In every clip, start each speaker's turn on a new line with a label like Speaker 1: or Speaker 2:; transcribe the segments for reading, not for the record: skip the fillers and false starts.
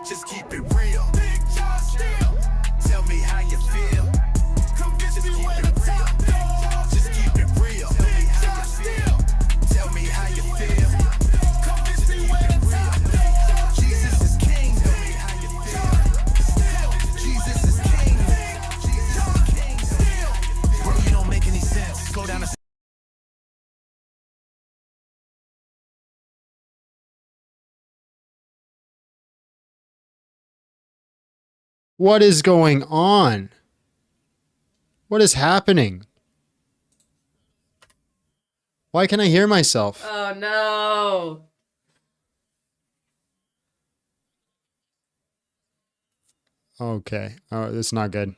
Speaker 1: Just keep it real. Big John Steel. Tell me how you feel. Come visit me where the top dog. Just keep it real. Big John Steel. Tell me how you feel. Come visit me where the top dog. Jesus is king. Tell me how you feel. Jesus is king. Jesus is king. Bro, you don't make any sense. Go down the
Speaker 2: What is going on? What is happening? Why can't I hear myself?
Speaker 3: Oh no.
Speaker 2: Okay. Oh, that's not good.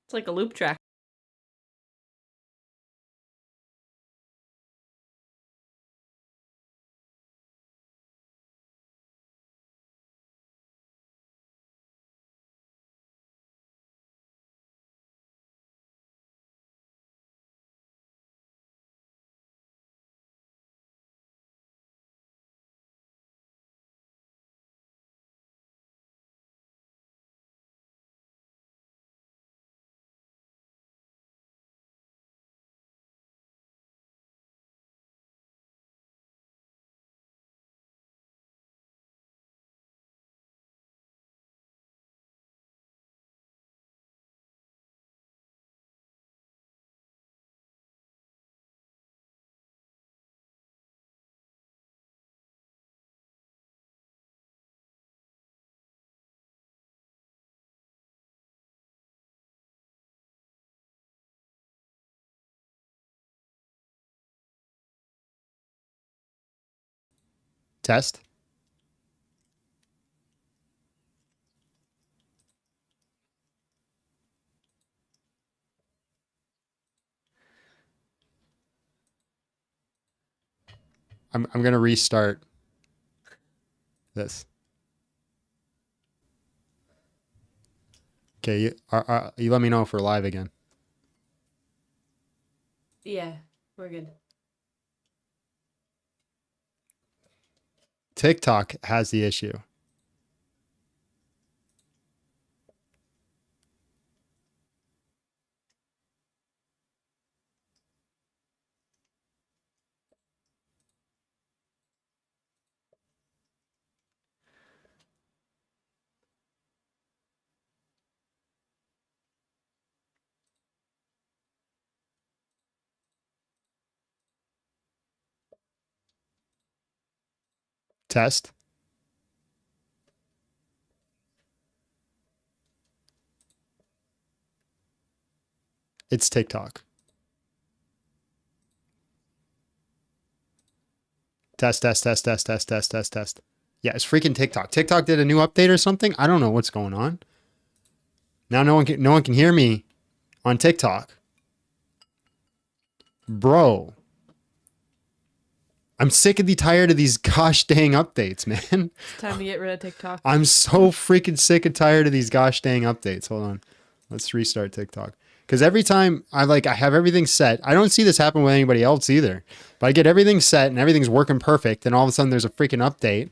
Speaker 3: It's like a loop track.
Speaker 2: Test. I'm going to restart this. Okay, you let me know if we're live again.
Speaker 3: Yeah, we're good.
Speaker 2: TikTok has the issue. Test. It's TikTok. Test, test, test, test, test, test, test, test. Yeah, it's freaking TikTok. TikTok did a new update or something. I don't know what's going on. Now no one can hear me on TikTok. Bro. I'm sick and tired of these gosh dang updates, man.
Speaker 3: It's time to get rid of TikTok.
Speaker 2: I'm so freaking sick and tired of these gosh dang updates. Hold on. Let's restart TikTok. Because every time I have everything set, I don't see this happen with anybody else either. But I get everything set and everything's working perfect, and all of a sudden there's a freaking update,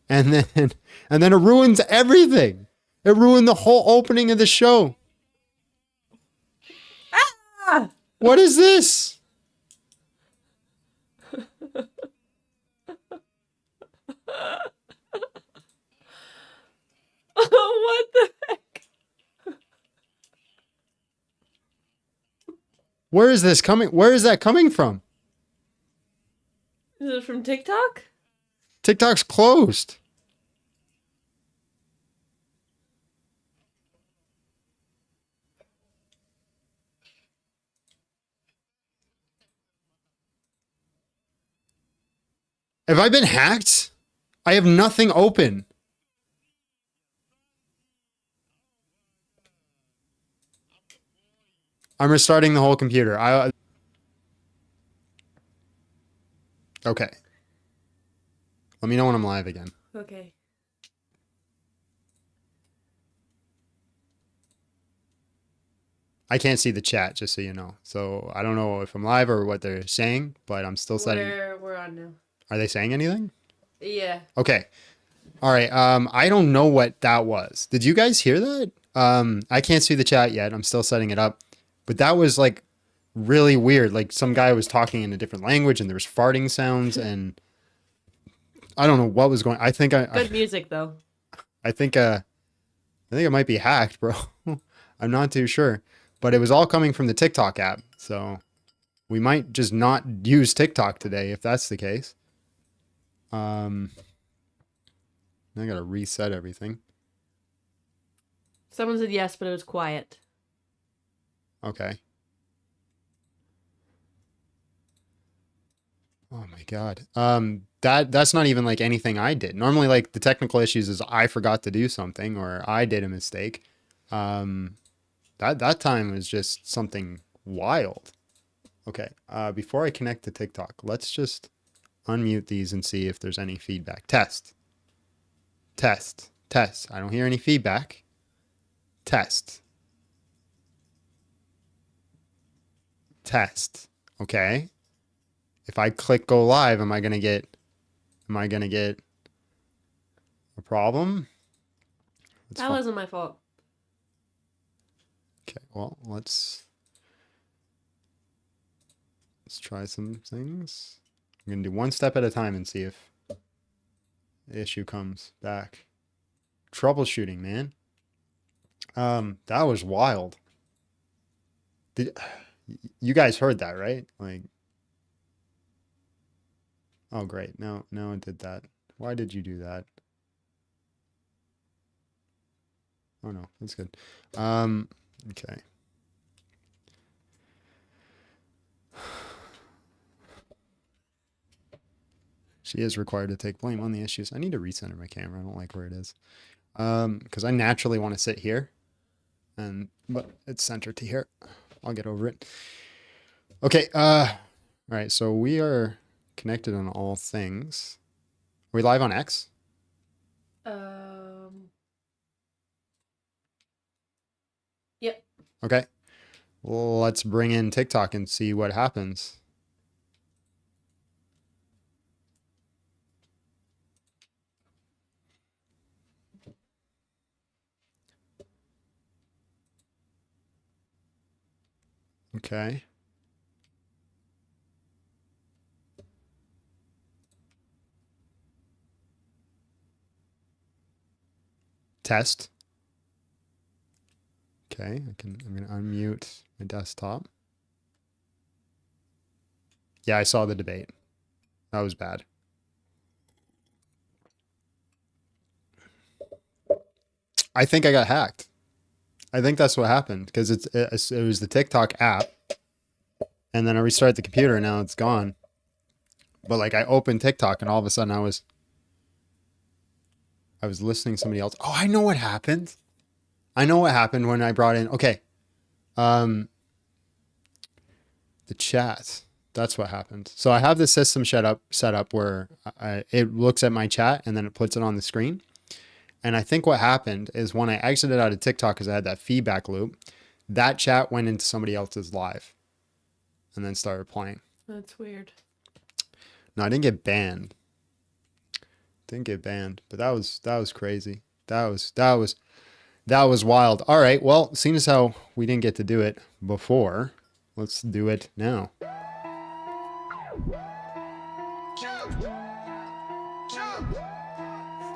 Speaker 2: and then it ruins everything. It ruined the whole opening of the show.
Speaker 3: Ah!
Speaker 2: What is this?
Speaker 3: What the heck?
Speaker 2: Where is this coming? Where is that coming from?
Speaker 3: Is it from TikTok?
Speaker 2: TikTok's closed. Have I been hacked? I have nothing open. I'm restarting the whole computer. Okay. Let me know when I'm live again.
Speaker 3: Okay.
Speaker 2: I can't see the chat, just so you know. So I don't know if I'm live or what they're saying, but I'm still setting.
Speaker 3: We're on now.
Speaker 2: Are they saying anything?
Speaker 3: Yeah.
Speaker 2: Okay. All right. I don't know what that was. Did you guys hear that? I can't see the chat yet. I'm still setting it up. But that was like really weird. Like some guy was talking in a different language and there was farting sounds and I don't know what was going.
Speaker 3: Good music though.
Speaker 2: I think it might be hacked, bro. I'm not too sure. But it was all coming from the TikTok app. So we might just not use TikTok today if that's the case. I gotta reset everything.
Speaker 3: Someone said yes, but it was quiet.
Speaker 2: Okay. Oh my God. That's not even like anything I did. Normally, like the technical issues is I forgot to do something or I did a mistake. That time was just something wild. Okay. Before I connect to TikTok, let's just unmute these and see if there's any feedback. Test. I don't hear any feedback. Test. Okay. If I click go live, am I gonna get a problem?
Speaker 3: That wasn't my fault.
Speaker 2: Okay, well, let's try some things. I'm gonna do one step at a time and see if the issue comes back. Troubleshooting, man. That was wild. You guys heard that, right? Like, oh great, now it did that. Why did you do that? Oh no, that's good. Okay. She is required to take blame on the issues. I need to recenter my camera. I don't like where it is. Because I naturally want to sit here. But it's centered to here. I'll get over it. Okay. All right. So we are connected on all things. Are we live on X?
Speaker 3: Yep.
Speaker 2: Okay. Well, let's bring in TikTok and see what happens. Okay. Test. Okay, I'm gonna unmute my desktop. Yeah, I saw the debate. That was bad. I think I got hacked. I think that's what happened because it was the TikTok app, and then I restarted the computer and now it's gone. But like I opened TikTok and all of a sudden I was listening to somebody else. Oh, I know what happened. I know what happened when I brought in. Okay, the chat. That's what happened. So I have the system set up where it looks at my chat and then it puts it on the screen. And I think what happened is when I exited out of TikTok because I had that feedback loop, that chat went into somebody else's live and then started playing.
Speaker 3: That's weird.
Speaker 2: No, I didn't get banned. But that was crazy. That was wild. All right. Well, seeing as how we didn't get to do it before, let's do it now.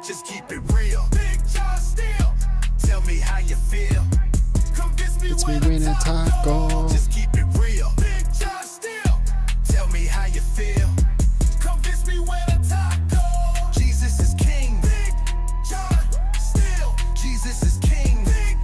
Speaker 1: Just keep it real. Big John Steel. Tell me how you feel. Convince me
Speaker 2: It's me
Speaker 1: when
Speaker 2: winning a taco.
Speaker 1: Just keep it real. Big John Steel. Tell me how you feel. Convince me when a taco. Jesus is king. Big John Steel. Jesus is king. Big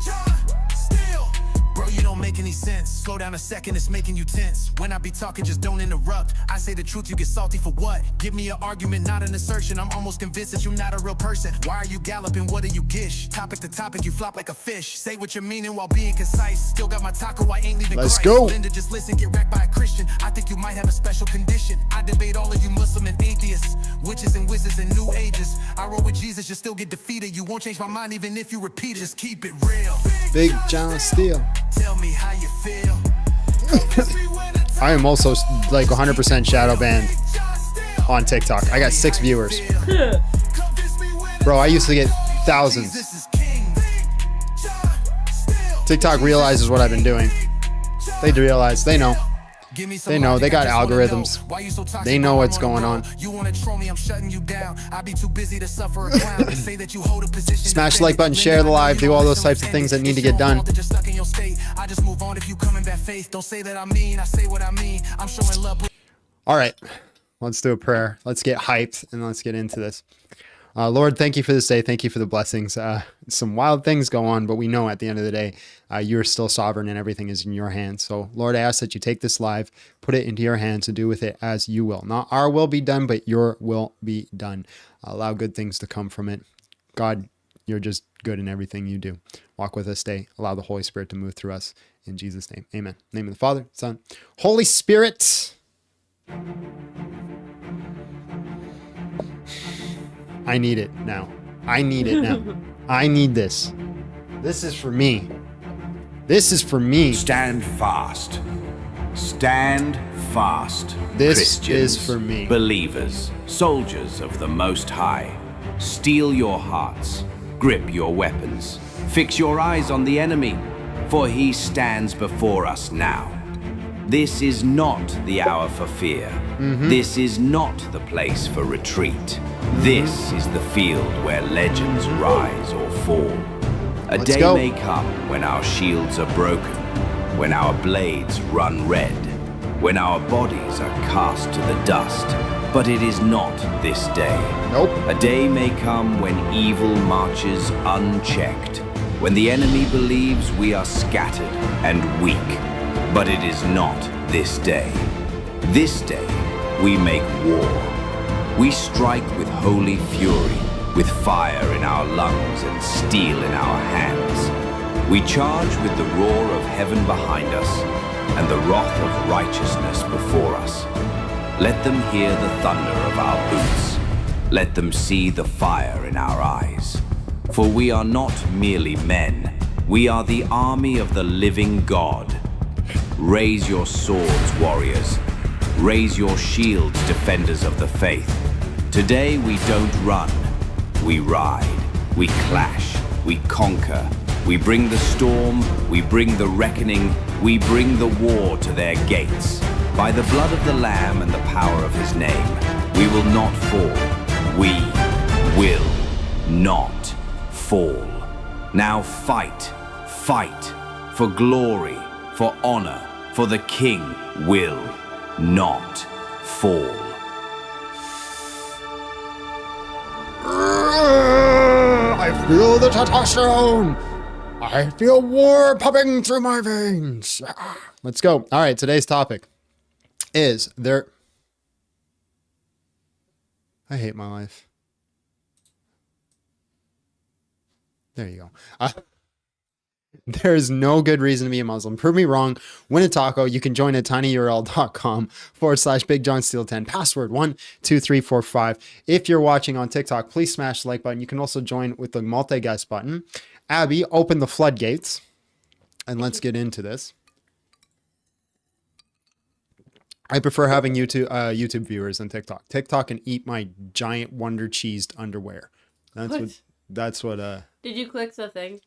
Speaker 1: John Steel. Bro, you don't make any sense. Slow down a second, it's making you tense. When I be talking, just don't interrupt. I say the truth, you get salty for what? Give me an argument, not an assertion. I'm almost convinced that you're not a real person. Why are you galloping? What do you gish? Topic to topic, you flop like a fish. Say what you're meaning while being concise. Still got my taco, I ain't leaving
Speaker 2: Let's
Speaker 1: Christ.
Speaker 2: go.
Speaker 1: Linda, just listen, get wrecked by a Christian. I think you might have a special condition. I debate all of you Muslim and atheists, witches and wizards and new ages. I roll with Jesus, you still get defeated. You won't change my mind even if you repeat it. Just keep it real.
Speaker 2: Big John Steele.
Speaker 1: Tell me how you feel.
Speaker 2: I am also like 100% shadow banned on TikTok. I got 6 viewers. Bro, I used to get thousands. TikTok realizes what I've been doing. They realize. They know. They know. They got algorithms. They know what's going on. Smash the like button, share the live, do all those types of things that need to get done. All right, let's do a prayer. Let's get hyped and let's get into this. Lord, thank you for this day. Thank you for the blessings. Some wild things go on, but we know at the end of the day, you're still sovereign and everything is in your hands. So, Lord, I ask that you take this live, put it into your hands and do with it as you will. Not our will be done, but your will be done. Allow good things to come from it. God, you're just good in everything you do. Walk with us today. Allow the Holy Spirit to move through us. In Jesus' name, amen. In the name of the Father, Son, Holy Spirit. I need it now. I need it now. I need this. This is for me. This is for me.
Speaker 4: Stand fast. Stand fast.
Speaker 2: This
Speaker 4: Christians,
Speaker 2: is for me.
Speaker 4: Believers, soldiers of the Most High. Steel your hearts. Grip your weapons. Fix your eyes on the enemy, for he stands before us now. This is not the hour for fear. This is not the place for retreat. This is the field where legends rise or fall.
Speaker 2: Let's
Speaker 4: day
Speaker 2: go.
Speaker 4: may come when our shields are broken, when our blades run red, when our bodies are cast to the dust. But it is not this day.
Speaker 2: Nope.
Speaker 4: A day may come when evil marches unchecked, when the enemy believes we are scattered and weak. But it is not this day. This day, we make war. We strike with holy fury, with fire in our lungs and steel in our hands. We charge with the roar of heaven behind us and the wrath of righteousness before us. Let them hear the thunder of our boots. Let them see the fire in our eyes. For we are not merely men. We are the army of the living God. Raise your swords, warriors. Raise your shields, defenders of the faith. Today we don't run. We ride. We clash. We conquer. We bring the storm. We bring the reckoning. We bring the war to their gates. By the blood of the Lamb and the power of his name, we will not fall. We will not fall. Now fight. Fight for glory, for honor, for the King will not fall.
Speaker 2: I feel the testosterone. I feel war pumping through my veins. Let's go. All right, today's topic is there. I hate my life. There you go. There is no good reason to be a Muslim. Prove me wrong. Win a taco. You can join at tinyurl.com/BigJohnSteel10. Password 12345. If you're watching on TikTok, please smash the like button. You can also join with the multi-guest button. Abby, open the floodgates. And let's get into this. I prefer having YouTube viewers than TikTok. TikTok can eat my giant Wonder Cheesed underwear. That's what
Speaker 3: Did you click the thing?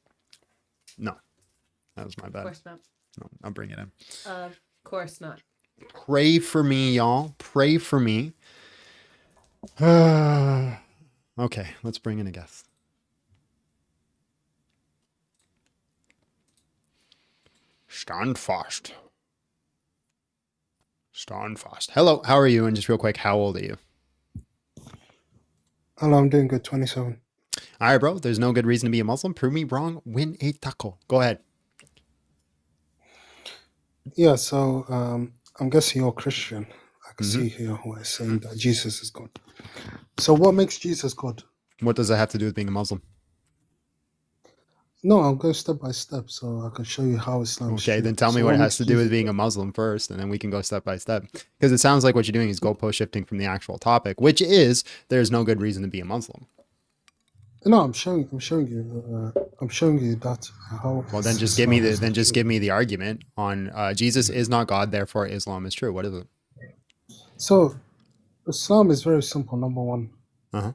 Speaker 2: no. That was my bad.
Speaker 3: Of course not.
Speaker 2: No, I'll bring it in.
Speaker 3: Of course not.
Speaker 2: Pray for me, y'all. Pray for me. Okay, let's bring in a guest. Stand fast. Stand fast. Hello, how are you? And just real quick, how old are you?
Speaker 5: Hello, I'm doing good. 27.
Speaker 2: All right, bro. There's no good reason to be a Muslim. Prove me wrong. Win a taco. Go ahead.
Speaker 5: Yeah, so I'm guessing you're Christian. I can
Speaker 2: Mhm.
Speaker 5: see here where it's saying that Jesus is God. So what makes Jesus God?
Speaker 2: What does that have to do with being a Muslim?
Speaker 5: No, I'll go step by step so I can show you how Islam is
Speaker 2: Okay,
Speaker 5: true.
Speaker 2: then tell me
Speaker 5: So
Speaker 2: what
Speaker 5: what
Speaker 2: it has
Speaker 5: makes
Speaker 2: to do with
Speaker 5: Jesus
Speaker 2: being
Speaker 5: God?
Speaker 2: a Muslim first, and then we can go step by step. Because it sounds like what you're doing is goalpost shifting from the actual topic, which is there's no good reason to be a Muslim.
Speaker 5: No, I'm showing you that how
Speaker 2: Well, then just
Speaker 5: Islam is not
Speaker 2: just
Speaker 5: true.
Speaker 2: give me the argument on Jesus is not God, therefore Islam is true. What is it?
Speaker 5: So Islam is very simple. Number one,
Speaker 2: Uh huh.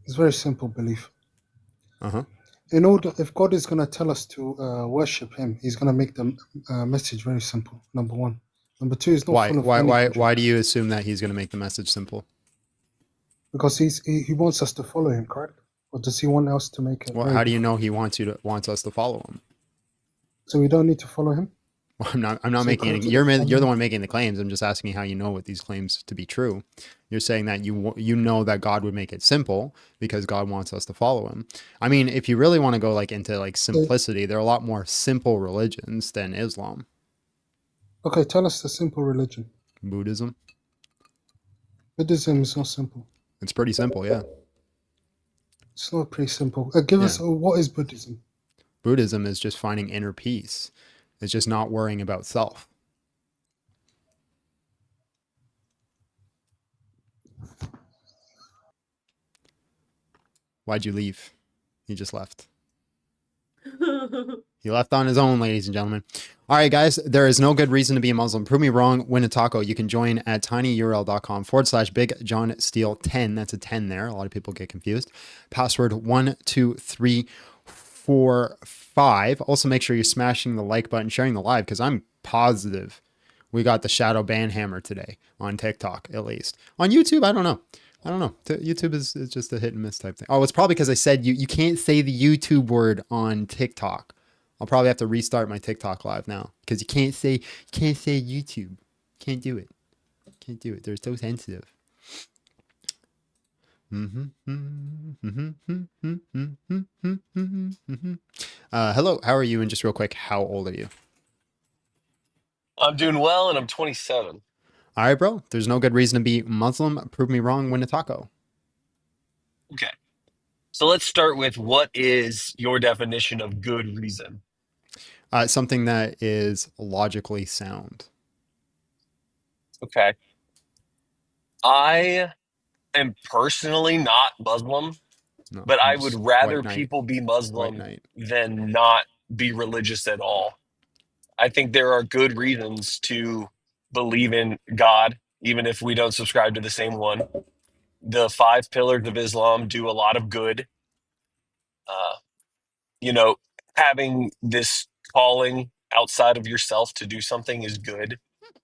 Speaker 5: it's very simple belief.
Speaker 2: Uh huh.
Speaker 5: In order, if God is going to tell us to worship Him, He's going to make the message very simple. Number one. Number two, is not
Speaker 2: Why?
Speaker 5: full of
Speaker 2: Why?
Speaker 5: any
Speaker 2: Why? Why do
Speaker 5: contradiction
Speaker 2: you assume that he's going to make the message simple?
Speaker 5: because he wants us to follow Him, correct? Or does He want us to make it
Speaker 2: Well,
Speaker 5: very
Speaker 2: how do you know
Speaker 5: difficult?
Speaker 2: he wants us to follow him?
Speaker 5: So we don't need to follow Him.
Speaker 2: Well, I'm not
Speaker 5: So
Speaker 2: making any.
Speaker 5: according to the
Speaker 2: You're the
Speaker 5: Quran,
Speaker 2: one making the claims. I'm just asking how you know what these claims to be true. You're saying that you know that God would make it simple because God wants us to follow him. I mean, if you really want to go like into like
Speaker 5: eh,
Speaker 2: simplicity, there are a lot more simple religions than Islam.
Speaker 5: okay, tell us the simple religion.
Speaker 2: Buddhism.
Speaker 5: Buddhism is not simple.
Speaker 2: It's pretty simple, yeah.
Speaker 5: It's not pretty simple. Give
Speaker 2: Yeah.
Speaker 5: us what is Buddhism?
Speaker 2: Buddhism is just finding inner peace. It's just not worrying about self. Why'd you leave? He just left. He left on his own, ladies and gentlemen. All right, guys, there is no good reason to be a Muslim. Prove me wrong, win a taco. You can join at tinyurl.com/Big John Steele 10. That's a 10 there. A lot of people get confused. Password 12345. Also, make sure you're smashing the like button, sharing the live, because I'm positive we got the shadow ban hammer today on TikTok, at least. On YouTube, I don't know. YouTube is just a hit and miss type thing. Oh, it's probably because I said you can't say the YouTube word on TikTok. I'll probably have to restart my TikTok live now because you can't say YouTube. Can't do it. Can't do it. They're so sensitive. Hello, how are you? And just real quick, how old are you?
Speaker 6: I'm doing well, and I'm 27.
Speaker 2: All right, bro. There's no good reason to be Muslim. Prove me wrong. Win a taco.
Speaker 6: Okay. So let's start with what is your definition of good reason?
Speaker 2: Something that is logically sound.
Speaker 6: Okay. I am personally not Muslim,
Speaker 2: No,
Speaker 6: but
Speaker 2: I'm
Speaker 6: I would
Speaker 2: just
Speaker 6: rather
Speaker 2: white knight.
Speaker 6: people be
Speaker 2: White
Speaker 6: Muslim
Speaker 2: knight.
Speaker 6: than not be religious at all. I think there are good reasons to believe in God, even if we don't subscribe to the same one. The five pillars of Islam do a lot of good. Uh, you know, having this calling outside of yourself to do something is good.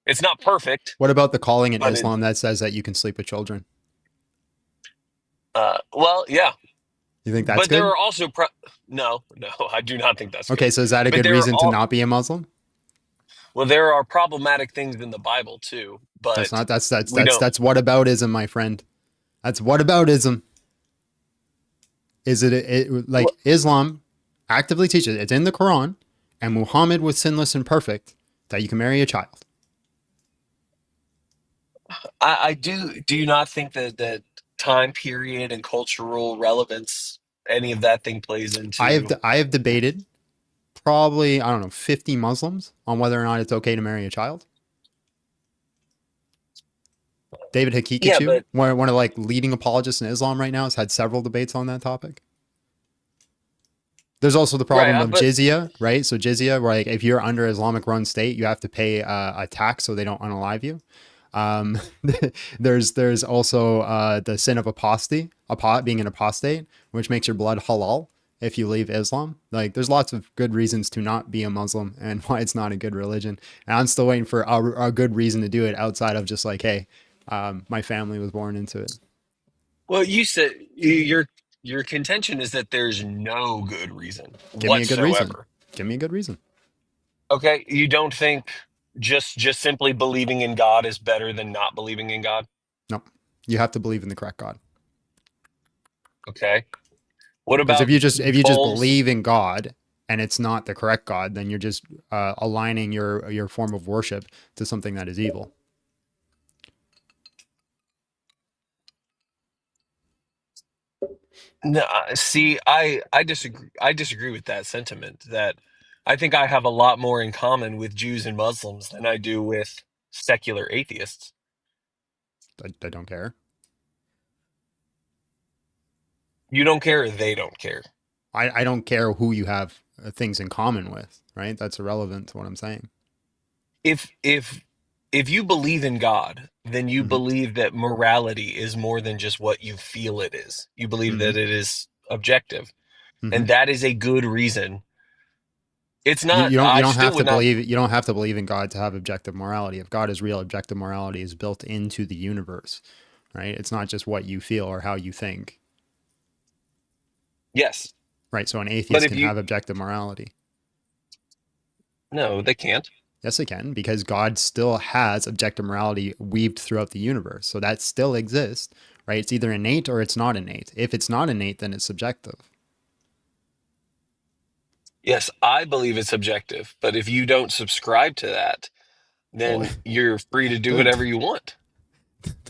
Speaker 6: It's not perfect,
Speaker 2: What about the calling in
Speaker 6: but it,
Speaker 2: Islam that says that you can sleep with children?
Speaker 6: well, yeah.
Speaker 2: You think that's
Speaker 6: But there
Speaker 2: good?
Speaker 6: are also no, I do not think that's
Speaker 2: Okay,
Speaker 6: good.
Speaker 2: so is that a
Speaker 6: But
Speaker 2: good
Speaker 6: there are
Speaker 2: reason to
Speaker 6: all
Speaker 2: not be a Muslim?
Speaker 6: well, there are problematic things in the Bible too,
Speaker 2: That's
Speaker 6: but
Speaker 2: not
Speaker 6: we don't.
Speaker 2: that's whataboutism, my friend. That's whataboutism. Is it like
Speaker 6: Well,
Speaker 2: Islam actively teaches it's in the Quran and Muhammad was sinless and perfect that you can marry a child.
Speaker 6: I do. Do you not think that time period and cultural relevance, any of that thing plays into?
Speaker 2: I have debated probably, I don't know, 50 Muslims on whether or not it's okay to marry a child. David
Speaker 6: Yeah,
Speaker 2: Haqiqatjou,
Speaker 6: but
Speaker 2: one of like leading apologists in Islam right now, has had several debates on that topic. There's also the
Speaker 6: right,
Speaker 2: problem of
Speaker 6: but
Speaker 2: jizya, right? So jizya, where like if you're under Islamic run state, you have to pay a tax so they don't unalive you. Um, there's also the sin of apostasy, being an apostate, which makes your blood halal if you leave Islam. Like there's lots of good reasons to not be a Muslim and why it's not a good religion. And I'm still waiting for a good reason to do it outside of just like, hey, my family was born into it.
Speaker 6: well, you said your contention is that there's no good reason
Speaker 2: Give me a good reason.
Speaker 6: whatsoever.
Speaker 2: Give me a good reason.
Speaker 6: Okay, you don't think just simply believing in God is better than not believing in God?
Speaker 2: No, you have to believe in the correct God.
Speaker 6: Okay. What
Speaker 2: Because
Speaker 6: about
Speaker 2: if you just
Speaker 6: Paul's?
Speaker 2: believe in God and it's not the correct God, then you're just aligning your form of worship to something that is evil.
Speaker 6: No, see, I disagree. I disagree with that sentiment. That I think I have a lot more in common with Jews and Muslims than I do with secular atheists.
Speaker 2: I don't care.
Speaker 6: You don't care, or they don't care.
Speaker 2: I don't care who you have things in common with, right? That's irrelevant to what I'm saying.
Speaker 6: If you believe in God, then you
Speaker 2: Hmm.
Speaker 6: believe that morality is more than just what you feel it is. You believe
Speaker 2: Hmm.
Speaker 6: that it is objective,
Speaker 2: Hmm.
Speaker 6: and that is a good reason. It's
Speaker 2: You,
Speaker 6: not.
Speaker 2: you
Speaker 6: I
Speaker 2: don't
Speaker 6: still
Speaker 2: have to
Speaker 6: would not.
Speaker 2: believe you don't have to believe in God to have objective morality. If God is real, objective morality is built into the universe, right? It's not just what you feel or how you think,
Speaker 6: Yes,
Speaker 2: right? So an
Speaker 6: but
Speaker 2: atheist
Speaker 6: if
Speaker 2: can
Speaker 6: you
Speaker 2: have objective morality.
Speaker 6: no, they can't.
Speaker 2: Yes, it can, because God still has objective morality weaved throughout the universe. So that still exists, right? It's either innate or it's not innate. If it's not innate, then it's subjective.
Speaker 6: Yes, I believe it's objective, but if you don't subscribe to that,
Speaker 2: Well,
Speaker 6: then you're free to do
Speaker 2: it
Speaker 6: whatever you want.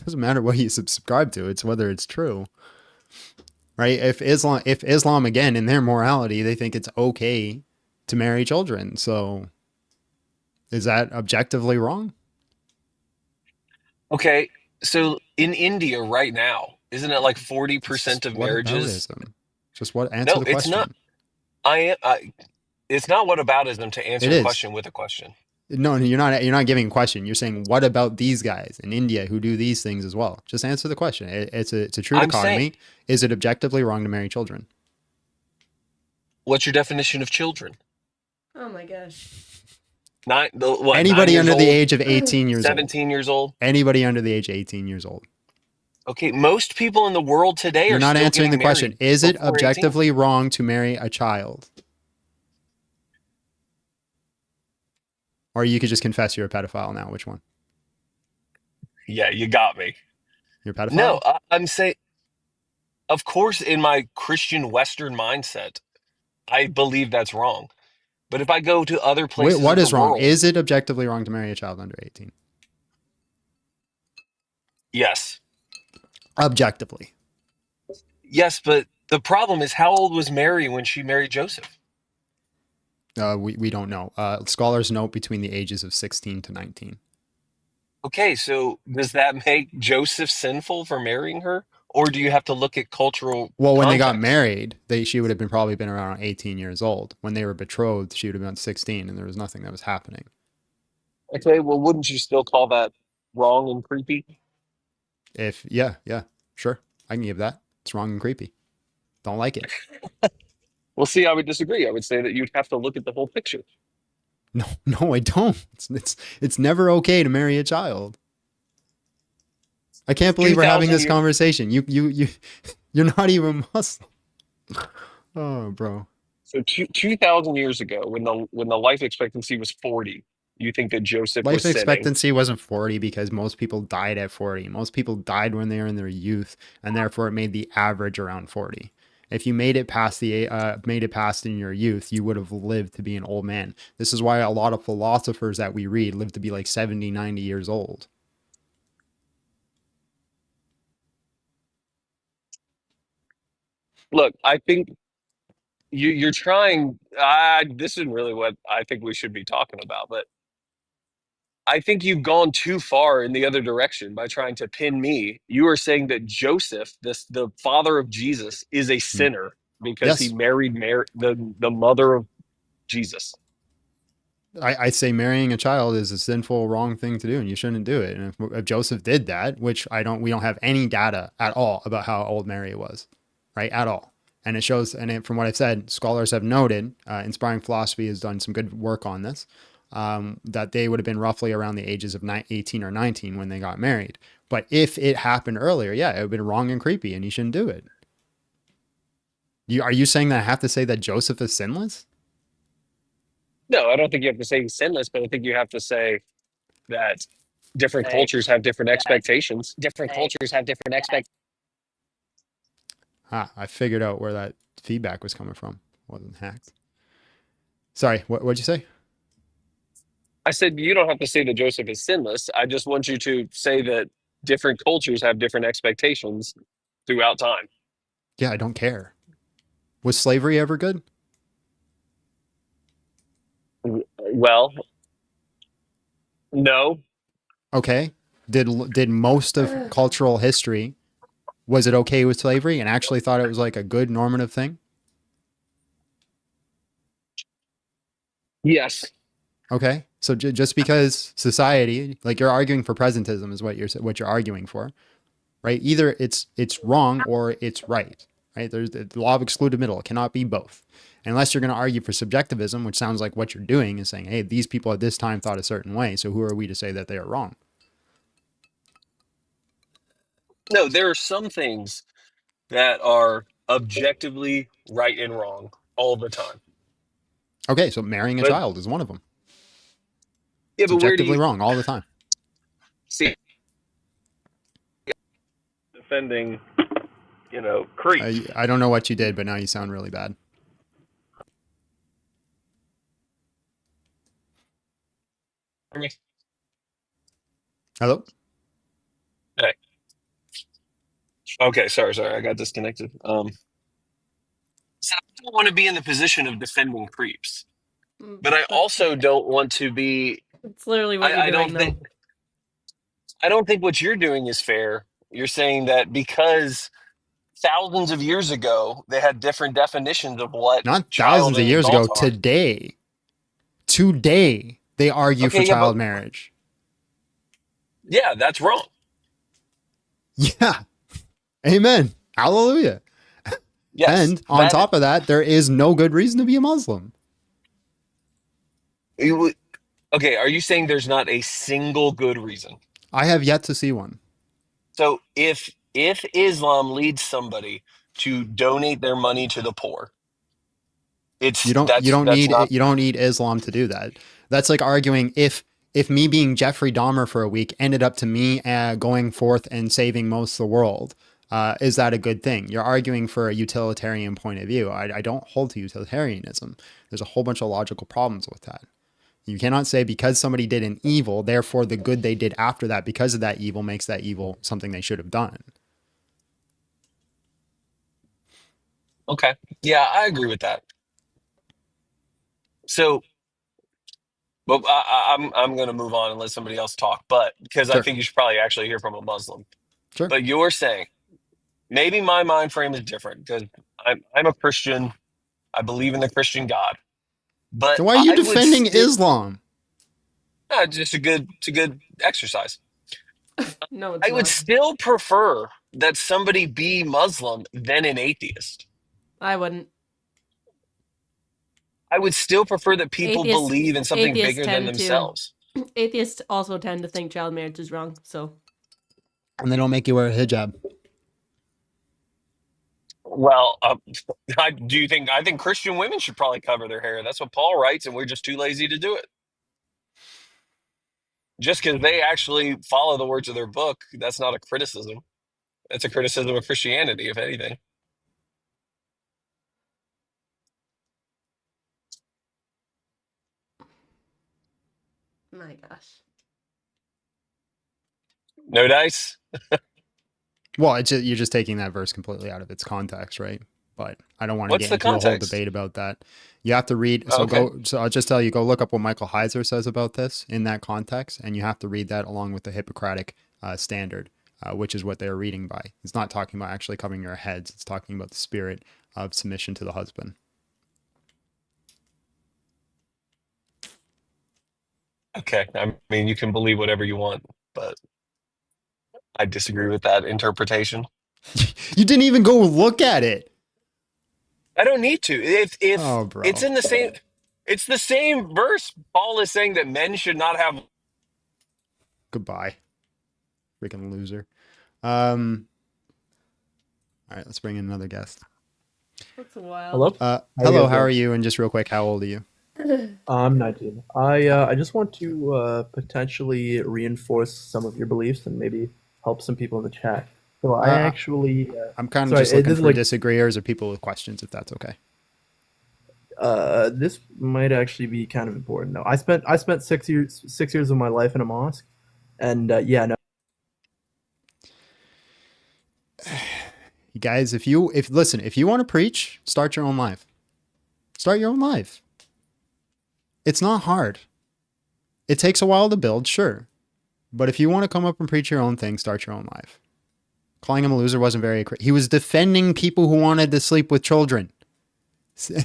Speaker 2: doesn't matter what you subscribe to, it's whether it's true, right? If Islam again, in their morality, they think it's okay to marry children. So is that objectively wrong?
Speaker 6: Okay, so in India right now, isn't it like
Speaker 2: It's
Speaker 6: 40%
Speaker 2: just
Speaker 6: of
Speaker 2: what
Speaker 6: marriages?
Speaker 2: aboutism. Just what answer
Speaker 6: No,
Speaker 2: the
Speaker 6: it's not.
Speaker 2: question.
Speaker 6: I am. It's not what aboutism to answer
Speaker 2: It
Speaker 6: the
Speaker 2: is.
Speaker 6: question with a question.
Speaker 2: No, you're not giving a question. You're saying what about these guys in India who do these things as well? Just answer the question. It's a true
Speaker 6: I'm saying,
Speaker 2: dichotomy. Is it objectively wrong to marry children?
Speaker 6: what's your definition of children?
Speaker 3: Oh my gosh.
Speaker 6: Nine
Speaker 2: Anybody
Speaker 6: years
Speaker 2: under the
Speaker 6: old,
Speaker 2: age of 18 years old.
Speaker 6: 17 years old?
Speaker 2: Anybody under the age of 18 years old.
Speaker 6: Okay, most people in the world today
Speaker 2: You're
Speaker 6: are
Speaker 2: not
Speaker 6: still
Speaker 2: answering the
Speaker 6: getting
Speaker 2: question.
Speaker 6: married
Speaker 2: Is it
Speaker 6: before 18.
Speaker 2: objectively wrong to marry a child? Or you could just confess you're a pedophile now. Which one?
Speaker 6: Yeah, you got me.
Speaker 2: You're a
Speaker 6: No,
Speaker 2: pedophile?
Speaker 6: I'm saying, of course, in my Christian Western mindset, I believe that's wrong. But if I go to other
Speaker 2: Wait,
Speaker 6: places
Speaker 2: what
Speaker 6: of the
Speaker 2: is wrong?
Speaker 6: world,
Speaker 2: Is it objectively wrong to marry a child under 18?
Speaker 6: yes.
Speaker 2: Objectively.
Speaker 6: Yes, but the problem is, how old was Mary when she married Joseph?
Speaker 2: We don't know. Scholars note between the ages of 16 to 19.
Speaker 6: Okay, so does that make Joseph sinful for marrying her? Or do you have to look at cultural
Speaker 2: Well, when they got
Speaker 6: context?
Speaker 2: married, she would have probably been around 18 years old. When they were betrothed, she would have been 16, and there was nothing that was happening.
Speaker 6: Okay, well, wouldn't you still call that wrong and creepy?
Speaker 2: Yeah, sure, I can give that. It's wrong and creepy. Don't like it.
Speaker 6: Well, see, I would disagree. I would say that you'd have to look at the whole picture.
Speaker 2: No, no, I don't. It's never okay to marry a child. I can't believe we're having
Speaker 6: 2,000
Speaker 2: this
Speaker 6: years.
Speaker 2: conversation. You're not even Muslim. Oh, bro.
Speaker 6: So 2,000 years ago, when the life expectancy was 40, you think that Joseph was
Speaker 2: Life
Speaker 6: sinning?
Speaker 2: expectancy wasn't 40 because most people died at 40. Most people died when they were in their youth, and therefore it made the average around 40. If you made it past in your youth, you would have lived to be an old man. This is why a lot of philosophers that we read live to be like 70, 90 years old.
Speaker 6: Look, I think you're trying. This is really what I think we should be talking about, but I think you've gone too far in the other direction by trying to pin me. You are saying that Joseph, the father of Jesus, is a
Speaker 2: Mm.
Speaker 6: sinner because he
Speaker 2: Yes,
Speaker 6: married the mother of Jesus.
Speaker 2: I'd say marrying a child is a sinful, wrong thing to do, and you shouldn't do it. And if Joseph did that, which we don't have any data at all about how old Mary was, right? At all. And it shows, from what I've said, scholars have noted, Inspiring Philosophy has done some good work on this, that they would have been roughly around the ages of 18 or 19 when they got married. But if it happened earlier, yeah, it would have been wrong and creepy, and you shouldn't do it. Are you saying that I have to say that Joseph is sinless?
Speaker 6: No, I don't think you have to say he's sinless, but I think you have to say that different cultures have different expectations.
Speaker 2: I figured out where that feedback was coming from. It wasn't hacked. Sorry, what'd you say?
Speaker 6: I said you don't have to say that Joseph is sinless. I just want you to say that different cultures have different expectations throughout time.
Speaker 2: Yeah, I don't care. Was slavery ever good?
Speaker 6: Well, no.
Speaker 2: Okay. Did most of cultural history, was it okay with slavery and actually thought it was like a good normative thing?
Speaker 6: Yes.
Speaker 2: Okay. So just because society, like you're arguing for presentism is what you're arguing for, right? Either it's wrong or it's right, right? There's the law of excluded middle. It cannot be both. Unless you're going to argue for subjectivism, which sounds like what you're doing is saying, hey, these people at this time thought a certain way, so who are we to say that they are wrong?
Speaker 6: No, there are some things that are objectively right and wrong all the time.
Speaker 2: Okay, so marrying a
Speaker 6: But
Speaker 2: child is one of them.
Speaker 6: yeah,
Speaker 2: It's
Speaker 6: but where do
Speaker 2: objectively
Speaker 6: you
Speaker 2: wrong all the time.
Speaker 6: see defending, creeps?
Speaker 2: I don't know what you did, but now you sound really bad. Hello?
Speaker 6: Hey. Okay, sorry, I got disconnected. So I don't want to be in the position of defending creeps, but I also don't want to be.
Speaker 3: It's literally what
Speaker 6: I
Speaker 3: you're
Speaker 6: don't
Speaker 3: doing
Speaker 6: think.
Speaker 3: though.
Speaker 6: I don't think what you're doing is fair. You're saying that because thousands of years ago they had different definitions of what
Speaker 2: Not
Speaker 6: child
Speaker 2: thousands of
Speaker 6: and
Speaker 2: years ago.
Speaker 6: adult are.
Speaker 2: Today, they argue for
Speaker 6: Okay, yeah, but
Speaker 2: child marriage.
Speaker 6: yeah, that's wrong.
Speaker 2: Yeah. Amen. Hallelujah.
Speaker 6: Yes,
Speaker 2: And on top of that, there is no good reason to be a Muslim.
Speaker 6: okay, are you saying there's not a single good reason?
Speaker 2: I have yet to see one.
Speaker 6: So if Islam leads somebody to donate their money to the poor,
Speaker 2: You
Speaker 6: it's
Speaker 2: don't you don't
Speaker 6: that's not
Speaker 2: need you don't need Islam to do that. That's like arguing if me being Jeffrey Dahmer for a week ended up to me going forth and saving most of the world. Is that a good thing? You're arguing for a utilitarian point of view. I don't hold to utilitarianism. There's a whole bunch of logical problems with that. You cannot say because somebody did an evil, therefore the good they did after that, because of that evil, makes that evil something they should have done.
Speaker 6: okay. Yeah, I agree with that. So, but I'm going to move on and let somebody else talk. But because I
Speaker 2: Sure,
Speaker 6: think you should probably actually hear from a Muslim.
Speaker 2: sure.
Speaker 6: But you're saying maybe my mind frame is different because I'm a Christian. I believe in the Christian God. But
Speaker 2: So why are you
Speaker 6: I would
Speaker 2: defending
Speaker 6: still
Speaker 2: Islam?
Speaker 6: just a good exercise.
Speaker 3: No, it's
Speaker 6: I would
Speaker 3: not.
Speaker 6: still prefer that somebody be Muslim than an atheist.
Speaker 3: I wouldn't.
Speaker 6: I would still prefer that people
Speaker 3: Atheists
Speaker 6: believe in something
Speaker 3: atheists
Speaker 6: bigger than
Speaker 3: tend to
Speaker 6: themselves.
Speaker 3: atheists also tend to think child marriage is wrong. So
Speaker 2: And they don't make you wear a hijab.
Speaker 6: Well, I think Christian women should probably cover their hair. That's what Paul writes, and we're just too lazy to do it. Just because they actually follow the words of their book, that's not a criticism. That's a criticism of Christianity, if anything.
Speaker 3: my gosh.
Speaker 6: No dice?
Speaker 2: Well, you're just taking that verse completely out of its context, right? But I don't want to
Speaker 6: What's
Speaker 2: get
Speaker 6: the
Speaker 2: into a whole
Speaker 6: context?
Speaker 2: debate about that. You have to read.
Speaker 6: Oh, okay.
Speaker 2: So I'll just tell you, go look up what Michael Heiser says about this in that context, and you have to read that along with the Hippocratic standard, which is what they're reading by. It's not talking about actually covering your heads. It's talking about the spirit of submission to the husband.
Speaker 6: Okay. I mean, you can believe whatever you want, but I disagree with that interpretation.
Speaker 2: You didn't even go look at it.
Speaker 6: I don't need to. If
Speaker 2: Oh, bro.
Speaker 6: it's in the same, it's the same verse. Paul is saying that men should not have.
Speaker 2: Goodbye, freaking loser. All right, let's bring in another guest.
Speaker 3: That's wild.
Speaker 7: Hello?
Speaker 2: Hello,
Speaker 7: you
Speaker 2: how
Speaker 7: doing?
Speaker 2: are you? And just real quick, how old are you?
Speaker 7: I'm 19. I just want to potentially reinforce some of your beliefs and maybe help some people in the chat. So I actually
Speaker 2: I'm kind of
Speaker 7: sorry,
Speaker 2: just looking
Speaker 7: this is
Speaker 2: for
Speaker 7: like
Speaker 2: disagreeers or people with questions, if that's okay.
Speaker 7: This might actually be kind of important though. I spent 6 years of my life in a mosque, and yeah, no.
Speaker 2: You guys, if you want to preach, start your own life. Start your own life. It's not hard. It takes a while to build, sure. But if you want to come up and preach your own thing, start your own life. Calling him a loser wasn't very... He was defending people who wanted to sleep with children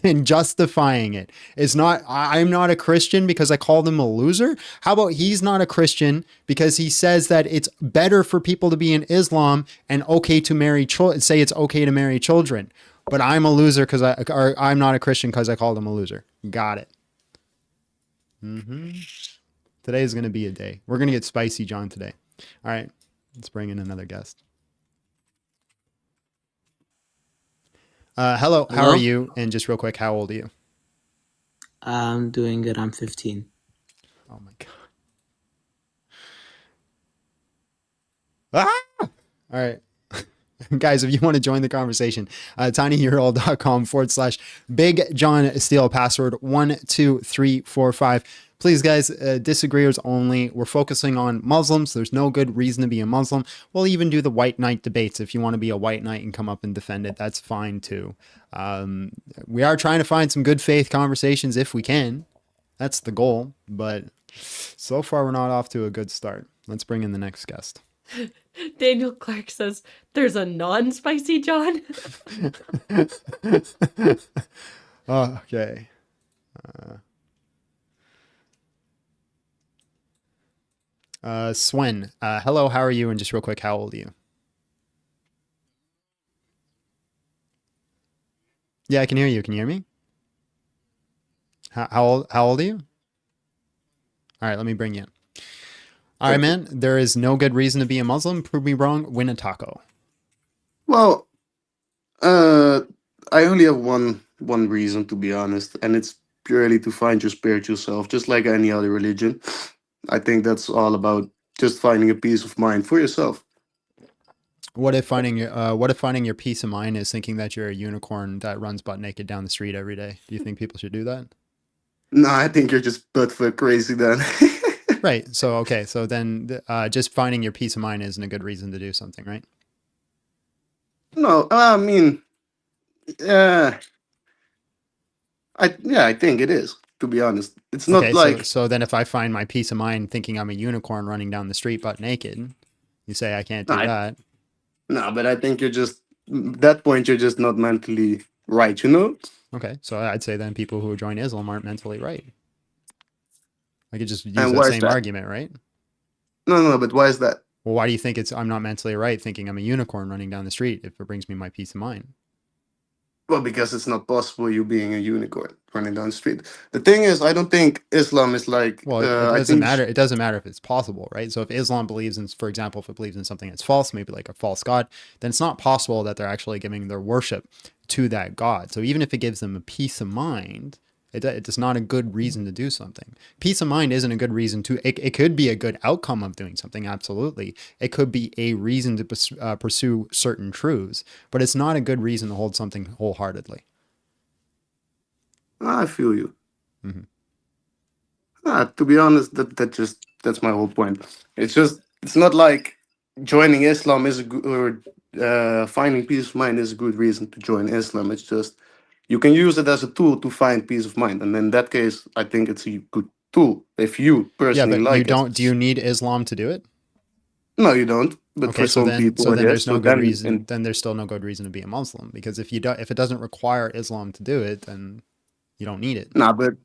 Speaker 2: and justifying it. It's not, I'm not a Christian because I called him a loser. How about he's not a Christian because he says that it's better for people to be in Islam and okay to marry children, say it's okay to marry children. But I'm a loser because I'm not a Christian because I called him a loser. Got it. Today is going to be a day. We're going to get spicy, John, today. All right. Let's bring in another guest. Hello, how
Speaker 8: Hello?
Speaker 2: are you? And just real quick, how old are you?
Speaker 8: I'm doing good. I'm 15.
Speaker 2: Oh my God. Ah! All right. Guys, if you want to join the conversation, tinyurl.com/Big John Steele, password 12345. Please, guys, disagreeers only. We're focusing on Muslims. There's no good reason to be a Muslim. We'll even do the white knight debates. If you want to be a white knight and come up and defend it, that's fine too. We are trying to find some good faith conversations if we can. That's the goal. But so far, we're not off to a good start. Let's bring in the next guest.
Speaker 3: Daniel Clark says, there's a non-spicy John.
Speaker 2: Okay. Swen, hello, how are you? And just real quick, how old are you? Yeah, I can hear you. Can you hear me? How old are you? All right, let me bring you in. All right, man. There is no good reason to be a Muslim. Prove me wrong. Win a taco.
Speaker 9: Well, I only have one reason, to be honest, and it's purely to find your spiritual self, just like any other religion. I think that's all about just finding a peace of mind for yourself.
Speaker 2: What if finding your peace of mind is thinking that you're a unicorn that runs butt naked down the street every day? Do you think people should do that?
Speaker 9: No, I think you're just butt for crazy then.
Speaker 2: Right. So okay. So then, just finding your peace of mind isn't a good reason to do something, right?
Speaker 9: No, I mean, uh, I think it is. To be honest, it's not
Speaker 2: Okay.
Speaker 9: like
Speaker 2: So then, if I find my peace of mind thinking I'm a unicorn running down the street butt naked, you say I can't do
Speaker 9: I,
Speaker 2: that.
Speaker 9: no, but I think you're just that point. You're just not mentally right. You know.
Speaker 2: Okay. So I'd say then people who join Islam aren't mentally right. I could just use
Speaker 9: And
Speaker 2: that
Speaker 9: why is
Speaker 2: same
Speaker 9: that?
Speaker 2: argument, right?
Speaker 9: No, but why is that?
Speaker 2: Well, why do you think I'm not mentally right thinking I'm a unicorn running down the street if it brings me my peace of mind?
Speaker 9: Well, because it's not possible you being a unicorn running down the street. The thing is, I don't think Islam is like.
Speaker 2: Well, it
Speaker 9: I
Speaker 2: doesn't
Speaker 9: think
Speaker 2: matter. It doesn't matter if it's possible, right? So if Islam believes in, for example, if it believes in something that's false, maybe like a false god, then it's not possible that they're actually giving their worship to that god. So even if it gives them a peace of mind, it's not a good reason to do something. Peace of mind isn't a good reason to. It could be a good outcome of doing something. Absolutely, it could be a reason to pursue certain truths, but it's not a good reason to hold something wholeheartedly.
Speaker 9: I feel you.
Speaker 2: Mhm.
Speaker 9: To be honest, that's my whole point. It's not like joining Islam is a good or finding peace of mind is a good reason to join Islam. It's just you can use it as a tool to find peace of mind, and in that case, I think it's a good tool if you
Speaker 2: Yeah,
Speaker 9: personally
Speaker 2: but you
Speaker 9: like it.
Speaker 2: don't. Do you need Islam to do it?
Speaker 9: No, you don't. But
Speaker 2: Okay,
Speaker 9: for some people,
Speaker 2: so then
Speaker 9: yes.
Speaker 2: there's no
Speaker 9: So
Speaker 2: good
Speaker 9: then,
Speaker 2: reason. Then there's still no good reason to be a Muslim because if it doesn't require Islam to do it, then you don't need it.
Speaker 9: but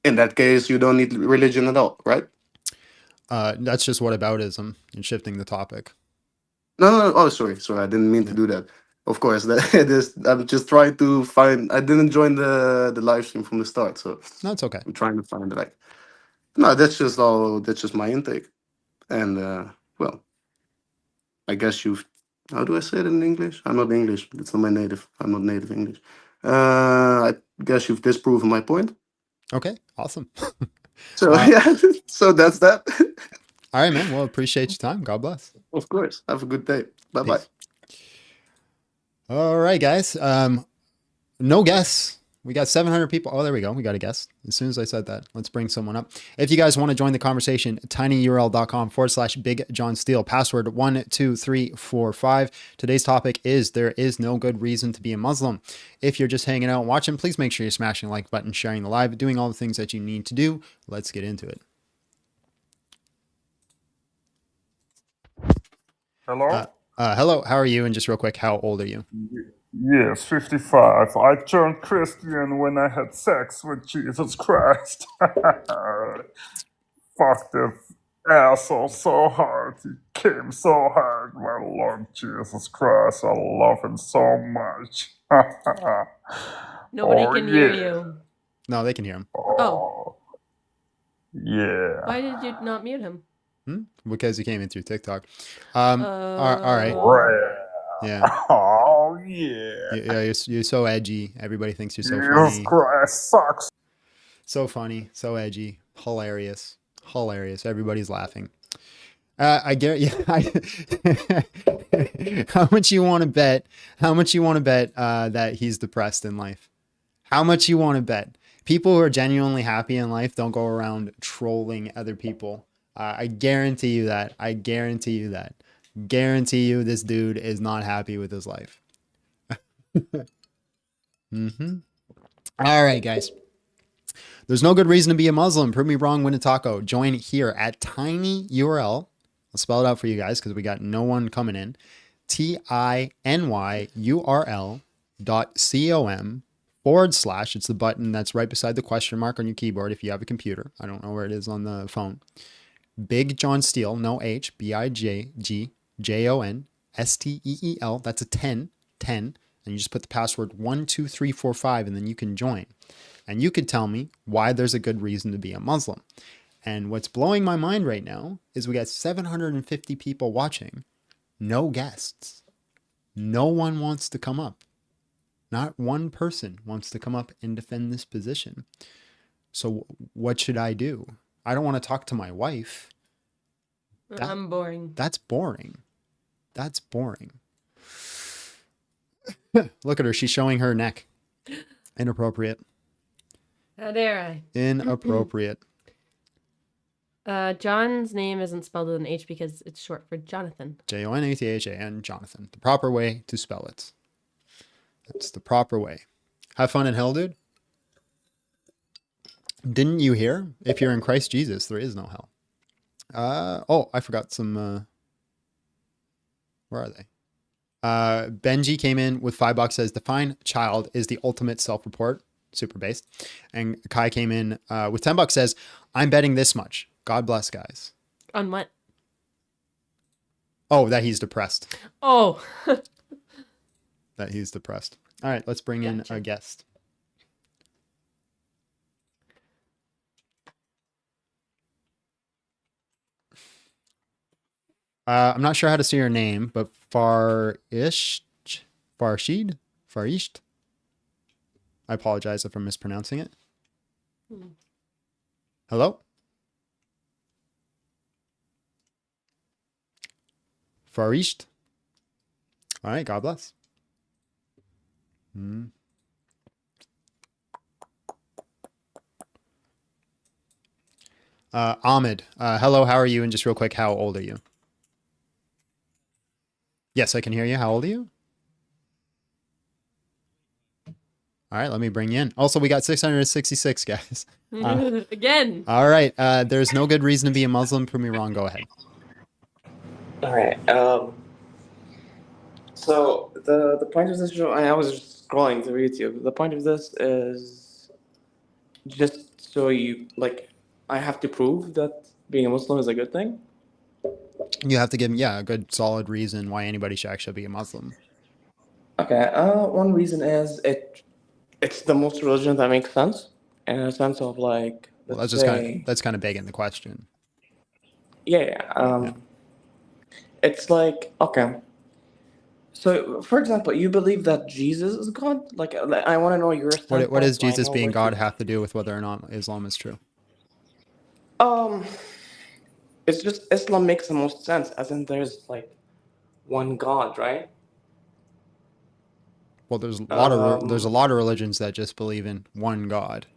Speaker 9: in that case, you don't need religion at all, right?
Speaker 2: That's just whataboutism and shifting the topic.
Speaker 9: No. Oh, sorry. I didn't mean to do that. Of course, that it is. I'm just trying to find. I didn't join the live stream from the start, so
Speaker 2: No, it's okay.
Speaker 9: I'm trying to find like. No, that's just all. That's just my intake, and well, I guess you've. How do I say it in English? I'm not English. It's not my native. I'm not native English. I guess you've disproven my point.
Speaker 2: Okay, awesome.
Speaker 9: So
Speaker 2: Uh,
Speaker 9: yeah, so that's that.
Speaker 2: All right, man. Well, appreciate your time. God bless.
Speaker 9: Of course. Have a good day. Bye bye.
Speaker 2: Peace. All right, guys. No guests. We got 700 people. Oh, there we go. We got a guest. As soon as I said that, let's bring someone up. If you guys want to join the conversation, tinyurl.com/Big John Steele, password 12345. Today's topic is there is no good reason to be a Muslim. If you're just hanging out and watching, please make sure you're smashing the like button, sharing the live, doing all the things that you need to do. Let's get into it.
Speaker 10: Hello?
Speaker 2: Hello, how are you? And just real quick, how old are you?
Speaker 10: Yes, 55. I turned Christian when I had sex with Jesus Christ. Fuck the asshole so hard. He came so hard. My Lord Jesus Christ. I love him so much.
Speaker 3: Nobody
Speaker 10: Oh,
Speaker 3: can hear
Speaker 10: yeah.
Speaker 3: you.
Speaker 2: No, they can hear him.
Speaker 3: Oh.
Speaker 10: Yeah.
Speaker 3: Why did you not mute him?
Speaker 2: Because he came in through TikTok. All right.
Speaker 10: Right.
Speaker 2: Yeah.
Speaker 10: Oh, yeah.
Speaker 2: Yeah, you're so edgy. Everybody thinks you're so
Speaker 10: Jesus
Speaker 2: funny.
Speaker 10: Christ sucks.
Speaker 2: So funny, so edgy, hilarious. Everybody's laughing. I get yeah. How much you want to bet? That he's depressed in life? How much you want to bet? People who are genuinely happy in life don't go around trolling other people. I guarantee you that. Guarantee you this dude is not happy with his life. All right, guys. There's no good reason to be a Muslim. Prove me wrong, win a taco. Join here at tinyurl. I'll spell it out for you guys because we got no one coming in. tinyurl.com/. It's the button that's right beside the question mark on your keyboard if you have a computer. I don't know where it is on the phone. Big John Steele, no H, BIGJONSTEEL. That's a 10. And you just put the password 12345 and then you can join. And you could tell me why there's a good reason to be a Muslim. And what's blowing my mind right now is we got 750 people watching, no guests. No one wants to come up. Not one person wants to come up and defend this position. So what should I do? I don't want to talk to my wife.
Speaker 3: I'm boring.
Speaker 2: That's boring. Look at her. She's showing her neck. Inappropriate.
Speaker 3: How dare I?
Speaker 2: Inappropriate.
Speaker 3: John's name isn't spelled with an H because it's short for Jonathan.
Speaker 2: JONATHAN, Jonathan. The proper way to spell it. That's the proper way. Have fun in hell, dude. Didn't you hear? If you're in Christ Jesus, there is no hell. Oh, I forgot some. Where are they? Benji came in with $5. Says define child is the ultimate self-report. Super based. And Kai came in with $10. Says I'm betting this much. God bless, guys.
Speaker 3: On what?
Speaker 2: Oh, that he's depressed.
Speaker 3: Oh.
Speaker 2: That he's depressed. All right, let's bring in a guest. I'm not sure how to say your name, but Farished. I apologize if I'm mispronouncing it. Hello? Farished. All right, God bless. Ahmed, hello, how are you? And just real quick, how old are you? Yes, I can hear you. How old are you? All right, let me bring you in. Also, we got 666 guys.
Speaker 3: Again.
Speaker 2: All right, there's no good reason to be a Muslim. Prove me wrong. Go ahead.
Speaker 11: All right. So the point of this show, I was just scrolling through YouTube. The point of this is just so you like, I have to prove that being a Muslim is a good thing.
Speaker 2: You have to give a good solid reason why anybody should actually be a Muslim.
Speaker 11: Okay. One reason is it's the most religion that makes sense in a sense of like.
Speaker 2: Well, that's just kind of begging the question.
Speaker 11: Yeah. It's like, okay. So, for example, you believe that Jesus is God? Like I want to know your standpoint.
Speaker 2: What does
Speaker 11: so I
Speaker 2: Jesus
Speaker 11: know
Speaker 2: being
Speaker 11: what
Speaker 2: God
Speaker 11: you-
Speaker 2: have to do with whether or not Islam is true?
Speaker 11: It's just Islam makes the most sense, as in there's like one God, right?
Speaker 2: Well, there's
Speaker 11: Um,
Speaker 2: a lot of religions that just believe in one God.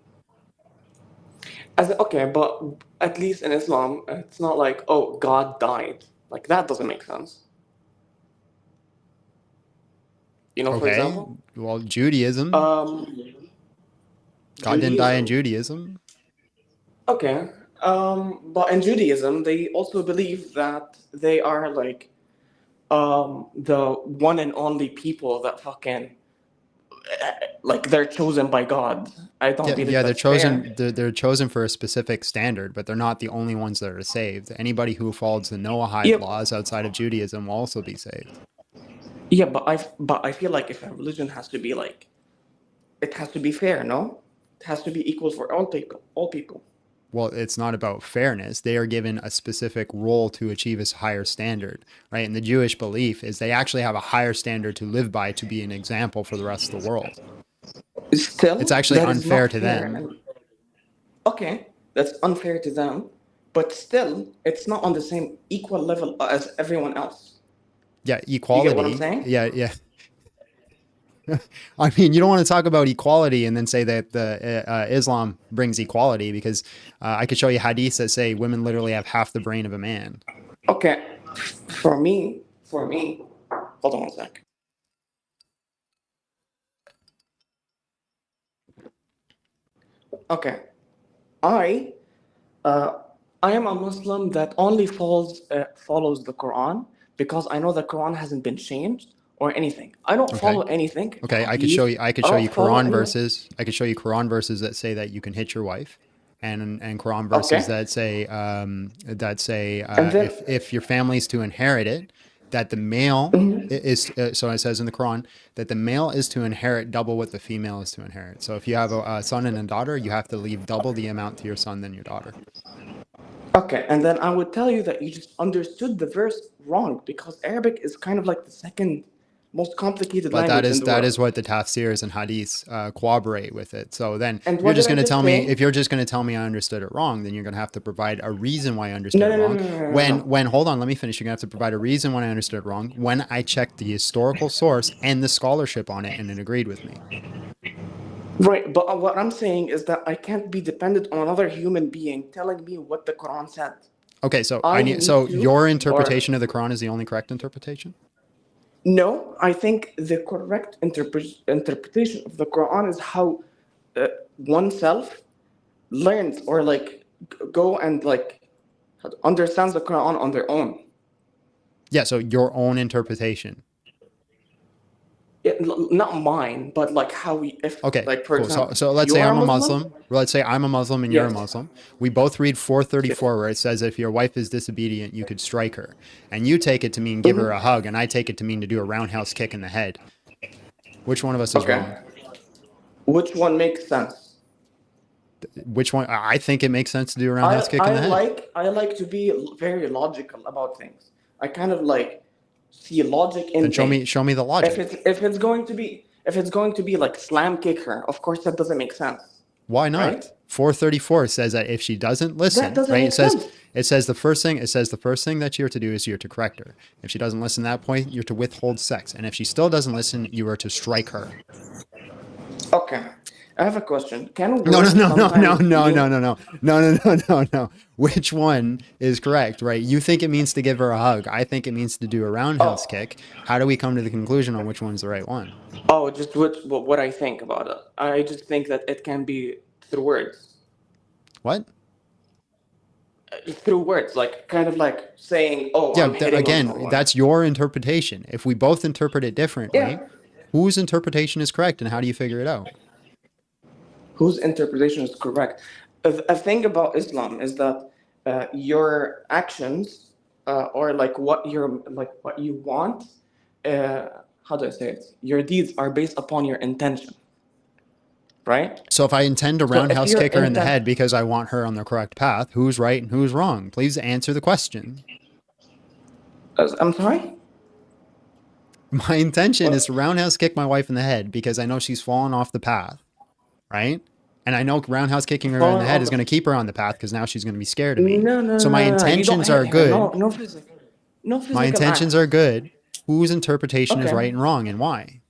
Speaker 11: okay, but at least in Islam, it's not like, oh, God died. Like that doesn't make sense. For
Speaker 2: Okay.
Speaker 11: example,
Speaker 2: Well, Judaism,
Speaker 11: um,
Speaker 2: God didn't die in
Speaker 11: Judaism.
Speaker 2: Judaism.
Speaker 11: Okay. But in Judaism, they also believe that they are like the one and only people that fucking like they're chosen by God. I don't
Speaker 2: Yeah,
Speaker 11: believe
Speaker 2: yeah, they're
Speaker 11: that's fair.
Speaker 2: chosen. They're chosen for a specific standard, but they're not the only ones that are saved. Anybody who follows the Noahide
Speaker 11: Yep.
Speaker 2: laws outside of Judaism will also be saved.
Speaker 11: Yeah, but I feel like if a religion has to be like it has to be fair, no? It has to be equal for all people. All people.
Speaker 2: Well, it's not about fairness. They are given a specific role to achieve a higher standard, right? And the Jewish belief is they actually have a higher standard to live by to be an example for the rest of the world. It's
Speaker 11: Still,
Speaker 2: actually
Speaker 11: that is
Speaker 2: unfair
Speaker 11: not
Speaker 2: to
Speaker 11: fair.
Speaker 2: them.
Speaker 11: And okay, that's unfair to them, but still, it's not on the same equal level as everyone else.
Speaker 2: Yeah,
Speaker 11: You get what I'm
Speaker 2: equality.
Speaker 11: saying?
Speaker 2: Yeah, yeah. I mean, you don't want to talk about equality and then say that the Islam brings equality because I could show you hadiths that say women literally have half the brain of a man.
Speaker 11: Okay, for me, hold on one sec. Okay, I uh, I am a Muslim that only follows the Quran because I know the Quran hasn't been changed or anything. I don't
Speaker 2: Okay.
Speaker 11: follow anything.
Speaker 2: Okay,
Speaker 11: Hadith.
Speaker 2: I could
Speaker 11: I
Speaker 2: show
Speaker 11: don't
Speaker 2: you
Speaker 11: follow
Speaker 2: Quran
Speaker 11: anyone.
Speaker 2: verses. I could show you Quran verses that say that you can hit your wife, and Quran verses
Speaker 11: Okay,
Speaker 2: that say
Speaker 11: and then
Speaker 2: if your family's to inherit it, that the male is so it says in the Quran that the male is to inherit double what the female is to inherit. So if you have a son and a daughter, you have to leave double the amount to your son than your daughter.
Speaker 11: okay, and then I would tell you that you just understood the verse wrong because Arabic is kind of like the second most complicated
Speaker 2: But
Speaker 11: language in the
Speaker 2: that is
Speaker 11: world.
Speaker 2: what the tafsirs and hadiths corroborate with it. So then,
Speaker 11: And what did I just
Speaker 2: if
Speaker 11: say?
Speaker 2: you're just going to tell me I understood it wrong, then you're going to have to provide a reason why I understood
Speaker 11: No,
Speaker 2: it
Speaker 11: no, no,
Speaker 2: wrong.
Speaker 11: no, no, no, no, no.
Speaker 2: When hold on, let me finish. You're going to have to provide a reason when I understood it wrong. When I checked the historical source and the scholarship on it, and it agreed with me.
Speaker 11: Right, but what I'm saying is that I can't be dependent on another human being telling me what the Quran said.
Speaker 2: Okay, so
Speaker 11: I need
Speaker 2: so
Speaker 11: to,
Speaker 2: your
Speaker 11: or
Speaker 2: interpretation of the Quran is the only correct interpretation.
Speaker 11: no, I think the correct interpretation of the Quran is how oneself learns or like go and like understands the Quran on their own.
Speaker 2: Yeah, so your own interpretation.
Speaker 11: Not mine, but like how we, if
Speaker 2: Okay,
Speaker 11: like for
Speaker 2: cool.
Speaker 11: example,
Speaker 2: So let's
Speaker 11: you
Speaker 2: say
Speaker 11: are a
Speaker 2: I'm a
Speaker 11: Muslim.
Speaker 2: Muslim. Let's say I'm a Muslim and you're a
Speaker 11: Yes.
Speaker 2: Muslim. We both read
Speaker 11: Yes.
Speaker 2: 434 where it says if your wife is disobedient, you could strike her. And you take it to mean give her a hug, and I take it to mean to do a roundhouse kick in the head. Which one of us is wrong?
Speaker 11: Okay. Which one makes sense?
Speaker 2: Which one? I think it makes sense to do a roundhouse kick in the head.
Speaker 11: I like to be very logical about things. I kind of like see logic in
Speaker 2: Then
Speaker 11: things.
Speaker 2: show me the logic.
Speaker 11: If it's going to be like slam kick her, of course that doesn't make sense,
Speaker 2: Why not?
Speaker 11: right?
Speaker 2: 434 says that if she doesn't
Speaker 11: That
Speaker 2: listen,
Speaker 11: doesn't
Speaker 2: right?
Speaker 11: make sense.
Speaker 2: It says the first thing that you're to do is you're to correct her. If she doesn't listen at that point, you're to withhold sex. And if she still doesn't listen, you are to strike her.
Speaker 11: Okay, I have a question. Can
Speaker 2: No,
Speaker 11: words sometimes mean?
Speaker 2: no. Which one is correct, right? You think it means to give her a hug. I think it means to do a roundhouse
Speaker 11: Oh,
Speaker 2: kick. How do we come to the conclusion on which one's the right one?
Speaker 11: oh, just what I think about it. I just think that it can be through words.
Speaker 2: What?
Speaker 11: Through words, like kind of like saying, "Oh,
Speaker 2: Yeah,
Speaker 11: I'm hitting on
Speaker 2: again,
Speaker 11: someone."
Speaker 2: that's your interpretation. If we both interpret it differently,
Speaker 11: Yeah.
Speaker 2: whose interpretation is correct and how do you figure it out?
Speaker 11: Whose interpretation is correct. A thing about Islam is that your actions or like what you want. How do I say it? Your deeds are based upon your intention, right?
Speaker 2: So if I intend to
Speaker 11: So if
Speaker 2: roundhouse
Speaker 11: your
Speaker 2: kick her in the
Speaker 11: intent,
Speaker 2: head because I want her on the correct path, who's right and who's wrong? Please answer the question.
Speaker 11: I'm sorry.
Speaker 2: My intention is
Speaker 11: What?
Speaker 2: to roundhouse kick my wife in the head because I know she's fallen off the path, right? And I know roundhouse kicking her in the
Speaker 11: Falling
Speaker 2: head
Speaker 11: off
Speaker 2: is
Speaker 11: the.
Speaker 2: going to keep her on the path because now she's going to be scared of me.
Speaker 11: No, no,
Speaker 2: So
Speaker 11: no,
Speaker 2: my
Speaker 11: no, no. You don't
Speaker 2: intentions
Speaker 11: hit
Speaker 2: are
Speaker 11: her. No,
Speaker 2: good.
Speaker 11: no physical. No
Speaker 2: My
Speaker 11: physical
Speaker 2: intentions are
Speaker 11: acts.
Speaker 2: good. Whose interpretation is
Speaker 11: Okay.
Speaker 2: right and wrong and why?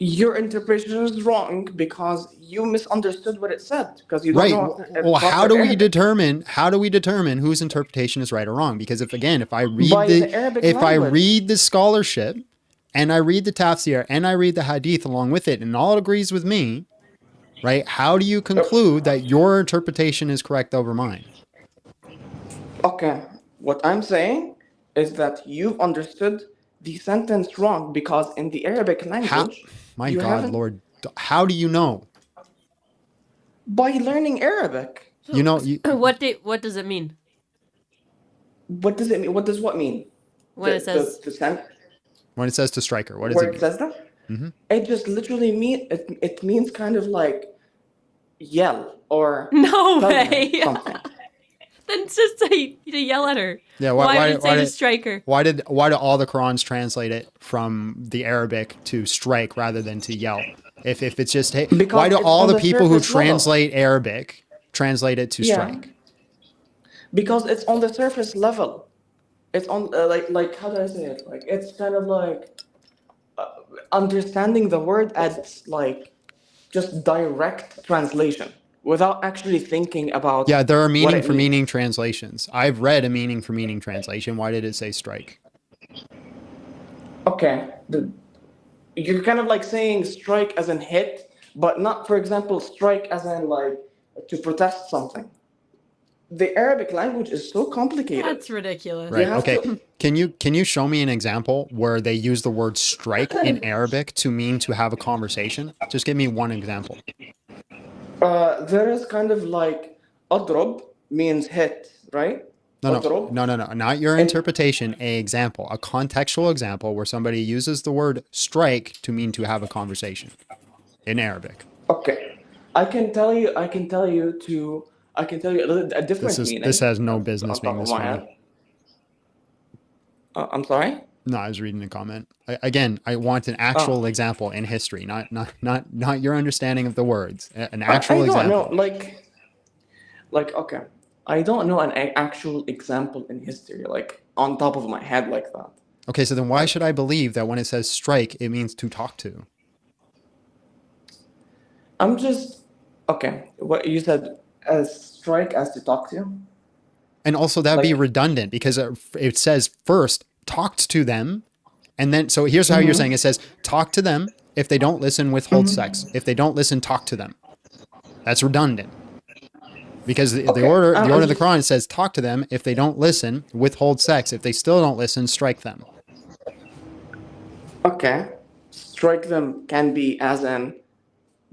Speaker 11: your interpretation is wrong because you misunderstood what it said because you don't
Speaker 2: Right.
Speaker 11: know
Speaker 2: Well, how
Speaker 11: proper
Speaker 2: do we
Speaker 11: Arabic.
Speaker 2: determine whose interpretation is right or wrong? Because if I read
Speaker 11: By the Arabic
Speaker 2: if I
Speaker 11: language.
Speaker 2: read the scholarship and I read the tafsir and I read the hadith along with it and all agrees with me, right? How do you conclude that your interpretation is correct over mine?
Speaker 11: Okay, what I'm saying is that you've understood the sentence wrong because in the Arabic
Speaker 2: How,
Speaker 11: language,
Speaker 2: my
Speaker 11: you
Speaker 2: God,
Speaker 11: haven't
Speaker 2: Lord, how do you know?
Speaker 11: by learning Arabic.
Speaker 2: You know,
Speaker 3: What does it mean
Speaker 11: What does it mean? What does what mean?
Speaker 3: when it says
Speaker 2: when it says to striker, what does
Speaker 11: where
Speaker 2: it
Speaker 11: it
Speaker 2: mean?
Speaker 11: says that?
Speaker 2: Mm-hmm.
Speaker 11: It just literally it means kind of like yell or
Speaker 3: no
Speaker 11: tell her
Speaker 3: way?
Speaker 11: something.
Speaker 3: Then just say to yell at her.
Speaker 2: Yeah,
Speaker 3: Why did it say to strike her?
Speaker 2: Why do all the Qurans translate it from the Arabic to strike rather than to yell? If it's just hey,
Speaker 11: Because
Speaker 2: why do
Speaker 11: it's
Speaker 2: all
Speaker 11: on
Speaker 2: the
Speaker 11: the
Speaker 2: people who
Speaker 11: surface level.
Speaker 2: translate Arabic translate it to
Speaker 11: Yeah.
Speaker 2: strike?
Speaker 11: Because it's on the surface level. It's on like how do I say it? Like it's kind of like understanding the word as like just direct translation without actually thinking about
Speaker 2: Yeah, there are meaning
Speaker 11: what it
Speaker 2: for
Speaker 11: means.
Speaker 2: meaning translations. I've read a meaning for meaning translation. Why did it say strike?
Speaker 11: Okay, you're kind of like saying strike as in hit, but not, for example, strike as in like to protest something. The Arabic language is so complicated.
Speaker 3: That's ridiculous.
Speaker 2: Right.
Speaker 11: have
Speaker 2: Okay.
Speaker 11: to-
Speaker 2: Can you show me an example where they use the word strike in Arabic to mean to have a conversation? Just give me one example.
Speaker 11: There is kind of like adrob means hit, right?
Speaker 2: No,
Speaker 11: Adrob.
Speaker 2: no, not your interpretation. A example, a contextual example where somebody uses the word strike to mean to have a conversation in Arabic.
Speaker 11: Okay, I can tell you a different meaning.
Speaker 2: This has no business
Speaker 11: on
Speaker 2: being
Speaker 11: top of
Speaker 2: this
Speaker 11: my
Speaker 2: funny.
Speaker 11: head. I'm sorry.
Speaker 2: No, I was reading a comment. Again, I want an actual example in history, not your understanding of the words. An actual
Speaker 11: I don't
Speaker 2: example.
Speaker 11: know, okay. I don't know an actual example in history, like on top of my head, like that.
Speaker 2: Okay, so then why should I believe that when it says strike, it means to talk to?
Speaker 11: I'm just okay. What you said as strike as to talk to you.
Speaker 2: And also that'd be
Speaker 11: Like-
Speaker 2: redundant because it says first talked to them, and then so here's how you're saying it says talk to them. If they don't listen, withhold sex. If they don't listen, talk to them. That's redundant. Because the order of the Quran says talk to them. If they don't listen, withhold sex. If they still don't listen, strike them.
Speaker 11: Okay, strike them can be as in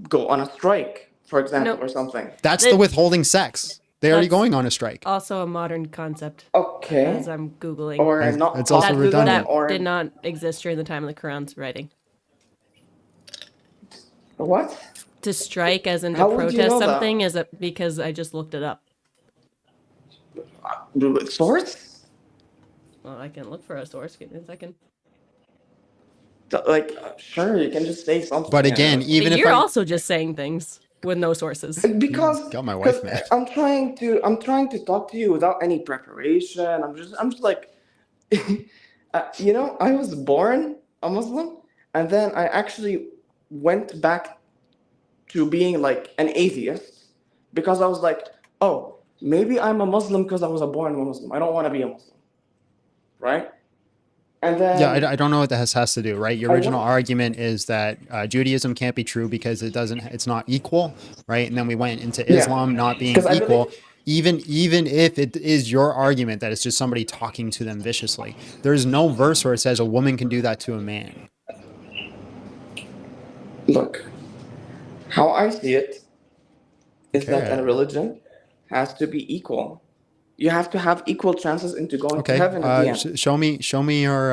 Speaker 11: go on a strike, for example,
Speaker 3: Nope.
Speaker 11: or something.
Speaker 2: That's the withholding sex. They're already
Speaker 3: That's-
Speaker 2: going on a strike.
Speaker 3: Also a modern concept,
Speaker 11: Okay,
Speaker 3: as I'm Googling.
Speaker 11: or
Speaker 2: It's-
Speaker 11: not.
Speaker 2: it's also
Speaker 11: talk to them,
Speaker 2: redundant.
Speaker 11: or
Speaker 3: Did not exist during the time of the Quran's writing.
Speaker 11: what?
Speaker 3: To strike as in to
Speaker 11: How would you
Speaker 3: protest
Speaker 11: know that?
Speaker 3: something is because I just looked it up.
Speaker 11: Source?
Speaker 3: Well, I can look for a source. Give me a second.
Speaker 11: Like, sure, you can just say something.
Speaker 2: But again, even
Speaker 3: But
Speaker 2: if
Speaker 3: you're
Speaker 2: I
Speaker 3: also just saying things with no sources.
Speaker 11: because
Speaker 2: got my wife mad.
Speaker 11: I'm trying to talk to you without any preparation. I'm just like, I was born a Muslim, and then I actually went back to being like an atheist because I was like, oh, maybe I'm a Muslim because I was born a Muslim. I don't want to be a Muslim, right? And then
Speaker 2: yeah, I don't know what that has to do, right? Your
Speaker 11: I
Speaker 2: original
Speaker 11: don't-
Speaker 2: argument is that Judaism can't be true because it's not equal, right? And then we went into
Speaker 11: Yeah.
Speaker 2: Islam not being
Speaker 11: 'Cause I
Speaker 2: equal,
Speaker 11: believe-
Speaker 2: even if it is your argument that it's just somebody talking to them viciously. There's no verse where it says a woman can do that to a man.
Speaker 11: Look, how I see it is that
Speaker 2: Okay.
Speaker 11: a religion has to be equal. You have to have equal chances into going
Speaker 2: Okay,
Speaker 11: to heaven at the end.
Speaker 2: show me your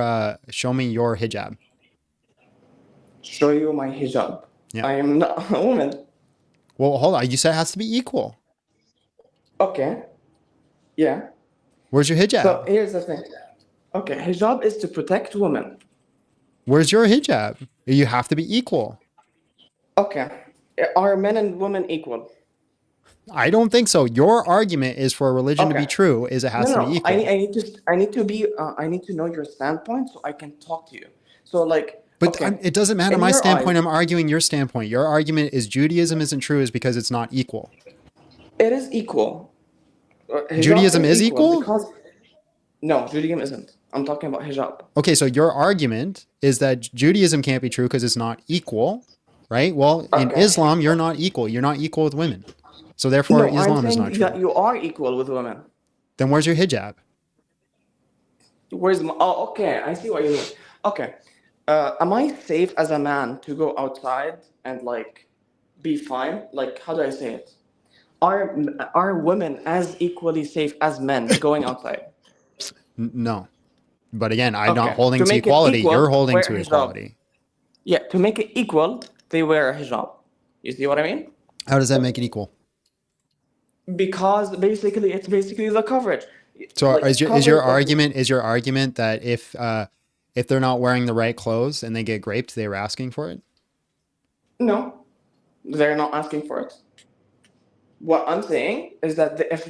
Speaker 2: hijab.
Speaker 11: Show you my hijab.
Speaker 2: Yeah.
Speaker 11: I am not a woman.
Speaker 2: Well, hold on. You said it has to be equal.
Speaker 11: Okay. Yeah.
Speaker 2: Where's your hijab?
Speaker 11: So here's the thing. Okay, hijab is to protect women.
Speaker 2: Where's your hijab? You have to be equal.
Speaker 11: Okay. Are men and women equal?
Speaker 2: I don't think so. Your argument is for a religion to be
Speaker 11: Okay.
Speaker 2: true is it has to be equal.
Speaker 11: I need to know your standpoint so I can talk to you. So like
Speaker 2: But
Speaker 11: Okay.
Speaker 2: it doesn't matter
Speaker 11: In
Speaker 2: my
Speaker 11: your
Speaker 2: standpoint.
Speaker 11: eyes,
Speaker 2: I'm arguing your standpoint. Your argument is Judaism isn't true is because it's not equal.
Speaker 11: it is equal. Hijab
Speaker 2: Judaism
Speaker 11: is
Speaker 2: is
Speaker 11: equal
Speaker 2: equal?
Speaker 11: because no, Judaism isn't. I'm talking about hijab.
Speaker 2: Okay, so your argument is that Judaism can't be true because it's not equal, right? Well, in
Speaker 11: Okay.
Speaker 2: Islam, you're not equal. You're not equal with women. So therefore,
Speaker 11: No, I'm
Speaker 2: Islam is not
Speaker 11: saying that
Speaker 2: true.
Speaker 11: you are equal with women.
Speaker 2: Then where's your hijab?
Speaker 11: Where's my? Oh, okay. I see what you mean. Okay. Am I safe as a man to go outside and like be fine? Like, how do I say it? Are women as equally safe as men going outside?
Speaker 2: No. But again, I'm not
Speaker 11: Okay.
Speaker 2: holding
Speaker 11: To
Speaker 2: to
Speaker 11: make it
Speaker 2: equality. You're
Speaker 11: equal,
Speaker 2: holding
Speaker 11: wear
Speaker 2: to
Speaker 11: a hijab.
Speaker 2: equality.
Speaker 11: Yeah. To make it equal, they wear a hijab. You see what I mean?
Speaker 2: How does that make it equal?
Speaker 11: Because basically, it's basically the coverage.
Speaker 2: So
Speaker 11: Like
Speaker 2: is
Speaker 11: coverage.
Speaker 2: your argument that if they're not wearing the right clothes and they get raped, they were asking for it?
Speaker 11: No, they're not asking for it. What I'm saying is that if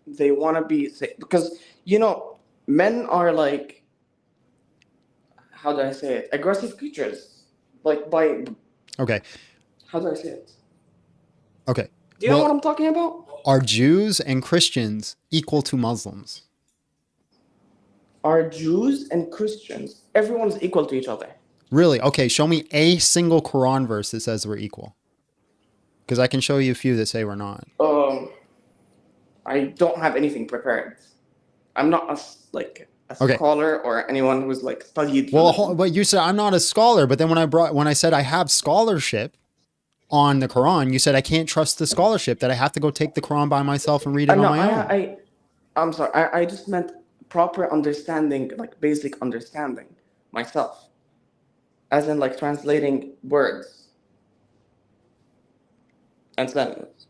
Speaker 11: they want to be safe, because men are like, how do I say it, aggressive creatures, like by
Speaker 2: Okay.
Speaker 11: how do I say it?
Speaker 2: Okay.
Speaker 11: Do you know what I'm talking about?
Speaker 2: Are Jews and Christians equal to Muslims?
Speaker 11: Are Jews and Christians, everyone's equal to each other.
Speaker 2: Really? Okay, show me a single Quran verse that says we're equal. Because I can show you a few that say we're not.
Speaker 11: I don't have anything prepared. I'm not a
Speaker 2: Okay.
Speaker 11: scholar or anyone who's like studied.
Speaker 2: Well, but you said I'm not a scholar, but then when I said I have scholarship on the Quran, you said I can't trust the scholarship, that I have to go take the Quran by myself and read it
Speaker 11: No,
Speaker 2: on my own.
Speaker 11: I'm sorry. I just meant proper understanding, like basic understanding myself, as in like translating words and sentences.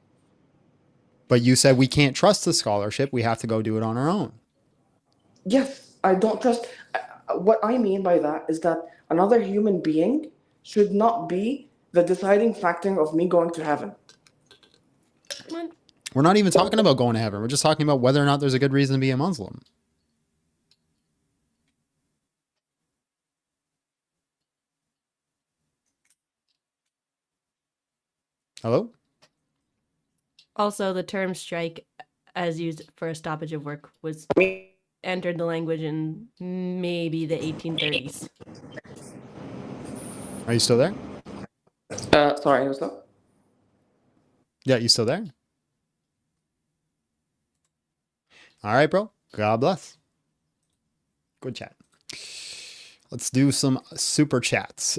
Speaker 2: But you said we can't trust the scholarship. We have to go do it on our own.
Speaker 11: Yes, I don't trust. What I mean by that is that another human being should not be the deciding factor of me going to heaven.
Speaker 2: We're not even talking about going to heaven. We're just talking about whether or not there's a good reason to be a Muslim. Hello?
Speaker 3: Also, the term strike, as used for a stoppage of work, was entered the language in maybe the 1830s.
Speaker 2: Are you still there?
Speaker 11: Sorry, what's that?
Speaker 2: Yeah, you still there? All right, bro. God bless. Good chat. Let's do some super chats.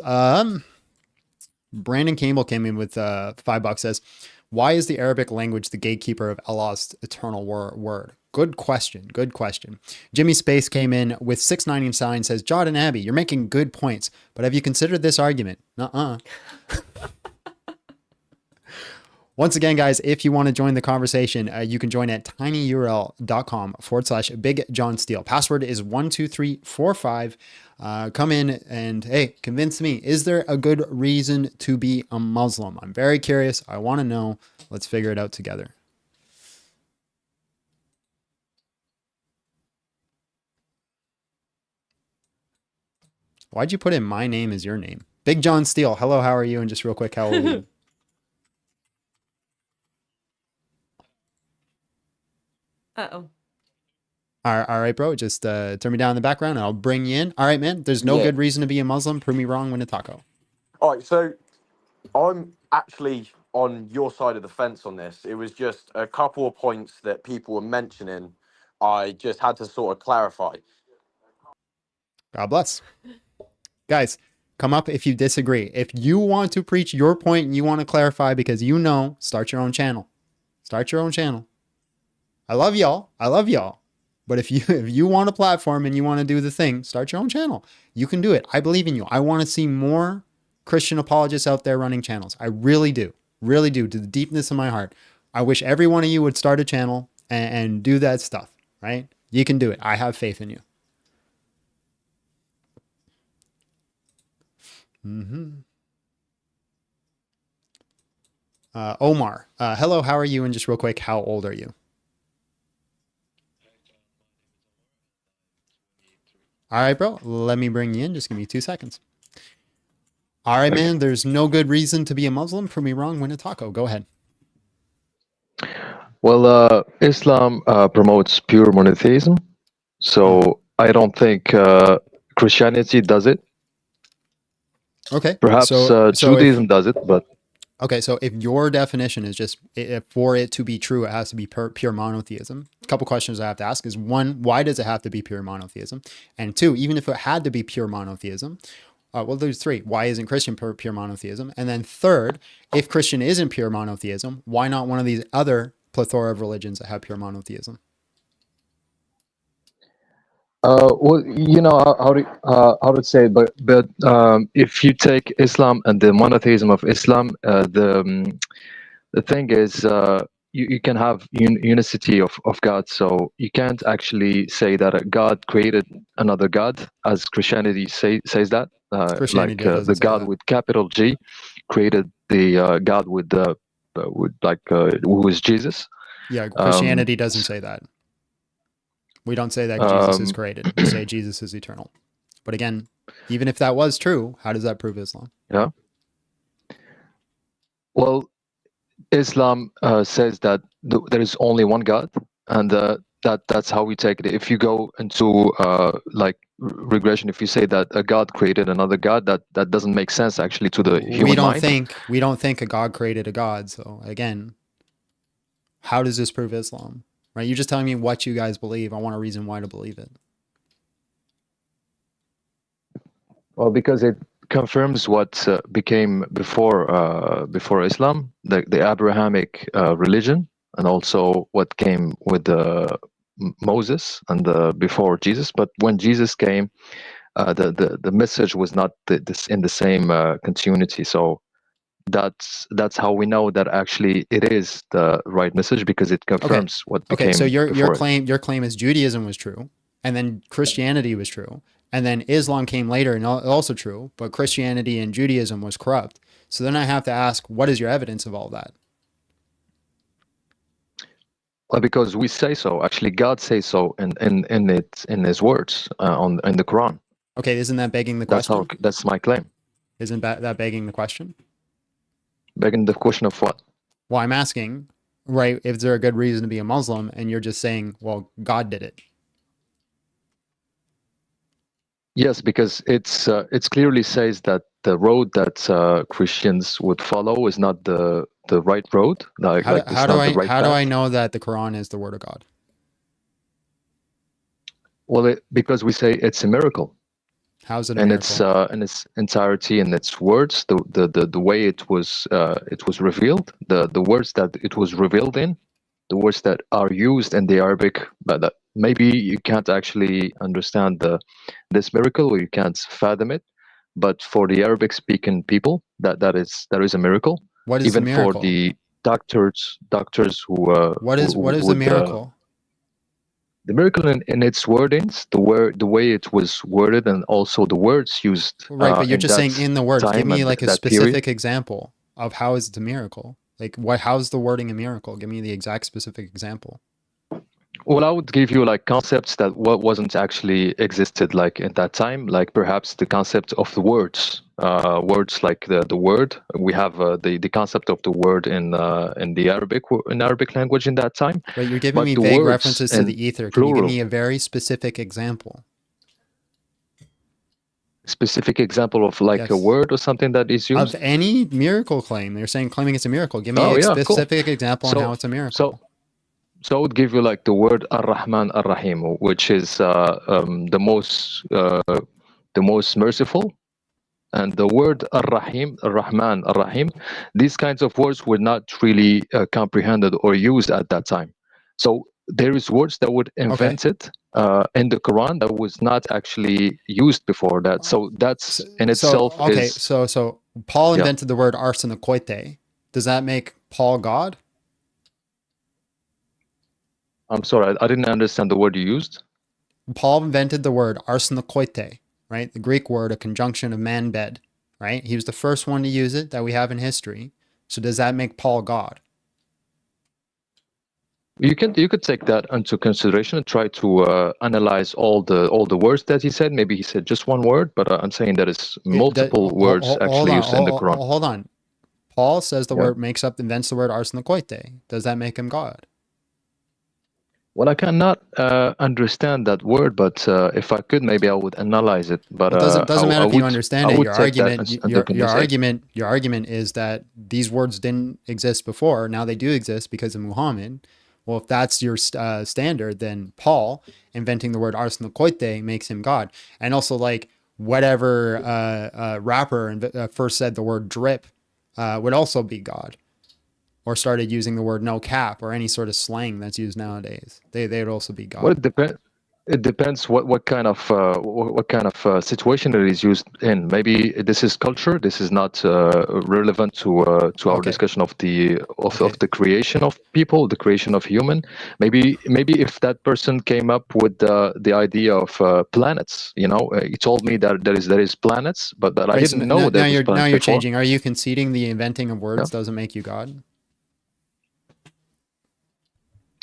Speaker 2: Brandon Campbell came in with $5. Says, why is the Arabic language the gatekeeper of Allah's eternal word? Good question. Good question. Jimmy Space came in with $6.99. Says, Jod and Abby, you're making good points, but have you considered this argument? Nuh-uh. Once again, guys, if you want to join the conversation, you can join at tinyurl.com/Big John Steele. Password is 12345. Come in and, hey, convince me. Is there a good reason to be a Muslim? I'm very curious. I want to know. Let's figure it out together. Why'd you put in my name as your name? Big John Steele. Hello, how are you? And just real quick, how old are you?
Speaker 3: Uh-oh.
Speaker 2: All right, bro. Just turn me down in the background and I'll bring you in. All right, man. There's no good reason to be a Muslim. Prove me wrong, win a taco.
Speaker 12: All right, so I'm actually on your side of the fence on this. It was just a couple of points that people were mentioning. I just had to sort of clarify.
Speaker 2: God bless. Guys, come up if you disagree. If you want to preach your point and you want to clarify because start your own channel. Start your own channel. I love y'all. But if you want a platform and you want to do the thing, start your own channel. You can do it. I believe in you. I want to see more Christian apologists out there running channels. I really do. Really do. To the deepness of my heart. I wish every one of you would start a channel and do that stuff, right? You can do it. I have faith in you. Omar. Hello, how are you? And just real quick, how old are you? All right, bro. Let me bring you in. Just give me 2 seconds. All right, man. There's no good reason to be a Muslim. Prove me wrong. Win a taco. Go ahead.
Speaker 13: Well, Islam promotes pure monotheism, so I don't think Christianity does it.
Speaker 2: Okay.
Speaker 13: Perhaps
Speaker 2: So
Speaker 13: Judaism does it, but
Speaker 2: okay, so if your definition is just for it to be true, it has to be pure monotheism. A couple questions I have to ask is one, why does it have to be pure monotheism? And two, even if it had to be pure monotheism, well, there's three. Why isn't Christian pure monotheism? And then third, if Christian isn't pure monotheism, why not one of these other plethora of religions that have pure monotheism?
Speaker 13: well, you know how to say it, but if you take Islam and the monotheism of Islam, the thing is, you can have unicity of God, so you can't actually say that God created another God, as Christianity says that.
Speaker 2: Christianity doesn't
Speaker 13: The
Speaker 2: say
Speaker 13: God
Speaker 2: that.
Speaker 13: with capital G created the God with who is Jesus.
Speaker 2: Yeah, Christianity doesn't say that. We don't say that Jesus is created. We say Jesus is eternal. But again, even if that was true, how does that prove Islam?
Speaker 13: Yeah. Well, Islam says that there is only one God, and that's how we take it. If you go into regression, if you say that a God created another God, that doesn't make sense actually to the human mind.
Speaker 2: We don't think a God created a God. So again, how does this prove Islam? Right? You're just telling me what you guys believe. I want a reason why to believe it.
Speaker 13: Well, because it confirms what became before Islam, the Abrahamic religion, and also what came with Moses and before Jesus. But when Jesus came, the message was not in the same continuity. So that's how we know that actually it is the right message, because it confirms what became.
Speaker 2: Okay, so your
Speaker 13: before
Speaker 2: claim is Judaism was true, and then Christianity was true, and then Islam came later and also true, but Christianity and Judaism was corrupt. So then I have to ask, what is your evidence of all that?
Speaker 13: Well, because we say so. Actually, God says so in His words in the Quran.
Speaker 2: Okay, isn't that begging the question?
Speaker 13: That's my claim.
Speaker 2: Isn't that begging the question?
Speaker 13: Begging the question of what?
Speaker 2: Well, I'm asking, right, is there a good reason to be a Muslim? And you're just saying, well, God did it.
Speaker 13: Yes, because it's clearly says that the road that Christians would follow is not the right road.
Speaker 2: How do I know that the Quran is the word of God?
Speaker 13: Well, because we say it's a miracle.
Speaker 2: How's it a miracle?
Speaker 13: In its entirety, in its words, the way it was revealed, the words that it was revealed in, the words that are used in the Arabic, but that maybe you can't actually understand this miracle, or you can't fathom it. But for the Arabic speaking people, that is a miracle.
Speaker 2: What is
Speaker 13: even
Speaker 2: a miracle?
Speaker 13: For the doctors who
Speaker 2: what is the miracle?
Speaker 13: The miracle in its wordings, the way it was worded, and also the words used.
Speaker 2: Right, but you're just saying in the words. Give me like a specific
Speaker 13: period.
Speaker 2: example of how is it a miracle. Like how's the wording a miracle? Give me the exact specific example.
Speaker 13: Well, I would give you like concepts that wasn't actually existed like at that time, like perhaps the concept of the words, words like the word. We have the concept of the word in the Arabic language in that time.
Speaker 2: Right, you're giving me vague references to the ether. Can you give me a very specific example?
Speaker 13: Specific example of like a word or something that is used?
Speaker 2: Of any miracle claim. They're claiming it's a miracle. Give me a specific example on how it's a miracle.
Speaker 13: So I would give you like the word Ar-Rahman Ar-Rahim, which is the most merciful, and the word Ar-Rahim, Ar-Rahman Ar-Rahim. These kinds of words were not really comprehended or used at that time. So there is words that were invented in the Quran that was not actually used before that. So that's in itself.
Speaker 2: So Paul invented the word arsenokoite. Does that make Paul God?
Speaker 13: I'm sorry, I didn't understand the word you used.
Speaker 2: Paul invented the word arsenokoite, right? The Greek word, a conjunction of man, bed, right? He was the first one to use it that we have in history. So does that make Paul God?
Speaker 13: You could take that into consideration and try to analyze all the words that he said. Maybe he said just one word, but I'm saying that it's multiple words actually used in the Quran.
Speaker 2: Hold on. Paul says the
Speaker 13: Yeah.
Speaker 2: word invents the word arsenokoite. Does that make him God?
Speaker 13: Well, I cannot understand that word, but if I could, maybe I would analyze it. But
Speaker 2: Well, doesn't matter if you
Speaker 13: I
Speaker 2: understand it.
Speaker 13: would
Speaker 2: Your
Speaker 13: take that
Speaker 2: argument,
Speaker 13: into consideration.
Speaker 2: your argument is that these words didn't exist before. Now they do exist because of Muhammad. Well, if that's your standard, then Paul inventing the word arsenokoite makes him God. And also, like, whatever rapper first said the word drip would also be God, or started using the word no cap or any sort of slang that's used nowadays. They would also be God.
Speaker 13: Well, it depends what kind of situation it is used in. Maybe this is culture. This is not relevant to our
Speaker 2: Okay.
Speaker 13: discussion of the the creation of people, the creation of human. Maybe if that person came up with the idea of planets, he told me that there is planets, but I
Speaker 2: Right, so
Speaker 13: didn't know there was planets
Speaker 2: now you're
Speaker 13: before.
Speaker 2: changing. Are you conceding the inventing of words doesn't make you God?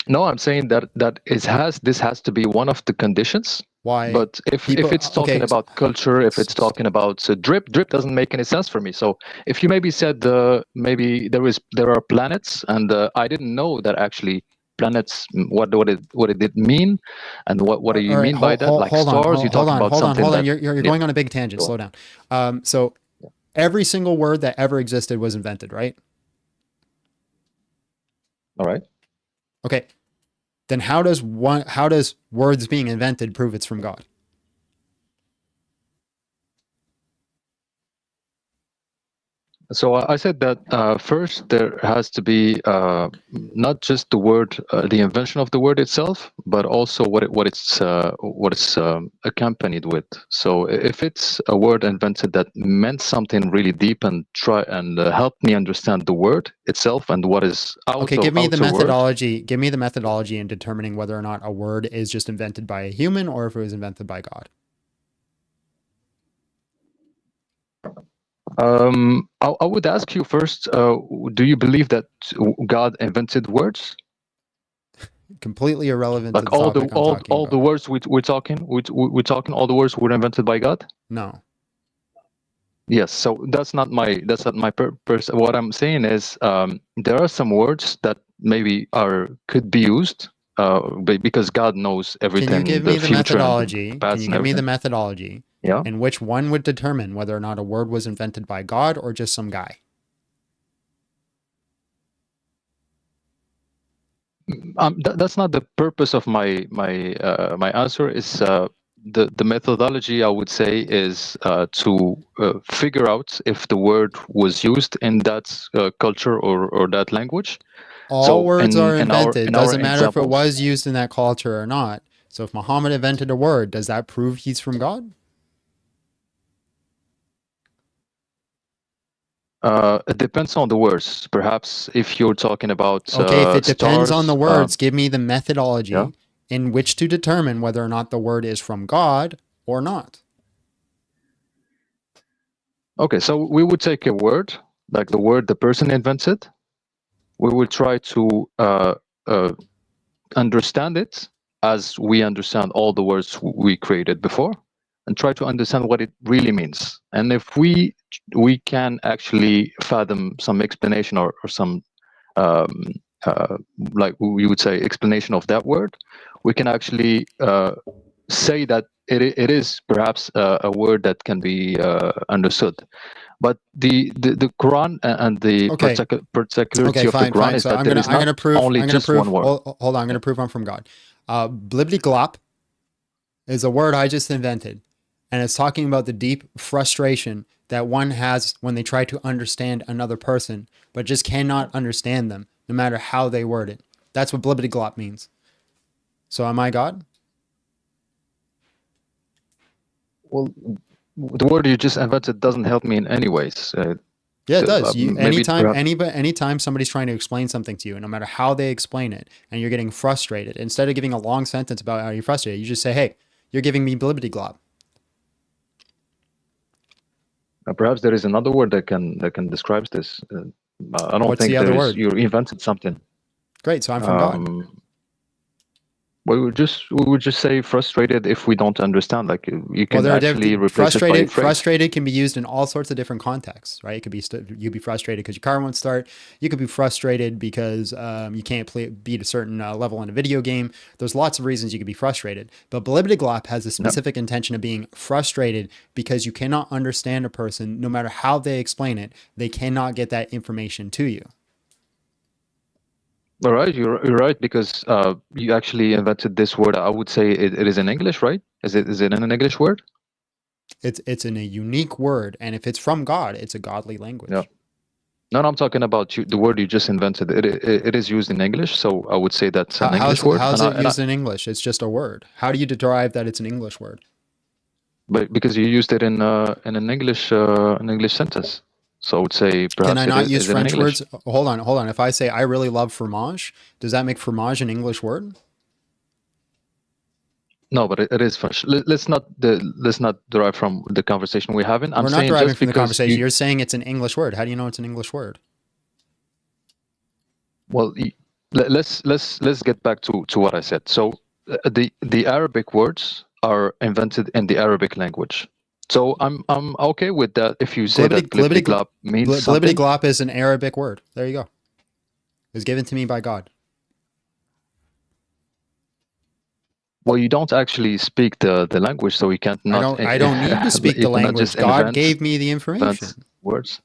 Speaker 13: No, I'm saying that this has to be one of the conditions.
Speaker 2: Why?
Speaker 13: But if it's talking about culture, if it's talking about drip doesn't make any sense for me. So if you maybe said maybe there are planets, and I didn't know that actually planets, what did it mean, and what do you mean by that? Like stars, you talk about something that
Speaker 2: You're going on a big tangent.
Speaker 13: Go
Speaker 2: Slow down. So every single word that ever existed was invented, right?
Speaker 13: All right.
Speaker 2: Okay. Then how does words being invented prove it's from God?
Speaker 13: So I said that first there has to be not just the word, the invention of the word itself, but also what it's accompanied with. So if it's a word invented that meant something really deep and help me understand the word itself and what is
Speaker 2: Okay, give me the
Speaker 13: outer word.
Speaker 2: methodology. Give me the methodology in determining whether or not a word is just invented by a human or if it was invented by God.
Speaker 13: I would ask you first, do you believe that God invented words?
Speaker 2: Completely irrelevant
Speaker 13: Like
Speaker 2: to the topic I'm talking
Speaker 13: all
Speaker 2: about.
Speaker 13: the words we're talking, all the words were invented by God?
Speaker 2: No.
Speaker 13: Yes, so that's not my purpose. What I'm saying is there are some words that maybe could be used because God knows everything.
Speaker 2: Can you give me the
Speaker 13: future
Speaker 2: methodology?
Speaker 13: and the past
Speaker 2: Can you
Speaker 13: and
Speaker 2: give me the
Speaker 13: everything.
Speaker 2: methodology?
Speaker 13: Yeah.
Speaker 2: And which one would determine whether or not a word was invented by God or just some guy?
Speaker 13: That's not the purpose of my answer. Is the methodology I would say is to figure out if the word was used in that culture or that language.
Speaker 2: All words are
Speaker 13: in our
Speaker 2: invented. Doesn't matter if it
Speaker 13: examples,
Speaker 2: was used in that culture or not. So if Muhammad invented a word, does that prove he's from God?
Speaker 13: it depends on the words. Perhaps if you're talking about
Speaker 2: Okay, if it depends on
Speaker 13: stars,
Speaker 2: the words, give me the methodology
Speaker 13: yeah.
Speaker 2: in which to determine whether or not the word is from God or not.
Speaker 13: Okay, so we would take a word, like the word the person invented. We would try to understand it as we understand all the words we created before, and try to understand what it really means. And if we can actually fathom some explanation or some like we would say explanation of that word, we can actually say that it is perhaps a word that can be understood. But the Quran and the particularity of the Quran is
Speaker 2: So
Speaker 13: that there is not only just one word.
Speaker 2: Hold on, I'm going to prove I'm from God. Blibbity glop is a word I just invented, and it's talking about the deep frustration that one has when they try to understand another person, but just cannot understand them, no matter how they word it. That's what blibbity glop means. So am I God?
Speaker 13: Well, the word you just invented doesn't help me in any ways.
Speaker 2: Yeah, it does. Anytime
Speaker 13: perhaps
Speaker 2: somebody's trying to explain something to you, no matter how they explain it, and you're getting frustrated, instead of giving a long sentence about how you're frustrated, you just say, "Hey, you're giving me blibbity glop."
Speaker 13: perhaps there is another word that can describe this. I don't
Speaker 2: What's
Speaker 13: think
Speaker 2: the other
Speaker 13: there is.
Speaker 2: word?
Speaker 13: You invented something.
Speaker 2: Great, so I'm from God.
Speaker 13: We would just say frustrated if we don't understand. Like you
Speaker 2: Well,
Speaker 13: can
Speaker 2: there are
Speaker 13: actually replace it by a
Speaker 2: frustrated.
Speaker 13: phrase.
Speaker 2: Frustrated can be used in all sorts of different contexts, right? It could be you'd be frustrated because your car won't start. You could be frustrated because you can't beat a certain level in a video game. There's lots of reasons you could be frustrated. But Blibdiglop has a specific intention of being frustrated because you cannot understand a person, no matter how they explain it. They cannot get that information to you.
Speaker 13: All right, you're right because you actually invented this word. I would say it is in English, right? Is it an English word?
Speaker 2: It's in a unique word, and if it's from God, it's a godly language.
Speaker 13: Yeah. No, I'm talking about the word you just invented. It is used in English, so I would say that's an English word.
Speaker 2: How's it used in English? It's just a word. How do you derive that it's an English word?
Speaker 13: But because you used it in an English sentence, so I would say perhaps
Speaker 2: Can I not use
Speaker 13: is it in
Speaker 2: French
Speaker 13: English?
Speaker 2: words? Hold on. If I say I really love fromage, does that make fromage an English word?
Speaker 13: No, but it is French. Let's not derive from the conversation we're having. I'm
Speaker 2: We're not
Speaker 13: saying
Speaker 2: deriving
Speaker 13: just
Speaker 2: from the
Speaker 13: because
Speaker 2: conversation. You're saying it's an English word. How do you know it's an English word?
Speaker 13: well, let's get back to what I said. So the Arabic words are invented in the Arabic language. So I'm okay with that if you say that glibdiglop means something.
Speaker 2: Glibdiglop is an Arabic word. There you go. It was given to me by God.
Speaker 13: Well, you don't actually speak the language, so you can't not.
Speaker 2: I don't need to speak
Speaker 13: you
Speaker 2: the
Speaker 13: cannot just
Speaker 2: language. God
Speaker 13: invent
Speaker 2: gave me the information.
Speaker 13: words.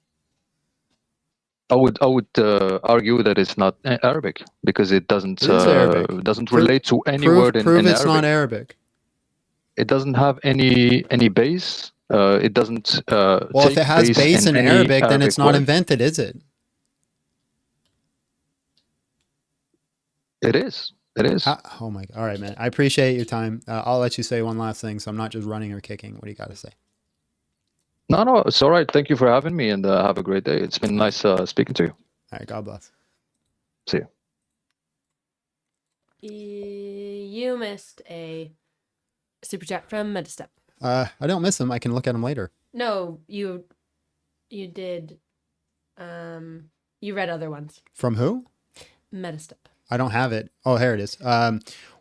Speaker 13: I would argue that it's not Arabic because it doesn't
Speaker 2: It is Arabic.
Speaker 13: doesn't relate to any
Speaker 2: Prove
Speaker 13: word in Arabic.
Speaker 2: it's not Arabic.
Speaker 13: It doesn't have any base. It doesn't.
Speaker 2: Well, if it has base in Arabic, then it's not invented, is it?
Speaker 13: It is. It is.
Speaker 2: Oh my! All right, man. I appreciate your time. I'll let you say one last thing, so I'm not just running or kicking. What do you got to say?
Speaker 13: No, it's all right. Thank you for having me, and have a great day. It's been nice speaking to you.
Speaker 2: All right, God bless.
Speaker 13: See you.
Speaker 3: You missed a super chat from Metastep.
Speaker 2: I don't miss them. I can look at them later.
Speaker 3: No, you did. You read other ones.
Speaker 2: From who?
Speaker 3: Metastep.
Speaker 2: I don't have it. Oh, here it is.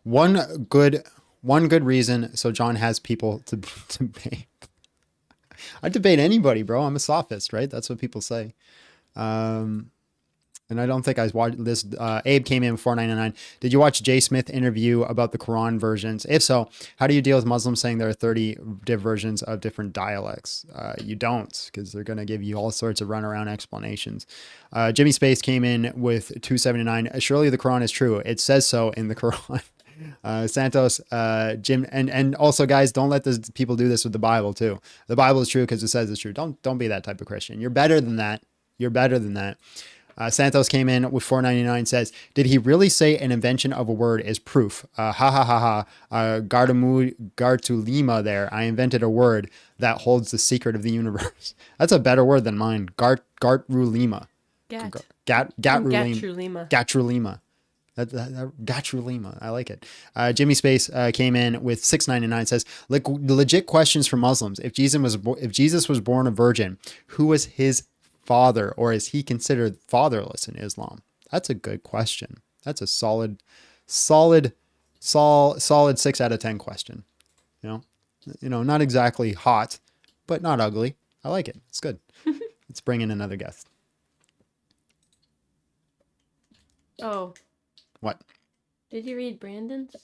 Speaker 2: One good reason. So John has people to debate. I debate anybody, bro. I'm a sophist, right? That's what people say. And I don't think I watched this. Abe came in 499. Did you watch Jay Smith interview about the Quran versions? If so, how do you deal with Muslims saying there are 30 versions of different dialects? You don't, because they're going to give you all sorts of runaround explanations. Jimmy Space came in with 279. Surely the Quran is true. It says so in the Quran. Santos, Jim, and also guys, don't let these people do this with the Bible too. The Bible is true because it says it's true. Don't be that type of Christian. You're better than that. You're better than that. Santos came in with 499, says, did he really say an invention of a word is proof? Gartulima there. I invented a word that holds the secret of the universe. That's a better word than mine. Gartrulima.
Speaker 3: Gatrulima.
Speaker 2: Gatrulima. Gatrulima. I like it. Jimmy Space came in with 699, says, legit questions for Muslims. If Jesus was born a virgin, who was his father, or is he considered fatherless in Islam? That's a good question. That's a solid 6 out of 10 question. You know, not exactly hot, but not ugly. I like it. It's good. Let's bring in another guest.
Speaker 3: Oh.
Speaker 2: What?
Speaker 3: Did you read Brandon's?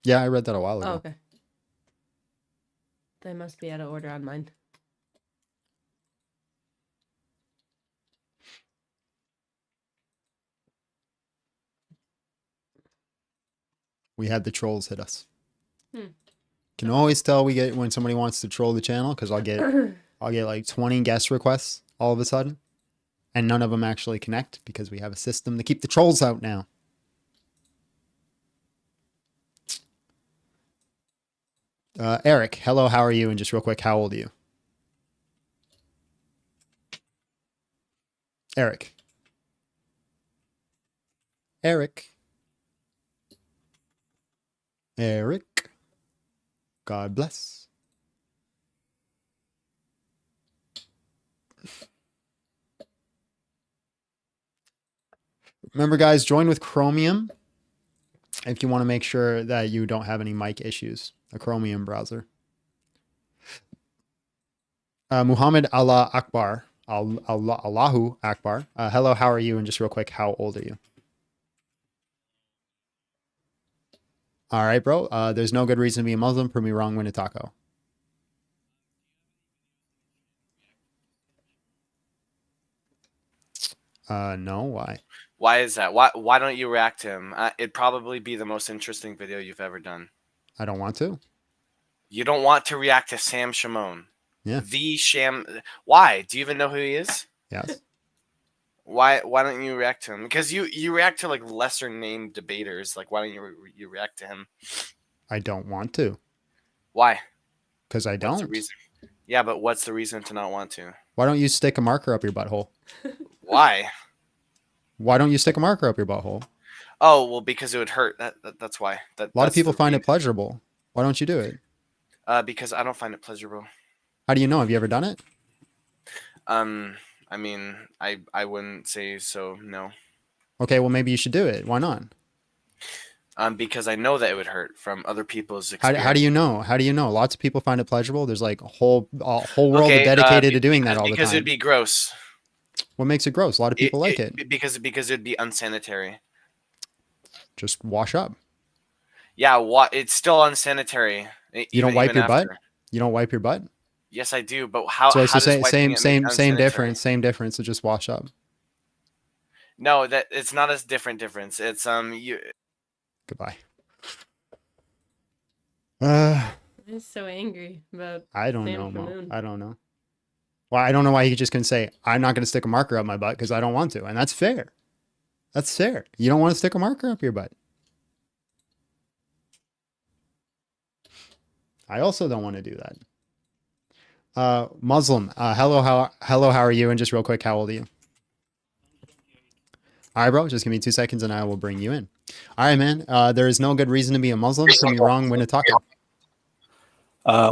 Speaker 2: Yeah, I read that a while ago.
Speaker 3: Oh, okay. They must be out of order on mine.
Speaker 2: We had the trolls hit us. Can always tell we get when somebody wants to troll the channel, because I'll get like 20 guest requests all of a sudden, and none of them actually connect because we have a system to keep the trolls out now. Eric, hello, how are you? And just real quick, how old are you? Eric. God bless. Remember, guys, join with Chromium if you want to make sure that you don't have any mic issues. A Chromium browser. Muhammad Allah Akbar. Allahu Akbar. Hello, how are you? And just real quick, how old are you? All right, bro. There's no good reason to be a Muslim. Prove me wrong, win a taco. No, why?
Speaker 14: Why is that? Why don't you react to him? It'd probably be the most interesting video you've ever done.
Speaker 2: I don't want to.
Speaker 14: You don't want to react to Sam Shimon.
Speaker 2: Yeah.
Speaker 14: The Sham. Why? Do you even know who he is?
Speaker 2: Yes.
Speaker 14: Why don't you react to him? Because you react to like lesser named debaters. Like, why don't you react to him?
Speaker 2: I don't want to.
Speaker 14: Why?
Speaker 2: Because I
Speaker 14: What's the
Speaker 2: don't.
Speaker 14: reason? Yeah, but what's the reason to not want to?
Speaker 2: Why don't you stick a marker up your butthole?
Speaker 14: Why?
Speaker 2: Why don't you stick a marker up your butthole?
Speaker 14: Oh, well, because it would hurt. That's why.
Speaker 2: A lot of people find it pleasurable. Why don't you do it?
Speaker 14: Because I don't find it pleasurable.
Speaker 2: How do you know? Have you ever done it?
Speaker 14: I mean, I wouldn't say so. No.
Speaker 2: Okay, well maybe you should do it. Why not?
Speaker 14: Because I know that it would hurt from other people's experience.
Speaker 2: How do you know? How do you know? Lots of people find it pleasurable. There's like a whole world dedicated to doing that all the time.
Speaker 14: Because it'd be gross.
Speaker 2: What makes it gross? A lot of people like it.
Speaker 14: Because it'd be unsanitary.
Speaker 2: Just wash up.
Speaker 14: Yeah, it's still unsanitary.
Speaker 2: You don't wipe your butt? You don't wipe your butt?
Speaker 14: Yes, I do. But how?
Speaker 2: So it's
Speaker 14: how
Speaker 2: the
Speaker 14: does
Speaker 2: same
Speaker 14: wiping it make unsanitary?
Speaker 2: same difference. So just wash up.
Speaker 14: No, that it's not a different difference. It's you.
Speaker 2: Goodbye.
Speaker 3: I'm so angry about.
Speaker 2: I don't
Speaker 3: Sam
Speaker 2: know, Mo.
Speaker 3: Shamoon.
Speaker 2: I don't know. Well, I don't know why he just couldn't say, I'm not going to stick a marker up my butt because I don't want to. And that's fair. That's fair. You don't want to stick a marker up your butt. I also don't want to do that. Muslim. Hello, how are you? And just real quick, how old are you? All right, bro. Just give me 2 seconds and I will bring you in. All right, man. There is no good reason to be a Muslim. Prove me wrong, win a taco.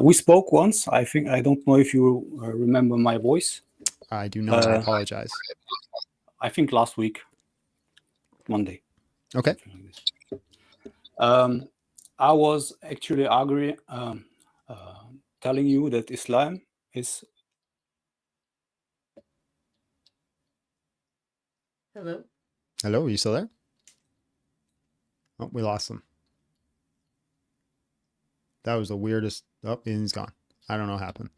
Speaker 15: We spoke once. I think I don't know if you remember my voice.
Speaker 2: I do not. I apologize.
Speaker 15: I think last week, Monday.
Speaker 2: Okay.
Speaker 15: I was actually telling you that Islam is.
Speaker 3: Hello.
Speaker 2: Hello, are you still there? Oh, we lost him. That was the weirdest. Oh, and he's gone. I don't know what happened.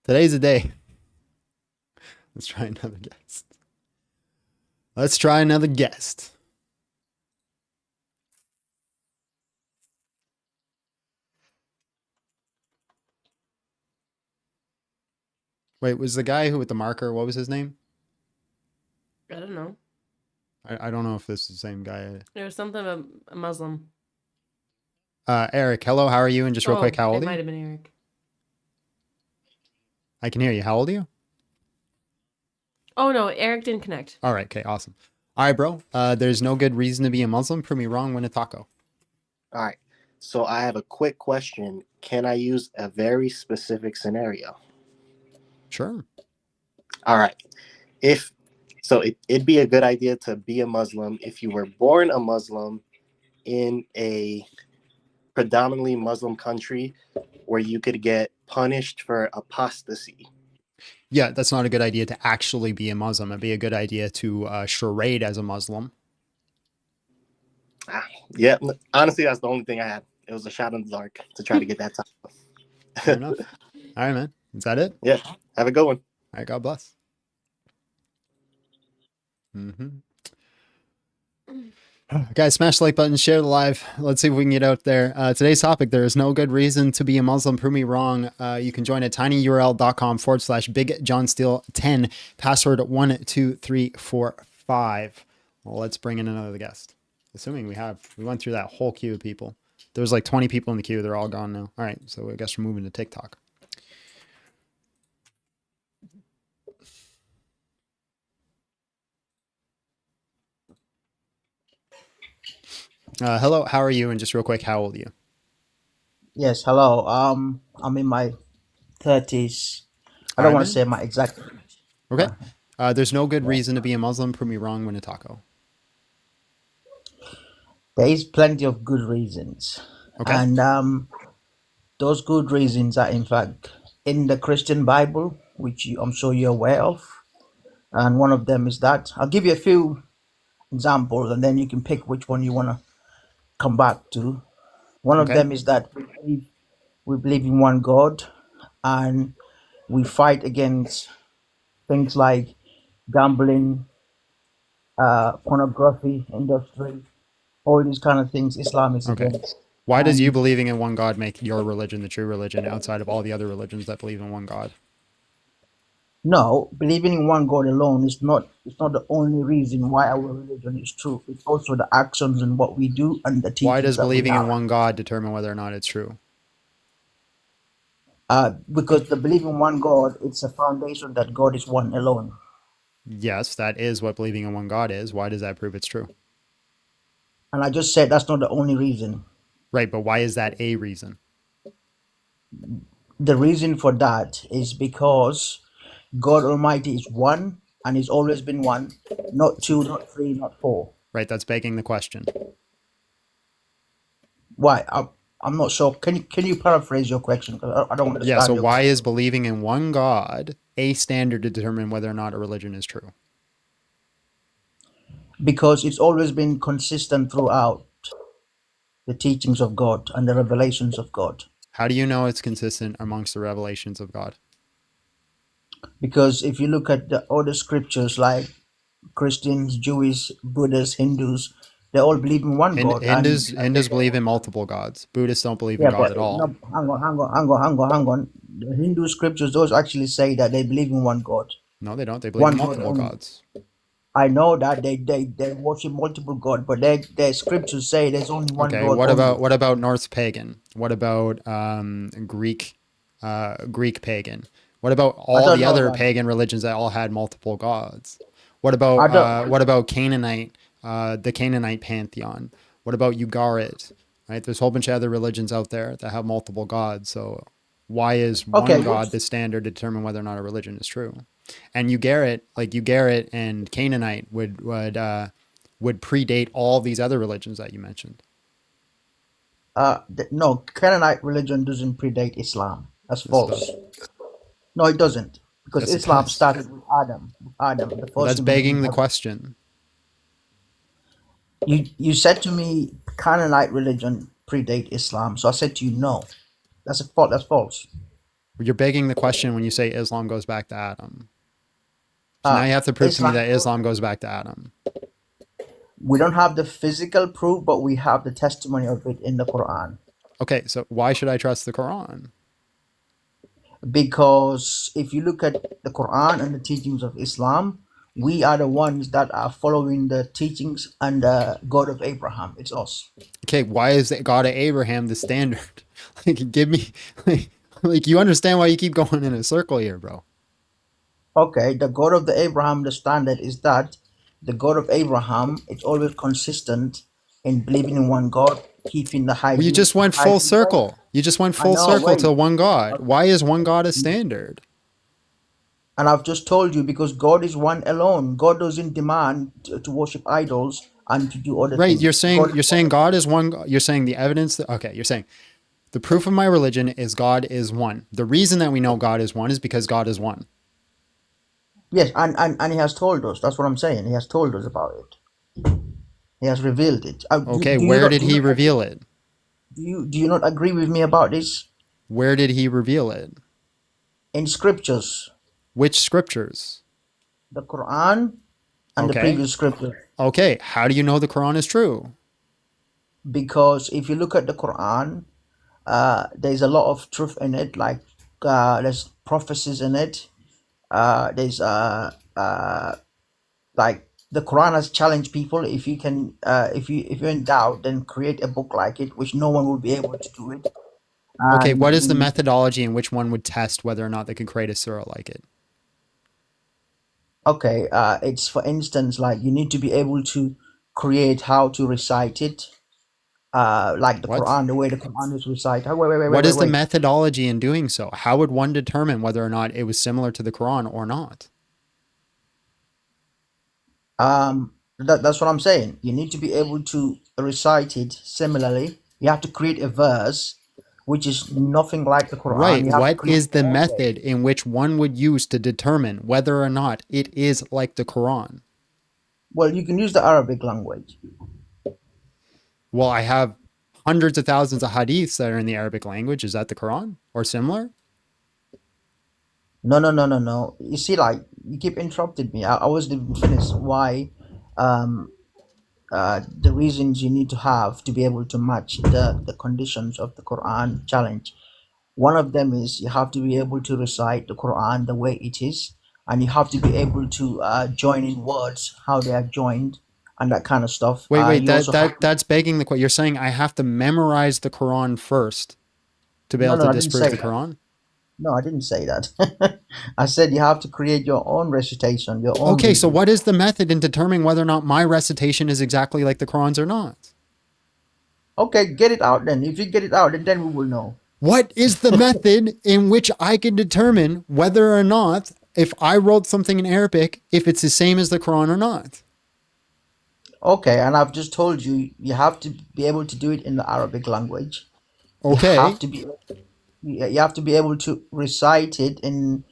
Speaker 2: Today's the day. Let's try another guest. Let's try another guest. Wait, was the guy who with the marker, what was his name?
Speaker 3: I don't know.
Speaker 2: I don't know if this is the same guy.
Speaker 3: There was something about a Muslim.
Speaker 2: Eric, hello, how are you? And just real quick, how old
Speaker 3: It
Speaker 2: are
Speaker 3: might
Speaker 2: you?
Speaker 3: have been Eric.
Speaker 2: I can hear you. How old are you?
Speaker 3: Oh no, Eric didn't connect.
Speaker 2: All right, okay, awesome. All right, bro. There's no good reason to be a Muslim. Prove me wrong, win a taco.
Speaker 16: All right. So I have a quick question. Can I use a very specific scenario?
Speaker 2: Sure.
Speaker 16: All right. It'd be a good idea to be a Muslim if you were born a Muslim in a predominantly Muslim country where you could get punished for apostasy.
Speaker 2: Yeah, that's not a good idea to actually be a Muslim. It'd be a good idea to charade as a Muslim.
Speaker 16: Yeah, honestly, that's the only thing I had. It was a shot in the dark to try to get that title.
Speaker 2: Fair enough. All right, man. Is that it?
Speaker 16: Yeah. Have a good one.
Speaker 2: All right, God bless. Mm-hmm. Guys, smash the like button, share the live. Let's see if we can get out there. Today's topic, there is no good reason to be a Muslim. Prove me wrong. You can join at tinyurl.com/BigJohnSteele10, password 12345. Well, let's bring in another guest. Assuming we went through that whole queue of people. There was like 20 people in the queue. They're all gone now. All right, so I guess we're moving to TikTok. Hello, how are you? And just real quick, how old are you?
Speaker 17: Yes, hello. I'm in my 30s. I don't want to say my exact age.
Speaker 2: Okay. There's no good reason to be a Muslim. Prove me wrong, win a taco.
Speaker 17: There is plenty of good reasons,
Speaker 2: Okay.
Speaker 17: and those good reasons are in fact in the Christian Bible, which I'm sure you're aware of. And one of them is that I'll give you a few examples, and then you can pick which one you want to come back to. One of
Speaker 2: Okay.
Speaker 17: them is that we believe in one God, and we fight against things like gambling, pornography industry, all these kind of things. Islam is
Speaker 2: Okay.
Speaker 17: against.
Speaker 2: Why does you
Speaker 17: And
Speaker 2: believing in one God make your religion the true religion outside of all the other religions that believe in one God?
Speaker 17: no, believing in one God alone is not. It's not the only reason why our religion is true. It's also the actions and what we do and the
Speaker 2: Why
Speaker 17: teachings
Speaker 2: does
Speaker 17: that we
Speaker 2: believing in
Speaker 17: have.
Speaker 2: one God determine whether or not it's true?
Speaker 17: Because the belief in one God, it's a foundation that God is one alone.
Speaker 2: Yes, that is what believing in one God is. Why does that prove it's true?
Speaker 17: And I just said that's not the only reason.
Speaker 2: Right, but why is that a reason?
Speaker 17: The reason for that is because God Almighty is one and He's always been one, not two, not three, not four.
Speaker 2: Right, that's begging the question.
Speaker 17: Why? I'm not sure. Can you paraphrase your question? 'Cause I don't
Speaker 2: Yeah,
Speaker 17: understand
Speaker 2: so
Speaker 17: your
Speaker 2: why
Speaker 17: question.
Speaker 2: is believing in one God a standard to determine whether or not a religion is true?
Speaker 17: Because it's always been consistent throughout the teachings of God and the revelations of God.
Speaker 2: How do you know it's consistent amongst the revelations of God?
Speaker 17: Because if you look at the other scriptures like Christians, Jewish, Buddhists, Hindus, they all believe in one God.
Speaker 2: Hindus believe in multiple gods. Buddhists don't believe in
Speaker 17: Yeah,
Speaker 2: God
Speaker 17: but
Speaker 2: at all.
Speaker 17: no, hang on. The Hindu scriptures, those actually say that they believe in one God.
Speaker 2: No, they don't. They believe in
Speaker 17: One God
Speaker 2: multiple
Speaker 17: only.
Speaker 2: gods.
Speaker 17: I know that they worship multiple God, but their scriptures say there's only one
Speaker 2: Okay,
Speaker 17: God only.
Speaker 2: what about Norse pagan? What about Greek pagan? What about
Speaker 17: I
Speaker 2: all
Speaker 17: don't
Speaker 2: the
Speaker 17: know
Speaker 2: other
Speaker 17: about that.
Speaker 2: pagan religions that all had multiple gods?
Speaker 17: I don't.
Speaker 2: What about Canaanite, the Canaanite pantheon? What about Ugarit? Right, there's a whole bunch of other religions out there that have multiple gods. So why is one
Speaker 17: Okay,
Speaker 2: God the standard to determine whether or not a religion is true? And Ugarit and Canaanite would predate all these other religions that you mentioned.
Speaker 17: no, Canaanite religion doesn't predate Islam. That's
Speaker 2: Yes, it
Speaker 17: false.
Speaker 2: does.
Speaker 17: No, it doesn't, because
Speaker 2: Yes, it
Speaker 17: Islam
Speaker 2: does.
Speaker 17: started with Adam. Adam, the
Speaker 2: Well,
Speaker 17: first
Speaker 2: that's
Speaker 17: human being.
Speaker 2: begging the question.
Speaker 17: You said to me Canaanite religion predate Islam, so I said to you no. That's a fault. That's false.
Speaker 2: You're begging the question when you say Islam goes back to Adam. So now
Speaker 17: Uh,
Speaker 2: you have to prove to me
Speaker 17: Islam.
Speaker 2: that Islam goes back to Adam.
Speaker 17: We don't have the physical proof, but we have the testimony of it in the Quran.
Speaker 2: Okay, so why should I trust the Quran?
Speaker 17: Because if you look at the Quran and the teachings of Islam, we are the ones that are following the teachings and the God of Abraham. It's us.
Speaker 2: Okay, why is the God of Abraham the standard? Like, give me, like, you understand why you keep going in a circle here, bro?
Speaker 17: Okay, the God of the Abraham, the standard is that the God of Abraham is always consistent in believing in one God, keeping the
Speaker 2: Well, you
Speaker 17: hygiene.
Speaker 2: just went full circle. You just went
Speaker 17: I
Speaker 2: full
Speaker 17: know,
Speaker 2: circle to
Speaker 17: wait.
Speaker 2: one God. Why is one God a standard?
Speaker 17: And I've just told you because God is one alone. God doesn't demand to worship idols and to do other
Speaker 2: Right,
Speaker 17: things. God
Speaker 2: you're
Speaker 17: is one
Speaker 2: saying
Speaker 17: alone.
Speaker 2: God is one. You're saying the evidence that, okay, you're saying the proof of my religion is God is one. The reason that we know God is one is because God is one.
Speaker 17: Yes, and He has told us. That's what I'm saying. He has told us about it. He has revealed it.
Speaker 2: Okay, where did he reveal it?
Speaker 17: Do you not agree with me about this?
Speaker 2: Where did he reveal it?
Speaker 17: In scriptures,
Speaker 2: Which scriptures?
Speaker 17: the Quran and the
Speaker 2: Okay.
Speaker 17: previous scriptures.
Speaker 2: Okay, how do you know the Quran is true?
Speaker 17: Because if you look at the Quran, there's a lot of truth in it. Like there's prophecies in it. There's like the Quran has challenged people. If you can, if you're in doubt, then create a book like it, which no one will be able to do it.
Speaker 2: Okay,
Speaker 17: And
Speaker 2: what is the methodology in which one would test whether or not they could create a surah like it?
Speaker 17: okay, it's for instance like you need to be able to create how to recite it, like the
Speaker 2: What?
Speaker 17: Quran, the way the Quran is recited. Oh,
Speaker 2: What is the
Speaker 17: wait.
Speaker 2: methodology in doing so? How would one determine whether or not it was similar to the Quran or not?
Speaker 17: That's what I'm saying. You need to be able to recite it similarly. You have to create a verse which is nothing like the Quran.
Speaker 2: Right.
Speaker 17: You have to
Speaker 2: What
Speaker 17: create
Speaker 2: is the
Speaker 17: your own way.
Speaker 2: method in which one would use to determine whether or not it is like the Quran?
Speaker 17: Well, you can use the Arabic language.
Speaker 2: Well, I have hundreds of thousands of hadiths that are in the Arabic language. Is that the Quran or similar?
Speaker 17: No, no, no, no, no. You see, like you keep interrupting me. I was even finished. Why? Um, the reasons you need to have to be able to match the conditions of the Quran challenge. One of them is you have to be able to recite the Quran the way it is, and you have to be able to join in words how they are joined and that kind of stuff.
Speaker 2: Wait.
Speaker 17: You also have
Speaker 2: That's begging the question. You're saying I have to memorize the Quran first to be
Speaker 17: no,
Speaker 2: able
Speaker 17: no,
Speaker 2: to
Speaker 17: I didn't
Speaker 2: disprove
Speaker 17: say
Speaker 2: the
Speaker 17: that.
Speaker 2: Quran?
Speaker 17: No, I didn't say that. I said you have to create your own recitation, your own
Speaker 2: Okay, so
Speaker 17: reading.
Speaker 2: what is the method in determining whether or not my recitation is exactly like the Quran's or not?
Speaker 17: Okay, get it out then. If you get it out, then we will know.
Speaker 2: What is the method in which I can determine whether or not, if I wrote something in Arabic, if it's the same as the Quran or not?
Speaker 17: Okay, and I've just told you you have to be able to do it in the Arabic language. You have
Speaker 2: Okay,
Speaker 17: to be you have to be able to recite it in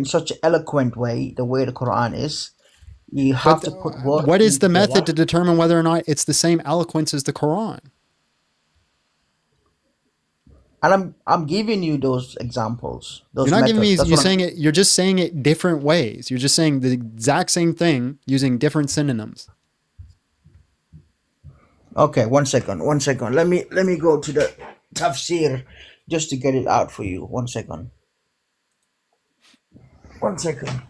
Speaker 17: such an eloquent way, the way the Quran is. You have
Speaker 2: but
Speaker 17: to put words
Speaker 2: what is
Speaker 17: in
Speaker 2: the method
Speaker 17: together.
Speaker 2: to determine whether or not it's the same eloquence as the Quran?
Speaker 17: And I'm giving you those examples,
Speaker 2: You're
Speaker 17: those
Speaker 2: not giving me,
Speaker 17: methods. That's
Speaker 2: you're
Speaker 17: what I'm
Speaker 2: saying it, you're just saying it different ways. You're just saying the exact same thing using different synonyms.
Speaker 17: okay, one second. Let me go to the tafsir just to get it out for you. One second. One second.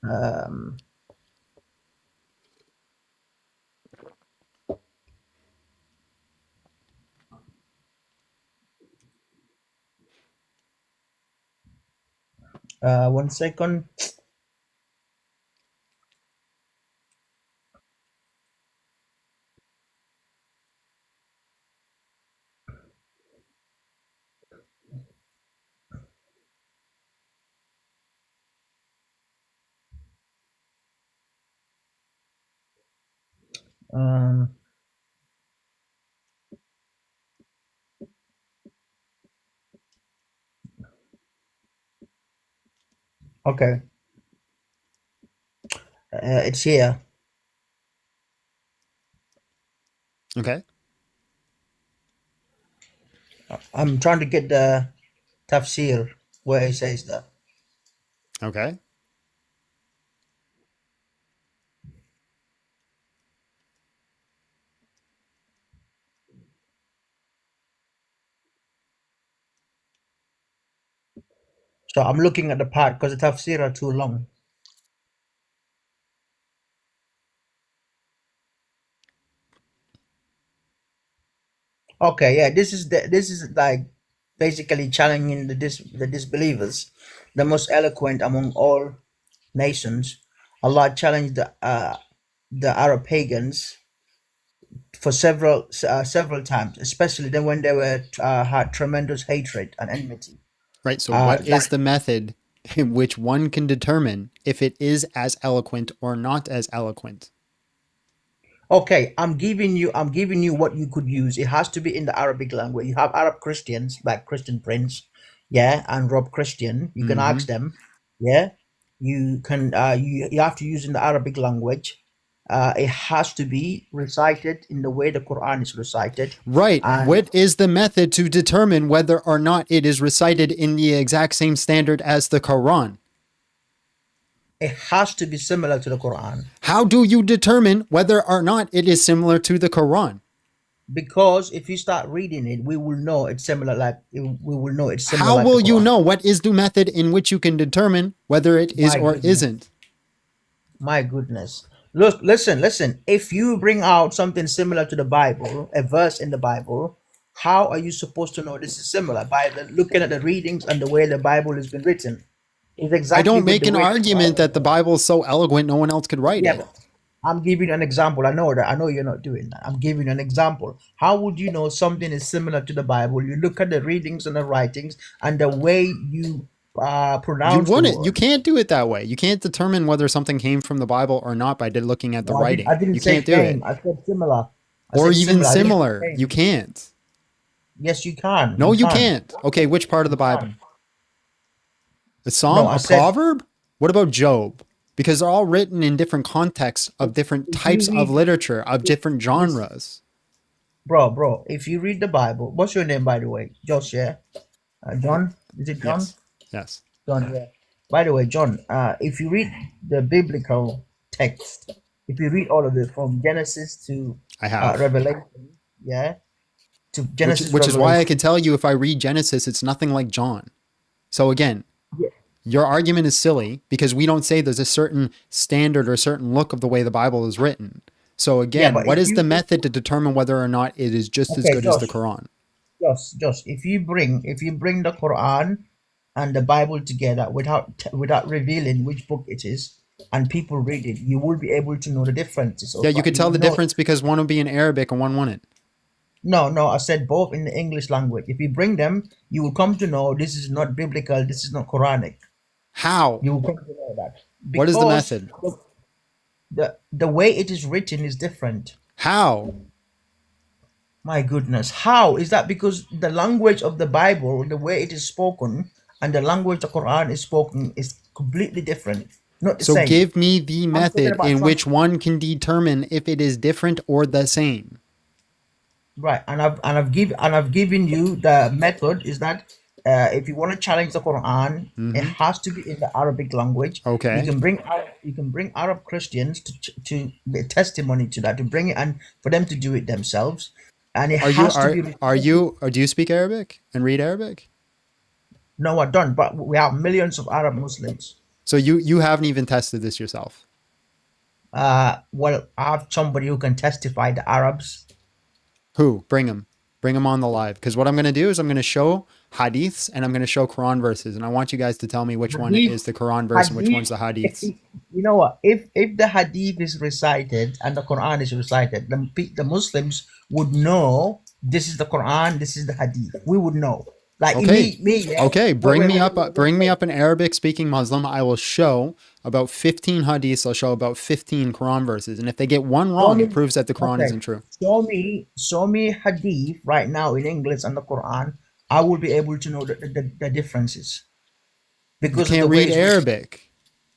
Speaker 17: Um One second. Um okay. It's here.
Speaker 2: Okay.
Speaker 17: I'm trying to get the tafsir where it says that.
Speaker 2: Okay.
Speaker 17: So I'm looking at the part because the tafsir are too long. Okay, yeah, this is like basically challenging the disbelievers, the most eloquent among all nations. Allah challenged the Arab pagans for several times, especially then when they were had tremendous hatred and enmity.
Speaker 2: Right. So what is
Speaker 17: Like
Speaker 2: the method in which one can determine if it is as eloquent or not as eloquent?
Speaker 17: okay, I'm giving you what you could use. It has to be in the Arabic language. You have Arab Christians like Christian Prince, yeah, and Rob Christian. You can
Speaker 2: Mm-hmm.
Speaker 17: ask them, yeah. You can you have to use in the Arabic language. It has to be recited in the way the Quran is recited,
Speaker 2: Right.
Speaker 17: and
Speaker 2: What is the method to determine whether or not it is recited in the exact same standard as the Quran?
Speaker 17: it has to be similar to the Quran.
Speaker 2: How do you determine whether or not it is similar to the Quran?
Speaker 17: Because if you start reading it, we will know it's similar. We will know it's similar
Speaker 2: How
Speaker 17: like the
Speaker 2: will you
Speaker 17: Quran.
Speaker 2: know? What is the method in which you can determine whether it is
Speaker 17: My
Speaker 2: or
Speaker 17: goodness.
Speaker 2: isn't?
Speaker 17: My goodness. Look, listen. If you bring out something similar to the Bible, a verse in the Bible, how are you supposed to know this is similar? By looking at the readings and the way the Bible has been written. It's
Speaker 2: I
Speaker 17: exactly
Speaker 2: don't
Speaker 17: with
Speaker 2: make
Speaker 17: the
Speaker 2: an
Speaker 17: way.
Speaker 2: argument that the Bible is so eloquent no one else could write
Speaker 17: Yeah,
Speaker 2: it.
Speaker 17: but I'm giving you an example. I know that. I know you're not doing that. I'm giving you an example. How would you know something is similar to the Bible? You look at the readings and the writings and the way you
Speaker 2: You
Speaker 17: pronounce the
Speaker 2: wouldn't. You
Speaker 17: word.
Speaker 2: can't do it that way. You can't determine whether something came from the Bible or not by looking at the
Speaker 17: No,
Speaker 2: writing.
Speaker 17: I didn't
Speaker 2: You
Speaker 17: say
Speaker 2: can't do it.
Speaker 17: came. I said similar. I
Speaker 2: Or
Speaker 17: said
Speaker 2: even
Speaker 17: similar. I didn't say
Speaker 2: similar.
Speaker 17: came.
Speaker 2: You can't.
Speaker 17: Yes, you can.
Speaker 2: No,
Speaker 17: You
Speaker 2: you
Speaker 17: can.
Speaker 2: can't. Okay, which part of the
Speaker 17: You
Speaker 2: Bible?
Speaker 17: can.
Speaker 2: A psalm?
Speaker 17: No, I
Speaker 2: A
Speaker 17: said
Speaker 2: proverb? What about Job? Because they're all written in different contexts of different
Speaker 17: if you
Speaker 2: types of
Speaker 17: read,
Speaker 2: literature, of different
Speaker 17: listen,
Speaker 2: genres.
Speaker 17: bro, if you read the Bible, what's your name, by the way? Josh, yeah? John? Is it John?
Speaker 2: Yes. Yes.
Speaker 17: John, yeah. By the way, John, if you read the biblical text, if you read all of it from Genesis to
Speaker 2: I have.
Speaker 17: Revelation, yeah, to Genesis,
Speaker 2: Which is why I
Speaker 17: Revelation,
Speaker 2: can tell you if I read Genesis, it's nothing like John. So again,
Speaker 17: yeah,
Speaker 2: your argument is silly because we don't say there's a certain standard or a certain look of the way the Bible is written. So
Speaker 17: yeah,
Speaker 2: again,
Speaker 17: but
Speaker 2: what
Speaker 17: if
Speaker 2: is
Speaker 17: you,
Speaker 2: the method to determine whether or not it is just as
Speaker 17: okay,
Speaker 2: good as the Quran?
Speaker 17: Josh, if you bring the Quran and the Bible together without revealing which book it is, and people read it, you will be able to know the differences.
Speaker 2: Yeah,
Speaker 17: Of
Speaker 2: you could
Speaker 17: you
Speaker 2: tell
Speaker 17: will
Speaker 2: the
Speaker 17: know.
Speaker 2: difference because one would be in Arabic and one wouldn't.
Speaker 17: No, I said both in the English language. If you bring them, you will come to know this is not biblical, this is not Quranic.
Speaker 2: How?
Speaker 17: You will come to know that
Speaker 2: What is the
Speaker 17: because
Speaker 2: method?
Speaker 17: the way it is written is different.
Speaker 2: How?
Speaker 17: My goodness, how is that? Because the language of the Bible, the way it is spoken, and the language the Quran is spoken is completely different, not the
Speaker 2: So
Speaker 17: same.
Speaker 2: give me the
Speaker 17: I'm talking
Speaker 2: method
Speaker 17: about
Speaker 2: in which one can determine if it is different or the same.
Speaker 17: right, and I've given you the method is that if you want to challenge the Quran, it
Speaker 2: Mm-hmm.
Speaker 17: has to be in the Arabic language.
Speaker 2: Okay.
Speaker 17: You can bring Arab Christians to the testimony to that, to bring it and for them to do it themselves, and it has to be.
Speaker 2: Or do you speak Arabic and read Arabic?
Speaker 17: No, I don't. But we have millions of Arab Muslims.
Speaker 2: So you haven't even tested this yourself.
Speaker 17: Well, I have somebody who can testify. The Arabs.
Speaker 2: Who? Bring him on the live. Because what I'm going to do is I'm going to show hadiths and I'm going to show Quran verses, and I want you guys to tell me which one is the Quran verse and which one's the hadiths.
Speaker 17: You know what? If the hadith is recited and the Quran is recited, the Muslims would know this is the Quran, this is the hadith. We would know. Like
Speaker 2: Okay.
Speaker 17: me, yeah.
Speaker 2: Okay, bring
Speaker 17: Wait,
Speaker 2: me
Speaker 17: wait,
Speaker 2: up bring me up an Arabic speaking Muslim. I will show about 15 hadiths. I'll show about 15 Quran verses. And if they get one wrong, it proves that the Quran isn't true.
Speaker 17: Show me hadith right now in English and the Quran. I will be able to know the differences.
Speaker 2: You
Speaker 17: Because of
Speaker 2: can't
Speaker 17: the way
Speaker 2: read
Speaker 17: it's written.
Speaker 2: Arabic.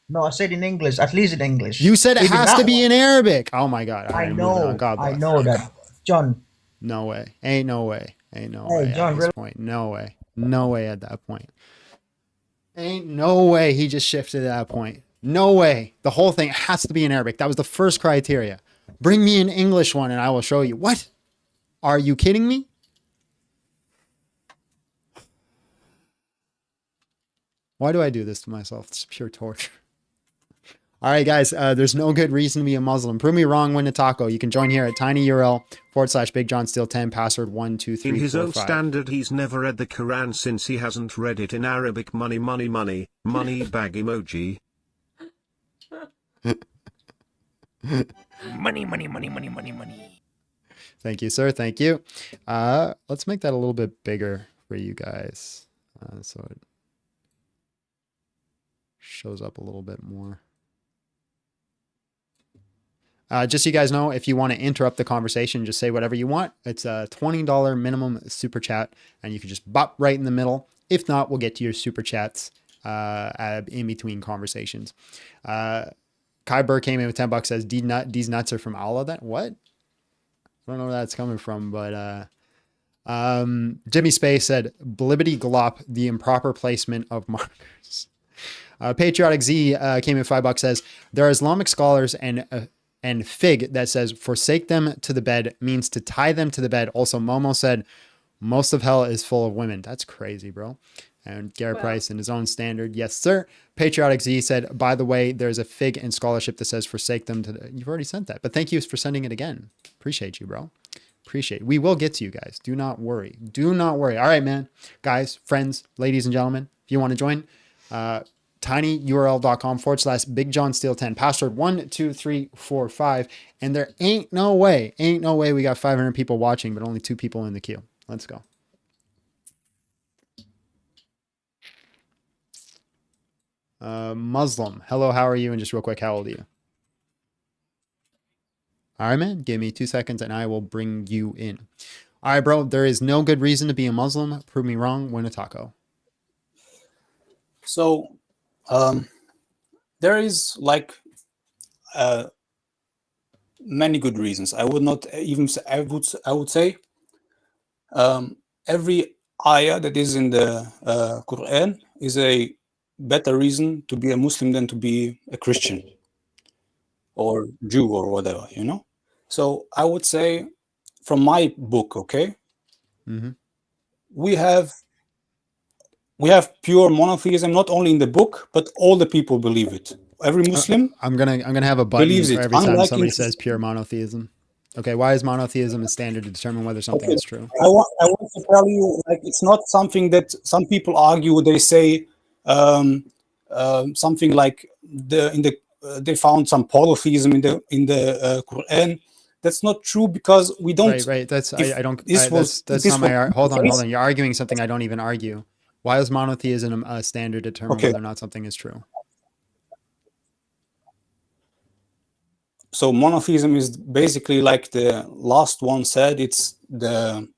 Speaker 17: No, I said in English, at least in English.
Speaker 2: You said it
Speaker 17: Even
Speaker 2: has to
Speaker 17: that
Speaker 2: be
Speaker 17: one.
Speaker 2: in Arabic. Oh my God. All
Speaker 17: I
Speaker 2: right, moving on.
Speaker 17: know,
Speaker 2: God bless.
Speaker 17: I know that. John,
Speaker 2: No way. Ain't no way. Ain't no
Speaker 17: Hey,
Speaker 2: way
Speaker 17: John,
Speaker 2: at this
Speaker 17: really?
Speaker 2: point. No way. No way at that point. Ain't no way he just shifted at that point. No way. The whole thing has to be in Arabic. That was the first criteria. Bring me an English one and I will show you. What? Are you kidding me? Why do I do this to myself? It's pure torture. All right, guys, there's no good reason to be a Muslim. Prove me wrong, win a taco. You can join here at tinyurl/BigJohnSteel10, password 12345.
Speaker 18: In his own standard, he's never read the Quran since he hasn't read it in Arabic. Money, money, money, money bag emoji.
Speaker 1: Money, money, money, money, money, money.
Speaker 2: Thank you, sir. Thank you. Let's make that a little bit bigger for you guys so it shows up a little bit more. Just so you guys know, if you want to interrupt the conversation, just say whatever you want. It's a $20 minimum super chat, and you can just bop right in the middle. If not, we'll get to your super chats in between conversations. Kai Burr came in with $10, says, these nuts are from Allah. That what? I don't know where that's coming from, but Jimmy Space said, blibbity glop, the improper placement of markers. Patriotic Z came in $5, says, there are Islamic scholars and Fig that says, forsake them to the bed means to tie them to the bed. Also, Momo said, most of hell is full of women. That's crazy, bro. And Garrett Price in his own standard. Yes, sir. Patriotic Z said, by the way, there's a Fig in scholarship that says, forsake them to the... You've already sent that, but thank you for sending it again. Appreciate you, bro. Appreciate it. We will get to you guys. Do not worry. Do not worry. All right, man. Guys, friends, ladies and gentlemen, if you want to join, tinyurl.com/BigJohnSteel10, password 12345. And there ain't no way we got 500 people watching, but only 2 people in the queue. Let's go. Muslim. Hello, how are you? And just real quick, how old are you? All right, man. Give me 2 seconds and I will bring you in. All right, bro. There is no good reason to be a Muslim. Prove me wrong. Win a taco.
Speaker 15: So, there is like many good reasons. I would not even say, I would say every ayah that is in the Quran is a better reason to be a Muslim than to be a Christian or Jew or whatever, you know? So I would say from my book, okay,
Speaker 2: Mm-hmm.
Speaker 15: we have pure monotheism, not only in the book, but all the people believe it. Every Muslim
Speaker 2: I'm gonna have a button
Speaker 15: believes
Speaker 2: for
Speaker 15: it.
Speaker 2: every time
Speaker 15: Unlike
Speaker 2: somebody
Speaker 15: in
Speaker 2: says pure monotheism. Okay, why is monotheism a standard to determine whether something
Speaker 15: okay,
Speaker 2: is true?
Speaker 15: I want to tell you, like, it's not something that some people argue. They say something like they found some polytheism in the Quran. That's not true because we don't.
Speaker 2: Right. That's
Speaker 15: If
Speaker 2: I don't.
Speaker 15: this was
Speaker 2: That's
Speaker 15: this
Speaker 2: not
Speaker 15: was
Speaker 2: my.
Speaker 15: the
Speaker 2: Hold
Speaker 15: case,
Speaker 2: on. You're arguing something I don't even argue. Why is monotheism a standard to determine
Speaker 15: okay.
Speaker 2: whether or not something is true?
Speaker 15: So monotheism is basically like the last one said. It's the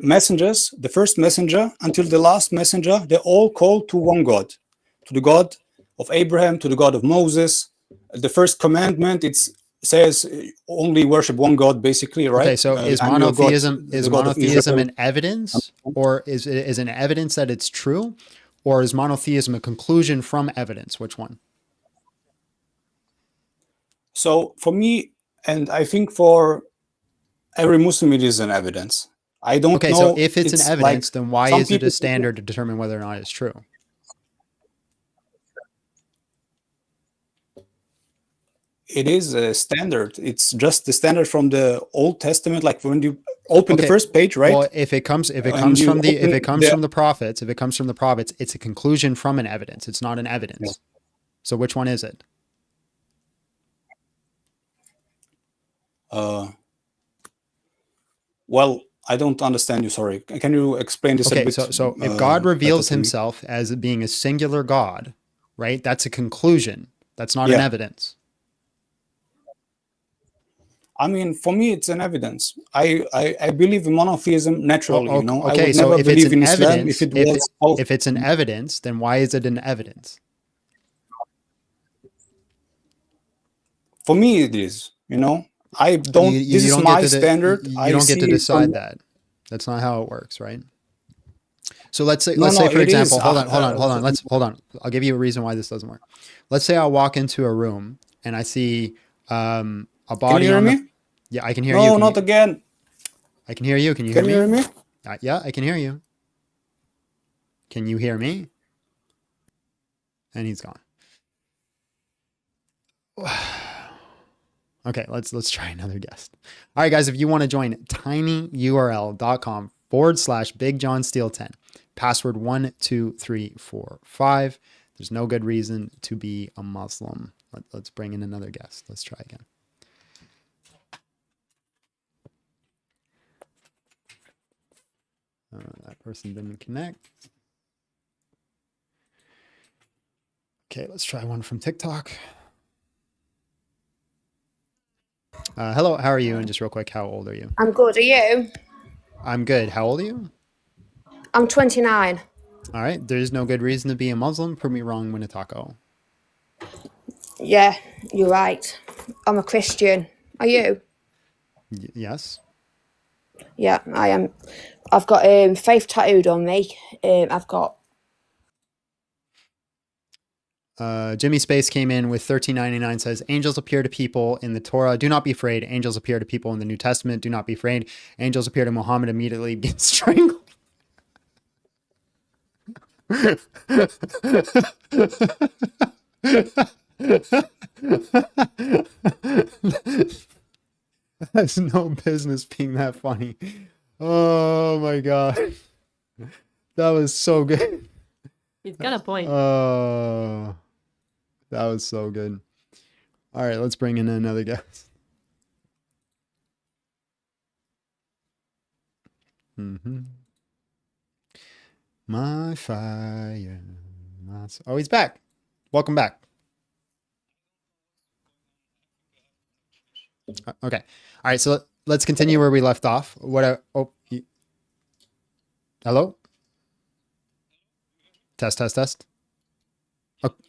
Speaker 15: messengers, the first messenger until the last messenger. They all call to one God, to the God of Abraham, to the God of Moses. The first commandment says only worship one God, basically,
Speaker 2: Okay,
Speaker 15: right?
Speaker 2: so is
Speaker 15: I'm your God,
Speaker 2: monotheism
Speaker 15: the God of Israel.
Speaker 2: an evidence, or is an evidence that it's true, or is monotheism a conclusion from evidence? Which one?
Speaker 15: So for me, and I think for every Muslim, it is an evidence. I don't
Speaker 2: Okay, so
Speaker 15: know.
Speaker 2: if it's an
Speaker 15: It's like
Speaker 2: evidence, then why
Speaker 15: some
Speaker 2: is it a
Speaker 15: people.
Speaker 2: standard to determine whether or not it's true?
Speaker 15: It is a standard. It's just the standard from the Old Testament. Like when you open the
Speaker 2: Okay,
Speaker 15: first page, right?
Speaker 2: well, if it comes
Speaker 15: And you
Speaker 2: from
Speaker 15: open
Speaker 2: the prophets, it's a conclusion from an evidence. It's not an evidence. So which one is it?
Speaker 15: Well, I don't understand you. Sorry. Can you explain this a
Speaker 2: Okay,
Speaker 15: bit
Speaker 2: so if God
Speaker 15: better
Speaker 2: reveals
Speaker 15: to me?
Speaker 2: himself as being a singular God, right? That's a conclusion. That's not an
Speaker 15: Yeah.
Speaker 2: evidence.
Speaker 15: I mean, for me, it's an evidence. I believe in monotheism naturally. You know, I
Speaker 2: Okay,
Speaker 15: would
Speaker 2: so
Speaker 15: never
Speaker 2: if it's
Speaker 15: believe
Speaker 2: an
Speaker 15: in Islam if
Speaker 2: evidence,
Speaker 15: it was.
Speaker 2: if it's an evidence, then why is it an evidence?
Speaker 15: For me, it is. You know, I don't. This
Speaker 2: You
Speaker 15: is
Speaker 2: don't
Speaker 15: my
Speaker 2: get to
Speaker 15: standard.
Speaker 2: you
Speaker 15: I
Speaker 2: don't get to
Speaker 15: see it from.
Speaker 2: decide that. That's not how it works, right? So let's say
Speaker 15: No,
Speaker 2: for
Speaker 15: it is.
Speaker 2: example, hold on. Hold on. I'll give you a reason why this doesn't work. Let's say I walk into a room and I see a
Speaker 15: Can
Speaker 2: body
Speaker 15: you hear
Speaker 2: on the.
Speaker 15: me?
Speaker 2: Yeah, I can hear you.
Speaker 15: No, not again.
Speaker 2: I can hear you. Can you
Speaker 15: Can
Speaker 2: hear
Speaker 15: you
Speaker 2: me?
Speaker 15: hear me?
Speaker 2: Yeah, I can hear you. Can you hear me? And he's gone. Okay, let's try another guest. All right, guys, if you want to join tinyurl.com/BigJohnSteel10, password 12345. There's no good reason to be a Muslim. Let's bring in another guest. Let's try again. That person didn't connect. Okay, let's try one from TikTok. Hello, how are you? And just real quick, how old are you?
Speaker 19: I'm good. Are you?
Speaker 2: I'm good. How old are you?
Speaker 19: I'm 29.
Speaker 2: All right. There's no good reason to be a Muslim. Prove me wrong, win a taco.
Speaker 19: Yeah, you're right. I'm a Christian. Are you?
Speaker 2: Yes.
Speaker 19: Yeah, I am. I've got faith tattooed on me. I've got.
Speaker 2: Jimmy Space came in with 1399, says angels appear to people in the Torah. Do not be afraid. Angels appear to people in the New Testament. Do not be afraid. Angels appear to Muhammad, immediately gets strangled. That's no business being that funny. Oh my god. That was so good.
Speaker 3: He's got a point.
Speaker 2: Oh, that was so good. All right, let's bring in another guest. My fire. Oh, he's back. Welcome back. Okay. All right. So let's continue where we left off. Hello? Test, test, test.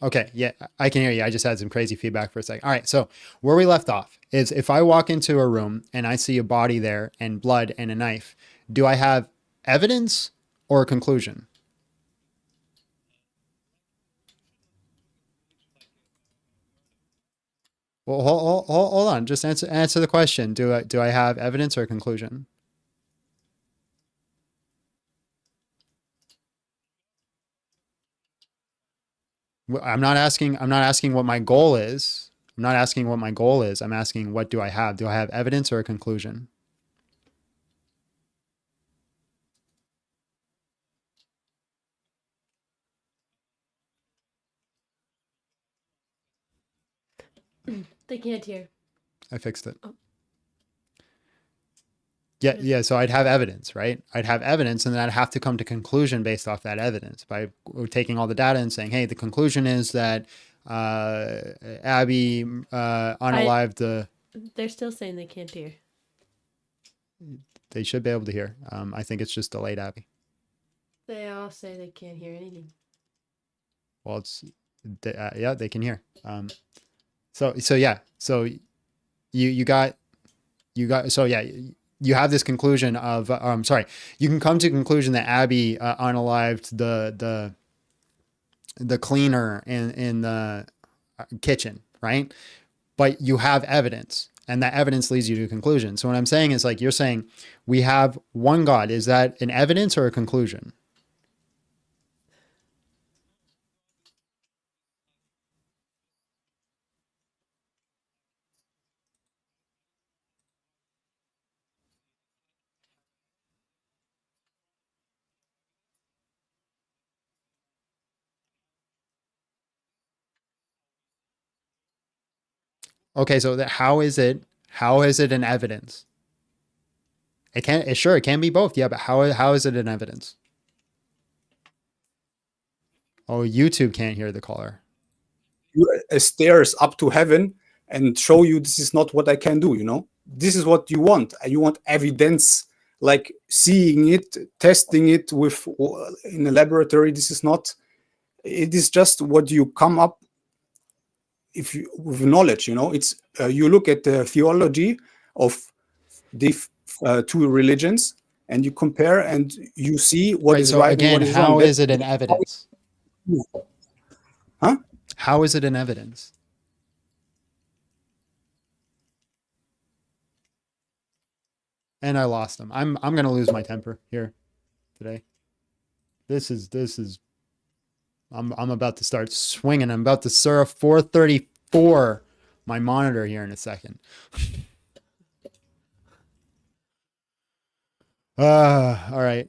Speaker 2: Okay. Yeah, I can hear you. I just had some crazy feedback for a second. All right. So where we left off is if I walk into a room and I see a body there and blood and a knife, do I have evidence or a conclusion? Well, hold on. Just answer the question. Do I have evidence or a conclusion? I'm not asking what my goal is. I'm not asking what my goal is. I'm asking what do I have? Do I have evidence or a conclusion?
Speaker 3: They can't hear.
Speaker 2: I fixed it.
Speaker 3: Oh.
Speaker 2: Yeah. So I'd have evidence, right? I'd have evidence, and then I'd have to come to conclusion based off that evidence by taking all the data and saying, hey, the conclusion is that Abby unalived the.
Speaker 3: They're still saying they can't hear.
Speaker 2: They should be able to hear. I think it's just delayed, Abby.
Speaker 3: They all say they can't hear anything.
Speaker 2: Well, yeah, they can hear. So yeah. So you got so yeah. You have this conclusion of you can come to a conclusion that Abby unalived the cleaner in the kitchen, right? But you have evidence, and that evidence leads you to a conclusion. So what I'm saying is, like, you're saying we have one God. Is that an evidence or a conclusion? Okay, so how is it an evidence? It can be both. Yeah, but how is it an evidence? Oh, YouTube can't hear the caller.
Speaker 15: Stairs up to heaven and show you this is not what I can do, you know? This is what you want. And you want evidence, like seeing it, testing it with in a laboratory. This is not, it is just what you come up with knowledge, you know? It's you look at the theology of the two religions and you compare and you see what is right and what is wrong.
Speaker 2: How is it an evidence?
Speaker 15: Huh?
Speaker 2: How is it an evidence? And I lost him. I'm gonna lose my temper here today. This is. I'm about to start swinging. I'm about to serve 434 my monitor here in a second. All right.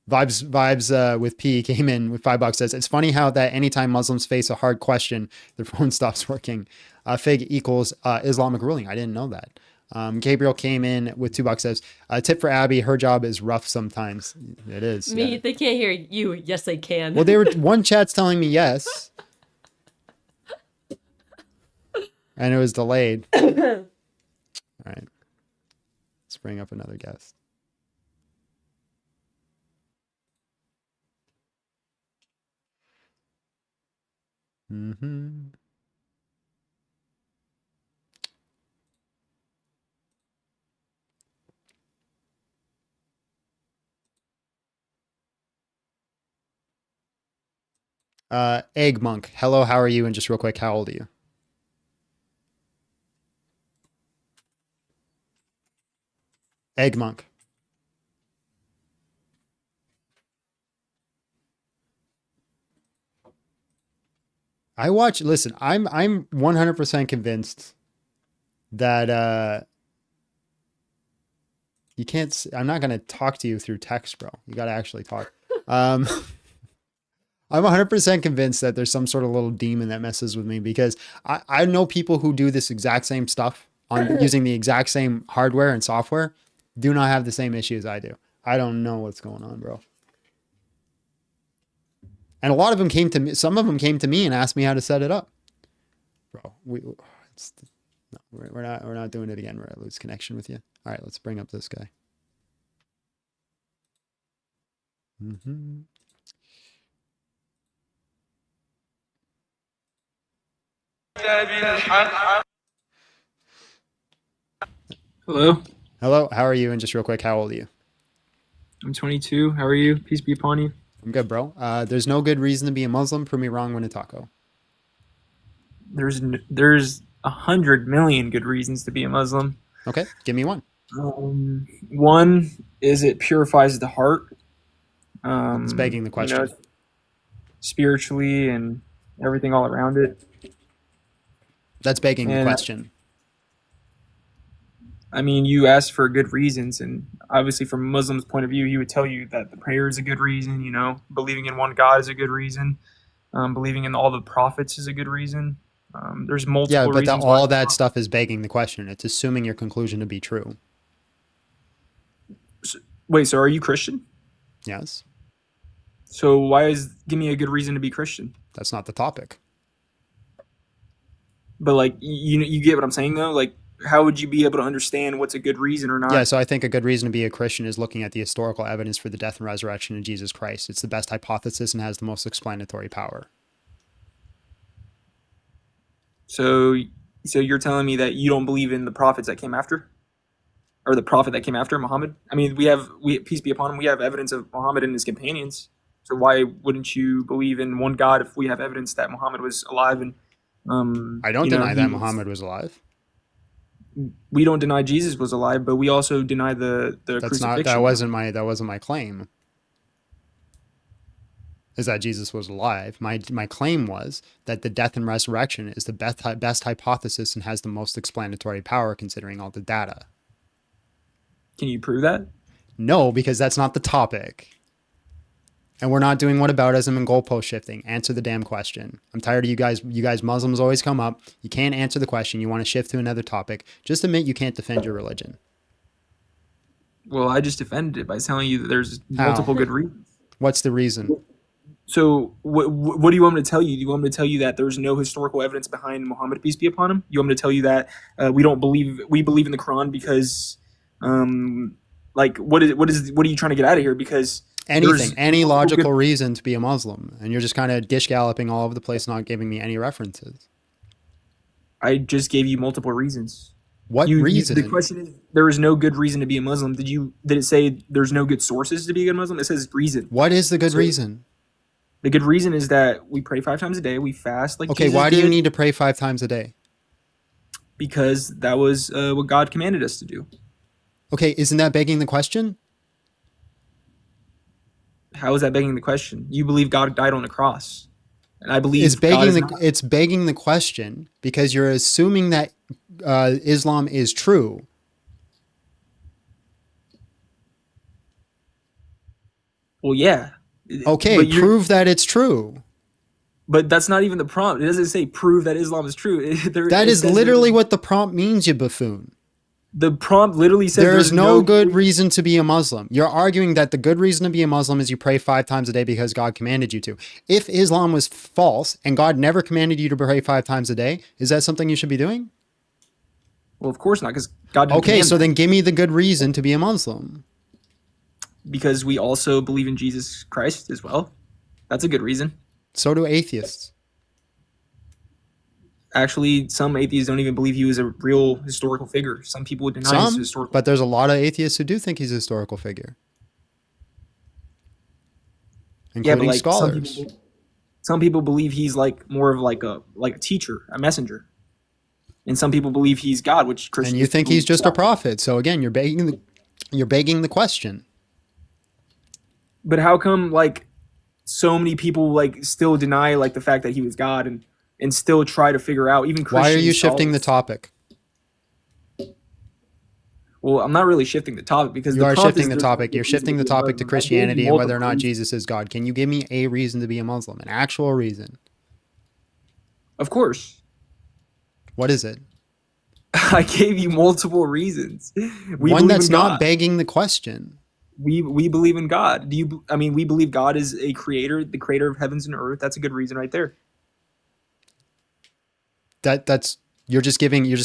Speaker 2: Vibes with P came in with $5. Says it's funny how that anytime Muslims face a hard question, their phone stops working. Fig equals Islamic ruling. I didn't know that. Gabriel came in with $2. Says a tip for Abby: her job is rough sometimes. It is.
Speaker 3: Me,
Speaker 2: Yeah.
Speaker 3: they can't hear you. Yes, they can.
Speaker 2: Well, one chat's telling me yes, and it was delayed. All right, let's bring up another guest. Mm-hmm. Egg Monk. Hello, how are you? And just real quick, how old are you? Egg Monk. Listen, I'm 100% convinced that you can't, I'm not going to talk to you through text, bro. You got to actually talk. I'm 100% convinced that there's some sort of little demon that messes with me, because I know people who do this exact same stuff on using the exact same hardware and software do not have the same issues I do. I don't know what's going on, bro. And a lot of them came to me. Some of them came to me and asked me how to set it up. Bro, no, we're not doing it again. We're gonna lose connection with you. All right, let's bring up this guy. Mm-hmm.
Speaker 20: Hello.
Speaker 2: Hello. How are you? And just real quick, how old are you?
Speaker 20: I'm 22. How are you? Peace be upon you.
Speaker 2: I'm good, bro. There's no good reason to be a Muslim. Prove me wrong, Winataco.
Speaker 20: There's 100 million good reasons to be a Muslim.
Speaker 2: Okay, give me one.
Speaker 20: One is it purifies the heart.
Speaker 2: It's begging the question.
Speaker 20: Spiritually and everything all around it.
Speaker 2: That's begging the question.
Speaker 20: I mean, you asked for good reasons, and obviously from a Muslim's point of view, he would tell you that the prayer is a good reason, believing in one God is a good reason, believing in all the prophets is a good reason. There's multiple reasons.
Speaker 2: Yeah, but all that stuff is begging the question. It's assuming your conclusion to be true.
Speaker 20: Wait, so are you Christian?
Speaker 2: Yes.
Speaker 20: So give me a good reason to be Christian?
Speaker 2: That's not the topic.
Speaker 20: But like, you get what I'm saying though? Like, how would you be able to understand what's a good reason or not?
Speaker 2: Yeah, so I think a good reason to be a Christian is looking at the historical evidence for the death and resurrection of Jesus Christ. It's the best hypothesis and has the most explanatory power.
Speaker 20: So you're telling me that you don't believe in the prophets that came after? Or the prophet that came after Muhammad? I mean, we peace be upon him, we have evidence of Muhammad and his companions. So why wouldn't you believe in one God if we have evidence that Muhammad was alive and
Speaker 2: I don't deny that Muhammad was alive.
Speaker 20: We don't deny Jesus was alive, but we also deny the crucifixion.
Speaker 2: That wasn't my claim. Is that Jesus was alive. My claim was that the death and resurrection is the best hypothesis and has the most explanatory power considering all the data.
Speaker 20: Can you prove that?
Speaker 2: No, because that's not the topic. And we're not doing whataboutism and goalpost shifting. Answer the damn question. I'm tired of you guys. You guys Muslims always come up. You can't answer the question. You want to shift to another topic. Just admit you can't defend your religion.
Speaker 20: Well, I just defended it by telling you that there's multiple good reasons.
Speaker 2: What's the reason?
Speaker 20: So what do you want me to tell you? Do you want me to tell you that there's no historical evidence behind Muhammad, peace be upon him? You want me to tell you that we believe in the Quran because what are you trying to get out of here? Because
Speaker 2: any logical reason to be a Muslim, and you're just kind of dish galloping all over the place, not giving me any references.
Speaker 20: I just gave you multiple reasons.
Speaker 2: What reason?
Speaker 20: The question is, there is no good reason to be a Muslim. Did it say there's no good sources to be a good Muslim? It says reason.
Speaker 2: What is the good reason?
Speaker 20: The good reason is that we pray 5 times a day. We fast like
Speaker 2: okay.
Speaker 20: Jesus
Speaker 2: Why do you
Speaker 20: did,
Speaker 2: need to pray 5 times a day?
Speaker 20: Because that was what God commanded us to do.
Speaker 2: Okay, isn't that begging the question?
Speaker 20: How is that begging the question? You believe God died on the cross, and I believe
Speaker 2: it's begging the question because you're assuming that Islam is true.
Speaker 20: Well, yeah.
Speaker 2: Okay, prove that it's true.
Speaker 20: But that's not even the prompt. It doesn't say prove that Islam is true.
Speaker 2: That is literally what the prompt means, you buffoon.
Speaker 20: The prompt literally says
Speaker 2: there is no good reason to be a Muslim. You're arguing that the good reason to be a Muslim is you pray 5 times a day because God commanded you to. If Islam was false and God never commanded you to pray 5 times a day, is that something you should be doing?
Speaker 20: Well, of course not, because God didn't
Speaker 2: Okay, so then give me the good reason to be a Muslim.
Speaker 20: Because we also believe in Jesus Christ as well. That's a good reason.
Speaker 2: So do atheists.
Speaker 20: Actually, some atheists don't even believe he was a real historical figure. Some people would deny his historical.
Speaker 2: But there's a lot of atheists who do think he's a historical figure, including scholars.
Speaker 20: Some people believe he's more of like a teacher, a messenger, and some people believe he's God, which Christians.
Speaker 2: And you think he's just a prophet. So again, you're begging the question.
Speaker 20: But how come so many people still deny the fact that he was God and still try to figure out even Christians.
Speaker 2: Why are you shifting the topic?
Speaker 20: Well, I'm not really shifting the topic because
Speaker 2: you are shifting the topic. You're shifting the topic to Christianity and whether or not Jesus is God. Can you give me a reason to be a Muslim? An actual reason?
Speaker 20: Of course.
Speaker 2: What is it?
Speaker 20: I gave you multiple reasons.
Speaker 2: One that's not begging the question.
Speaker 20: We believe in God. I mean, we believe God is a creator, the creator of heavens and earth. That's a good reason right there.
Speaker 2: That's you're just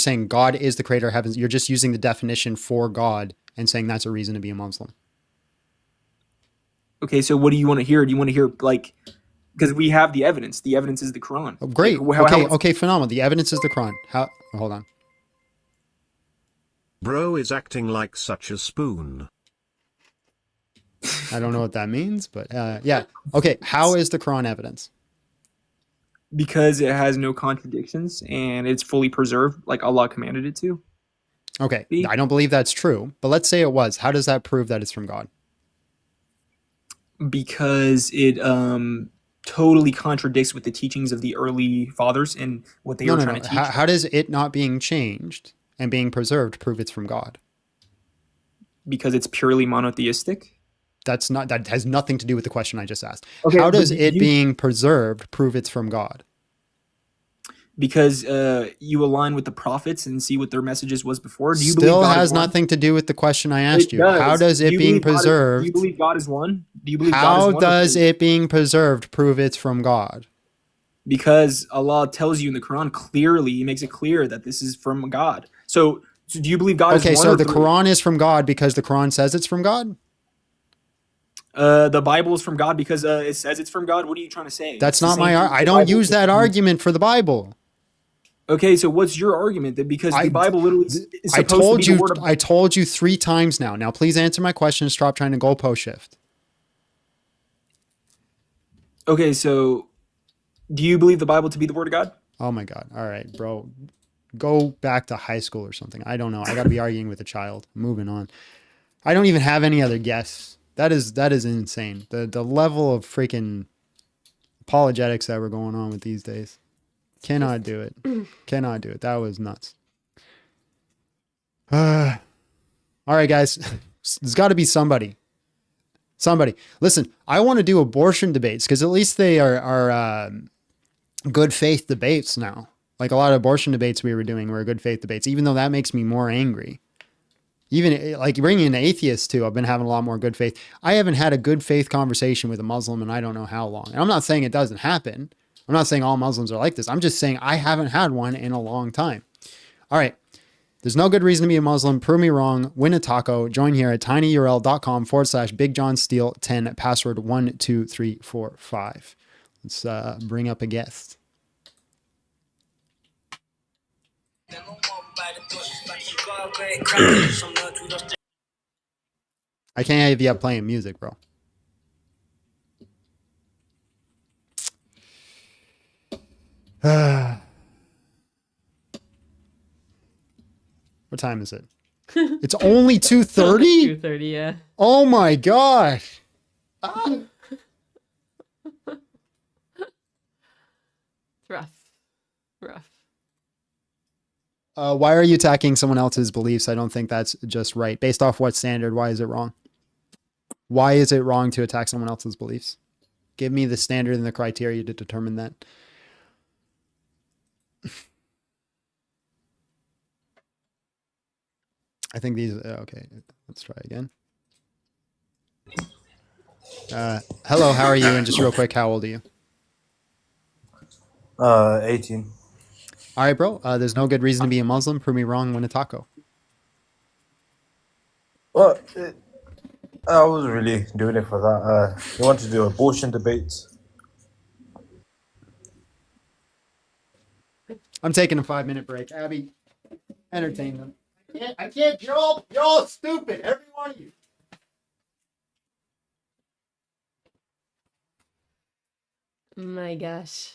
Speaker 2: saying God is the creator of heavens. You're just using the definition for God and saying that's a reason to be a Muslim.
Speaker 20: Okay, so what do you want to hear? Do you want to hear like, because we have the evidence. The evidence is the Quran.
Speaker 2: Oh, great.
Speaker 20: Like,
Speaker 2: Okay, phenomenal. The evidence is the Quran. Hold on.
Speaker 18: Bro is acting like such a spoon.
Speaker 2: I don't know what that means, but yeah. Okay, how is the Quran evidence?
Speaker 20: Because it has no contradictions and it's fully preserved like Allah commanded it to.
Speaker 2: Okay, I don't believe that's true, but let's say it was. How does that prove that it's from God?
Speaker 20: Because it totally contradicts with the teachings of the early fathers and what they were trying to teach.
Speaker 2: How does it not being changed and being preserved prove it's from God?
Speaker 20: Because it's purely monotheistic.
Speaker 2: That has nothing to do with the question I just asked.
Speaker 20: Okay,
Speaker 2: how does it being preserved prove it's from God?
Speaker 20: Because you align with the prophets and see what their messages was before. Do you
Speaker 2: Still
Speaker 20: believe God
Speaker 2: has
Speaker 20: is one?
Speaker 2: nothing to do with the question I asked
Speaker 20: It
Speaker 2: you.
Speaker 20: does.
Speaker 2: How does it being preserved?
Speaker 20: Do you believe God is one? Do you believe God
Speaker 2: How
Speaker 20: is one?
Speaker 2: does it being preserved prove it's from God?
Speaker 20: Because Allah tells you in the Quran clearly, He makes it clear that this is from God. So do you believe God is one?
Speaker 2: Okay, so the Quran is from God because the Quran says it's from God?
Speaker 20: The Bible is from God because it says it's from God. What are you trying to say?
Speaker 2: That's not my I don't use that argument for the Bible.
Speaker 20: Okay, so what's your argument? That because the Bible literally is supposed to be the word of
Speaker 2: I told you 3 times now. Now please answer my question and stop trying to goalpost shift.
Speaker 20: Okay, so do you believe the Bible to be the word of God?
Speaker 2: Oh my God. All right, bro. Go back to high school or something. I don't know. I got to be arguing with a child. Moving on. I don't even have any other guests. That is insane. The level of freaking apologetics that we're going on with these days. Cannot do it. Cannot do it. That was nuts. All right, guys. There's got to be somebody. Listen, I want to do abortion debates because at least they are good faith debates now. Like a lot of abortion debates we were doing were good faith debates, even though that makes me more angry. Even like bringing in atheists too, I've been having a lot more good faith. I haven't had a good faith conversation with a Muslim in I don't know how long. And I'm not saying it doesn't happen. I'm not saying all Muslims are like this. I'm just saying I haven't had one in a long time. All right. There's no good reason to be a Muslim. Prove me wrong. Win a taco. Join here at tinyurl.com/BigJohnSteele10, password 12345. Let's bring up a guest. I can't have you playing music, bro. What time is it? It's only 2:30?
Speaker 3: 2:30, yeah.
Speaker 2: Oh my gosh.
Speaker 3: It's rough.
Speaker 2: Why are you attacking someone else's beliefs? I don't think that's just right. Based off what standard? Why is it wrong? Why is it wrong to attack someone else's beliefs? Give me the standard and the criteria to determine that. I think these, okay, let's try again. Hello, how are you? And just real quick, how old are you?
Speaker 21: 18.
Speaker 2: All right, bro. There's no good reason to be a Muslim. Prove me wrong, win a taco.
Speaker 21: Well, I wasn't really doing it for that. You want to do abortion debates?
Speaker 2: I'm taking a 5-minute break. Abby, entertain them. I can't, you're all stupid. Every one of you.
Speaker 3: My gosh.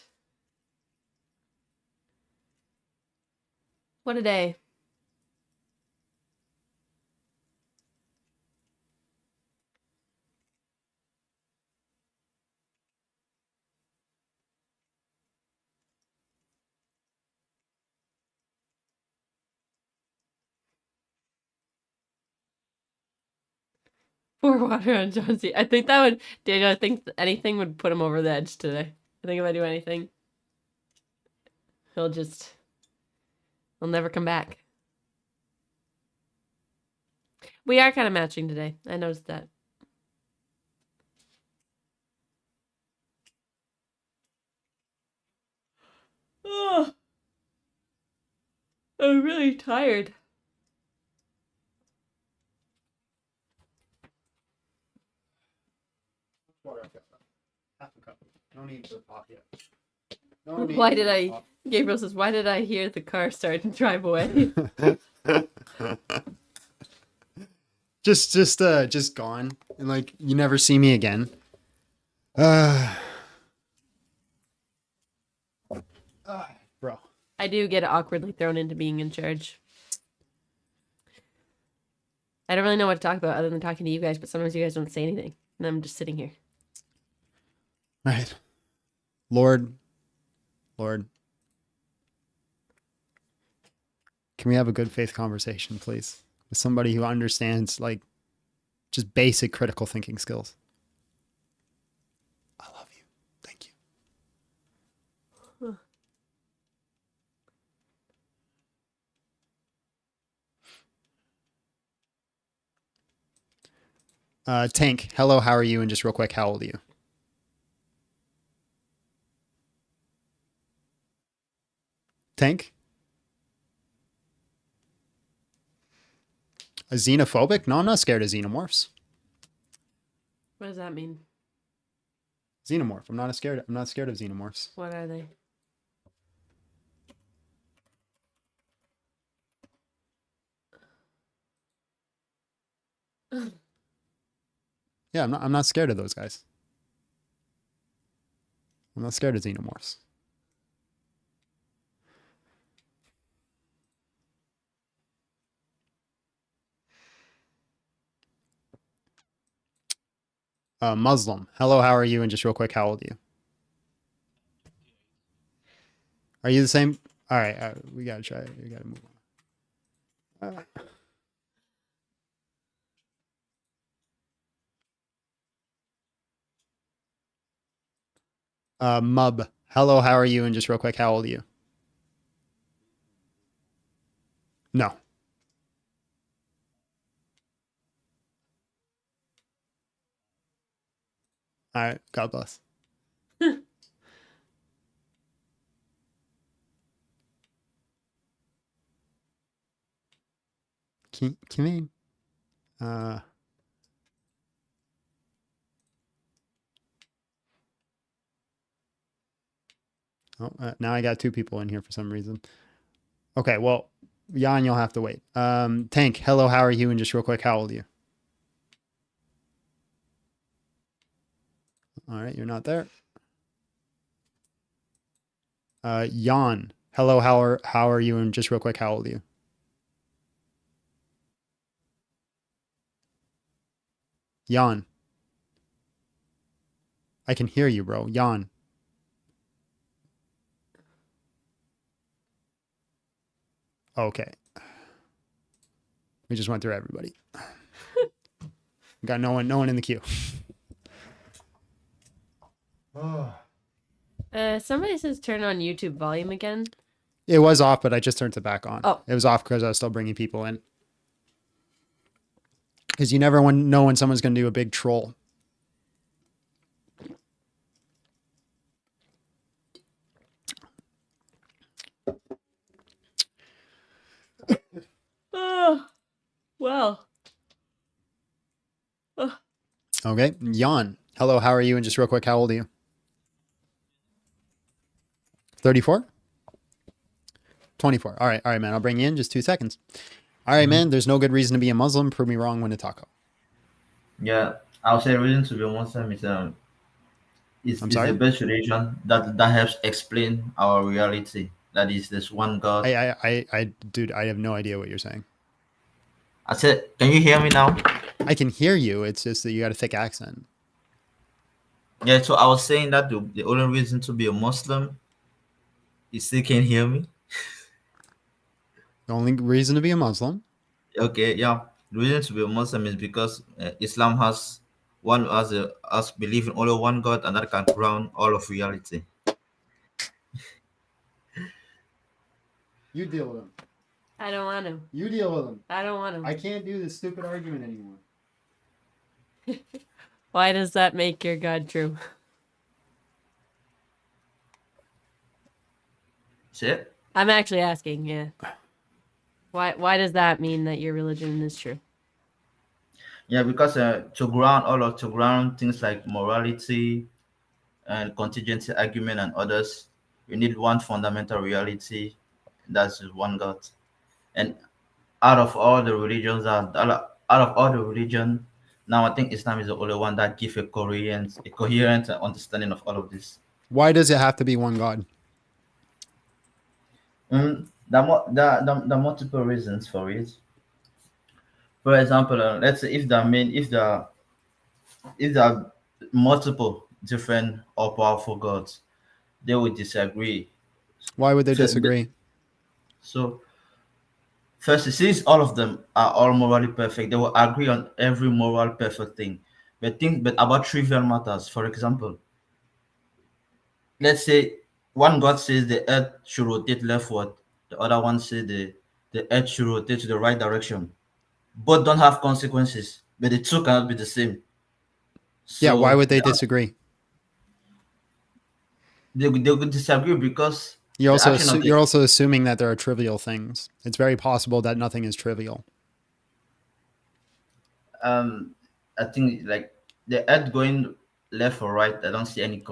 Speaker 3: What a day. Pour water on John C. I think that would, Daniel, I think anything would put him over the edge today. I think if I do anything, he'll never come back. We are kind of matching today. I noticed that. Oh, I'm really tired.
Speaker 2: No need for pop yet.
Speaker 3: Why did I? Gabriel says, "Why did I hear the car start and drive away?"
Speaker 2: just gone, and like you never see me again. Bro.
Speaker 3: I do get awkwardly thrown into being in charge. I don't really know what to talk about other than talking to you guys, but sometimes you guys don't say anything, and I'm just sitting here.
Speaker 2: Right. Lord. Can we have a good faith conversation, please? With somebody who understands, like, just basic critical thinking skills. I love you. Thank you. Tank, hello, how are you? And just real quick, how old are you? Tank? A xenophobic? No, I'm not scared of xenomorphs.
Speaker 3: What does that mean?
Speaker 2: Xenomorph. I'm not scared of xenomorphs.
Speaker 3: What are they?
Speaker 2: Yeah, I'm not scared of those guys. I'm not scared of xenomorphs. Muslim. Hello, how are you? And just real quick, how old are you? Are you the same? All right, we gotta try. We gotta move on. Mub. Hello, how are you? And just real quick, how old are you? No. All right. God bless. Kimmy. Now I got two people in here for some reason. Okay, well, Jan, you'll have to wait. Tank, hello, how are you? And just real quick, how old are you? All right, you're not there. Jan, hello, how are you? And just real quick, how old are you? Jan. I can hear you, bro. Jan. Okay. We just went through everybody. Got no one in the queue.
Speaker 3: Somebody says turn on YouTube volume again.
Speaker 2: It was off, but I just turned it back on.
Speaker 3: Oh.
Speaker 2: It was off because I was still bringing people in. Because you never know when someone's going to do a big troll.
Speaker 3: Oh, well. Oh.
Speaker 2: Okay. Jan. Hello, how are you? And just real quick, how old are you? 34? 24. All right, man. I'll bring you in just 2 seconds. All right, man. There's no good reason to be a Muslim. Prove me wrong, win a taco.
Speaker 4: Yeah, I'll say reason to be a Muslim is it's
Speaker 2: sorry?
Speaker 4: the best religion that helps explain our reality. That is, there's one God.
Speaker 2: Dude, I have no idea what you're saying.
Speaker 4: I said, can you hear me now?
Speaker 2: I can hear you. It's just that you got a thick accent.
Speaker 4: Yeah, so I was saying that the only reason to be a Muslim, you still can't hear me?
Speaker 2: The only reason to be a Muslim?
Speaker 4: Okay, yeah. The reason to be a Muslim is because Islam has us believe in only one God, and that can ground all of reality.
Speaker 2: You deal with him.
Speaker 3: I don't want to.
Speaker 2: You deal with him.
Speaker 3: I don't want to.
Speaker 2: I can't do this stupid argument anymore.
Speaker 3: Why does that make your God true?
Speaker 4: Say it.
Speaker 3: I'm actually asking, yeah. Why does that mean that your religion is true?
Speaker 4: Yeah, because to ground things like morality and contingency argument and others, you need one fundamental reality, that's one God. And out of all the religions out of all the religion, now I think Islam is the only one that gives a coherent understanding of all of this.
Speaker 2: Why does it have to be one God?
Speaker 4: There are multiple reasons for it. For example, let's say if there are multiple different or powerful gods, they would disagree.
Speaker 2: Why would they
Speaker 4: So,
Speaker 2: disagree?
Speaker 4: so first, since all of them are all morally perfect, they will agree on every moral perfect thing. But about trivial matters, for example, let's say one God says the earth should rotate leftward, the other one says the earth should rotate to the right direction. Both don't have consequences, but the two cannot be the same.
Speaker 2: Yeah, why
Speaker 4: So
Speaker 2: would they disagree?
Speaker 4: they would disagree because
Speaker 2: You're
Speaker 4: the
Speaker 2: also
Speaker 4: action of the
Speaker 2: you're also assuming that there are trivial things. It's very possible that nothing is trivial.
Speaker 4: I think like the earth going left or right, I don't see any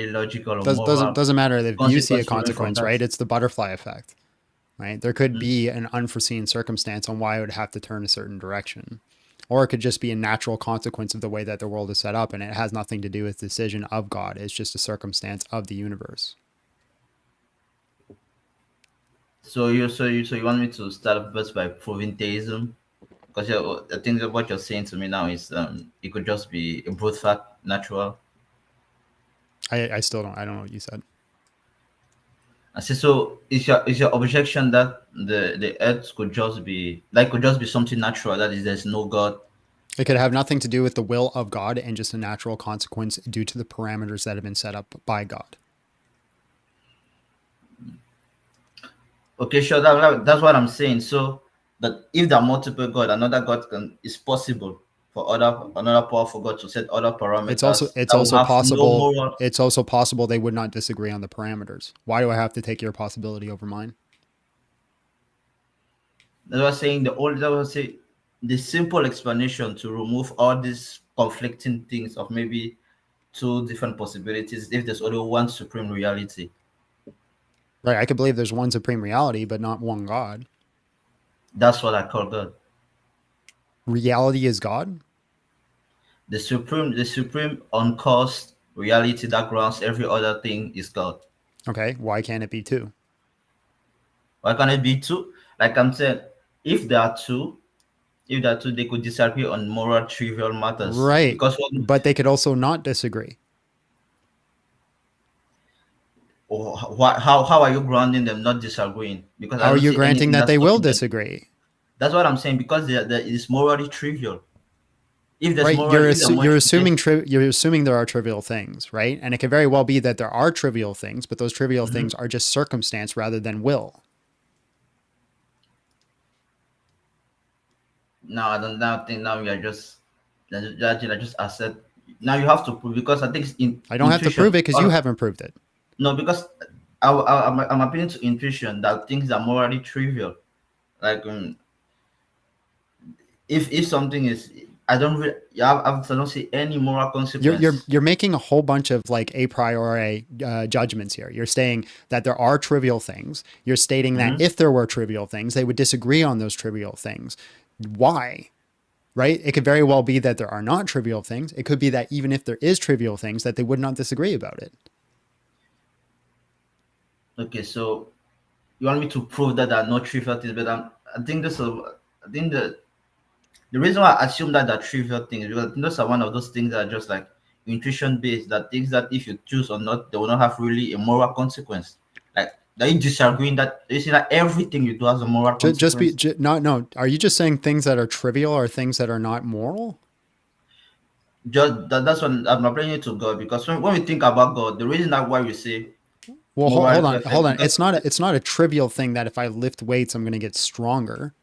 Speaker 4: logical or moral
Speaker 2: Doesn't matter if you see a
Speaker 4: consequence flowing from
Speaker 2: consequence,
Speaker 4: that.
Speaker 2: right? It's the butterfly effect, right? There could
Speaker 4: Mhm.
Speaker 2: be an unforeseen circumstance on why it would have to turn a certain direction. Or it could just be a natural consequence of the way that the world is set up, and it has nothing to do with the decision of God. It's just a circumstance of the universe.
Speaker 4: So you want me to start first by proving theism? Because I think that what you're saying to me now is it could just be a brute fact, natural.
Speaker 2: I still don't. I don't know what you said.
Speaker 4: I see. So is your objection that the earth could just be something natural? That is, there's no God.
Speaker 2: It could have nothing to do with the will of God and just a natural consequence due to the parameters that have been set up by God.
Speaker 4: Okay, sure. That's what I'm saying. So that if there are multiple God, another God is possible for another powerful God to set other parameters
Speaker 2: It's
Speaker 4: that will
Speaker 2: also
Speaker 4: have no
Speaker 2: possible.
Speaker 4: moral.
Speaker 2: It's also possible they would not disagree on the parameters. Why do I have to take your possibility over mine?
Speaker 4: That's what I'm saying. The simple explanation to remove all these conflicting things of maybe two different possibilities if there's only one supreme reality.
Speaker 2: Right. I could believe there's one supreme reality, but not one God.
Speaker 4: That's what I call God.
Speaker 2: Reality is God.
Speaker 4: The supreme uncaused reality that grounds every other thing is God.
Speaker 2: Okay. Why can't it be two?
Speaker 4: Why can't it be two? Like I'm saying, if there are two, they could disagree on moral trivial matters.
Speaker 2: Right.
Speaker 4: Because
Speaker 2: But they could also not disagree.
Speaker 4: how are you grounding them not disagreeing? Because I
Speaker 2: How are
Speaker 4: don't
Speaker 2: you
Speaker 4: see
Speaker 2: granting
Speaker 4: anything
Speaker 2: that
Speaker 4: that's
Speaker 2: they will
Speaker 4: stopping them.
Speaker 2: disagree?
Speaker 4: That's what I'm saying, because there is morally trivial. If there's
Speaker 2: Right.
Speaker 4: moral,
Speaker 2: You're assuming there are trivial things, right? And it can very well be that there are trivial things, but those trivial
Speaker 4: Mhm.
Speaker 2: things are just circumstance rather than will.
Speaker 4: Now I don't now think now you're just judging. I just accept. Now you have to prove, because I think it's
Speaker 2: I don't have to
Speaker 4: intuition.
Speaker 2: prove it because you haven't proved it.
Speaker 4: No, because I'm appealing to intuition that things are morally trivial. Like if something is, I don't really, I don't see any moral consequence.
Speaker 2: You're making a whole bunch of like a priori judgments here. You're saying that there are trivial things. You're stating that
Speaker 4: Mhm.
Speaker 2: if there were trivial things, they would disagree on those trivial things. Why? Right? It could very well be that there are not trivial things. It could be that even if there is trivial things, that they would not disagree about it.
Speaker 4: Okay, so you want me to prove that there are no trivial things, but I think I think the reason why I assume that they're trivial things, because those are one of those things that are just like intuition based, that things that if you choose or not, they will not have really a moral consequence. Like that you disagreeing that you see that everything you do has a moral consequence.
Speaker 2: No. Are you just saying things that are trivial are things that are not moral?
Speaker 4: That's what I'm applying it to God, because when we think about God, the reason that why we say
Speaker 2: Well,
Speaker 4: moral
Speaker 2: hold
Speaker 4: perfect,
Speaker 2: on.
Speaker 4: because
Speaker 2: It's not a trivial thing that if I lift weights, I'm going to get stronger,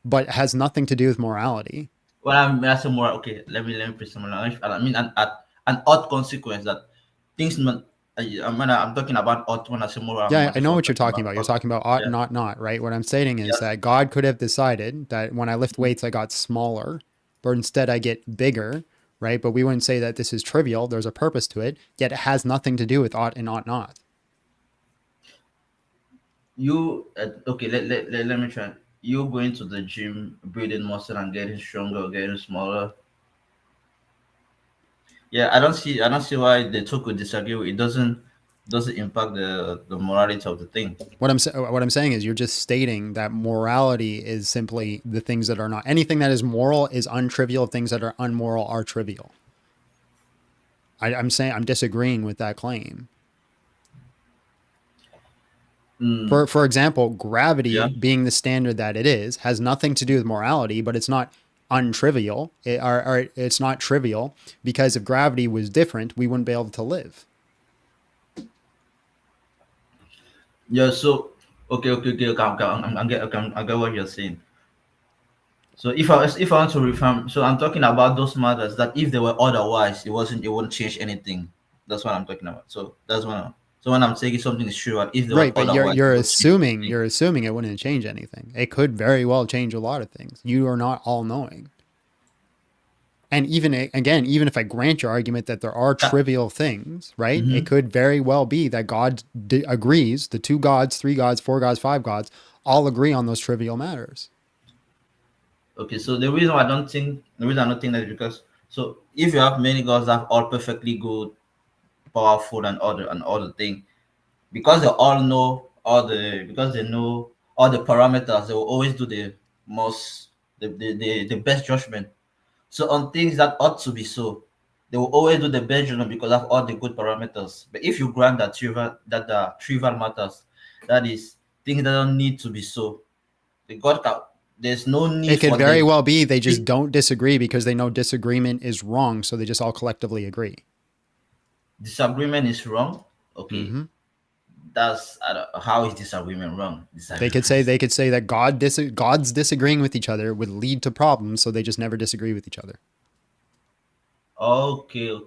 Speaker 2: but it has nothing to do with morality.
Speaker 4: well, I say moral. Okay, let me put some language. I mean, an odd consequence that things not I'm talking about ought when I say moral.
Speaker 2: Yeah,
Speaker 4: I'm
Speaker 2: I know
Speaker 4: just
Speaker 2: what you're talking
Speaker 4: talking
Speaker 2: about. You're
Speaker 4: ought.
Speaker 2: talking about ought
Speaker 4: Yeah.
Speaker 2: and ought not, right? What I'm stating is
Speaker 4: Yes.
Speaker 2: that God could have decided that when I lift weights, I got smaller, but instead I get bigger, right? But we wouldn't say that this is trivial. There's a purpose to it, yet it has nothing to do with ought and ought not.
Speaker 4: You okay? Let me try. You going to the gym, building muscle, and getting stronger, or getting smaller. Yeah, I don't see why the two could disagree. It doesn't impact the morality of the thing.
Speaker 2: What I'm saying is you're just stating that morality is simply the things that are not. Anything that is moral is untrivial. Things that are unmoral are trivial. I'm saying I'm disagreeing with that claim. For example, gravity
Speaker 4: Yeah.
Speaker 2: being the standard that it is has nothing to do with morality, but it's not untrivial. Or it's not trivial because if gravity was different, we wouldn't be able to live.
Speaker 4: Yeah. So okay. I get what you're saying. So if I want to reform, so I'm talking about those matters that if they were otherwise, it wouldn't change anything. That's what I'm talking about. So that's so when I'm saying something is true, and if they were
Speaker 2: Right, but
Speaker 4: otherwise, it would change anything.
Speaker 2: you're assuming it wouldn't change anything. It could very well change a lot of things. You are not all knowing. And even again, even if I grant your argument that there are trivial things, right? It could very well be that God agrees, the 2 gods, 3 gods, 4 gods, 5 gods, all agree on those trivial matters.
Speaker 4: Okay, so the reason I don't think that is because so if you have many gods that are all perfectly good, powerful, and all the thing, because they all know because they know all the parameters, they will always do the most the best judgment. So on things that ought to be so, they will always do the best judgment because of all the good parameters. But if you grant that the trivial matters, that is things that don't need to be so, the God can, there's no need
Speaker 2: It could
Speaker 4: for
Speaker 2: very
Speaker 4: them.
Speaker 2: well be they just don't disagree because they know disagreement is wrong, so they just all collectively agree.
Speaker 4: Disagreement is wrong. Okay, that's how is disagreement wrong?
Speaker 2: They could say that gods disagreeing with each other would lead to problems, so they just never disagree with each other.
Speaker 4: Okay.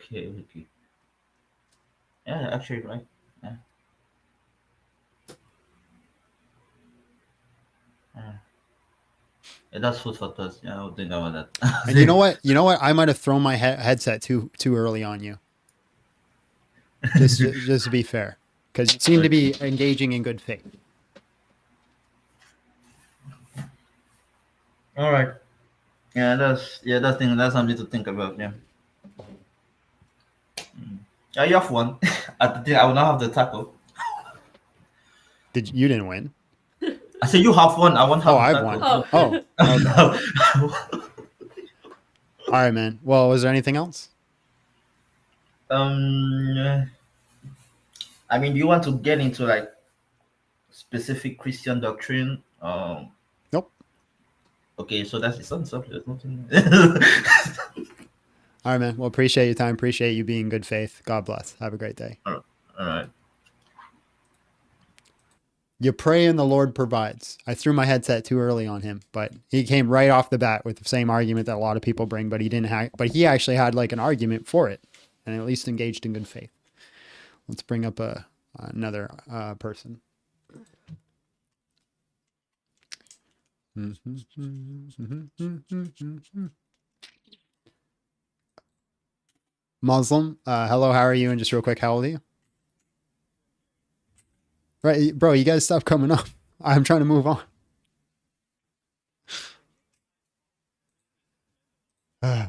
Speaker 4: Yeah, actually, right. Yeah. Yeah, that's food for thought. Yeah, I would think about that.
Speaker 2: And you know what? I might have thrown my headset too early on you. Just to be fair, because you seem to be engaging in good faith.
Speaker 4: All right. Yeah, that's something to think about. Yeah. Yeah, you have one. I will not have the tackle.
Speaker 2: You didn't win?
Speaker 4: I said you have one. I won't have
Speaker 2: Oh,
Speaker 4: the
Speaker 2: I've
Speaker 4: tackle.
Speaker 2: won. Oh. Okay. All right, man. Well, was there anything else?
Speaker 4: I mean, do you want to get into like specific Christian doctrine?
Speaker 2: Nope.
Speaker 4: Okay, so that's it's on subject. There's nothing.
Speaker 2: All right, man. Well, appreciate your time. Appreciate you being good faith. God bless. Have a great day.
Speaker 4: All right.
Speaker 2: You pray and the Lord provides. I threw my headset too early on him, but he came right off the bat with the same argument that a lot of people bring, but he actually had like an argument for it and at least engaged in good faith. Let's bring up another person. Muslim. Hello, how are you? And just real quick, how old are you? Right, bro, you guys stop coming up. I'm trying to move on. All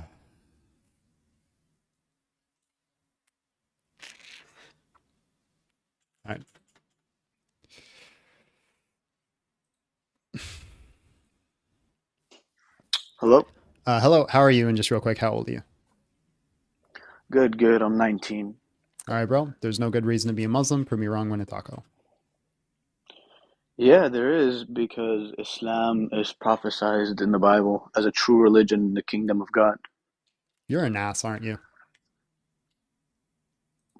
Speaker 2: right.
Speaker 5: Hello?
Speaker 2: Hello, how are you? And just real quick, how old are you?
Speaker 5: Good. I'm 19.
Speaker 2: All right, bro. There's no good reason to be a Muslim. Prove me wrong when a taco.
Speaker 5: Yeah, there is because Islam is prophesied in the Bible as a true religion in the kingdom of God.
Speaker 2: You're an ass, aren't you?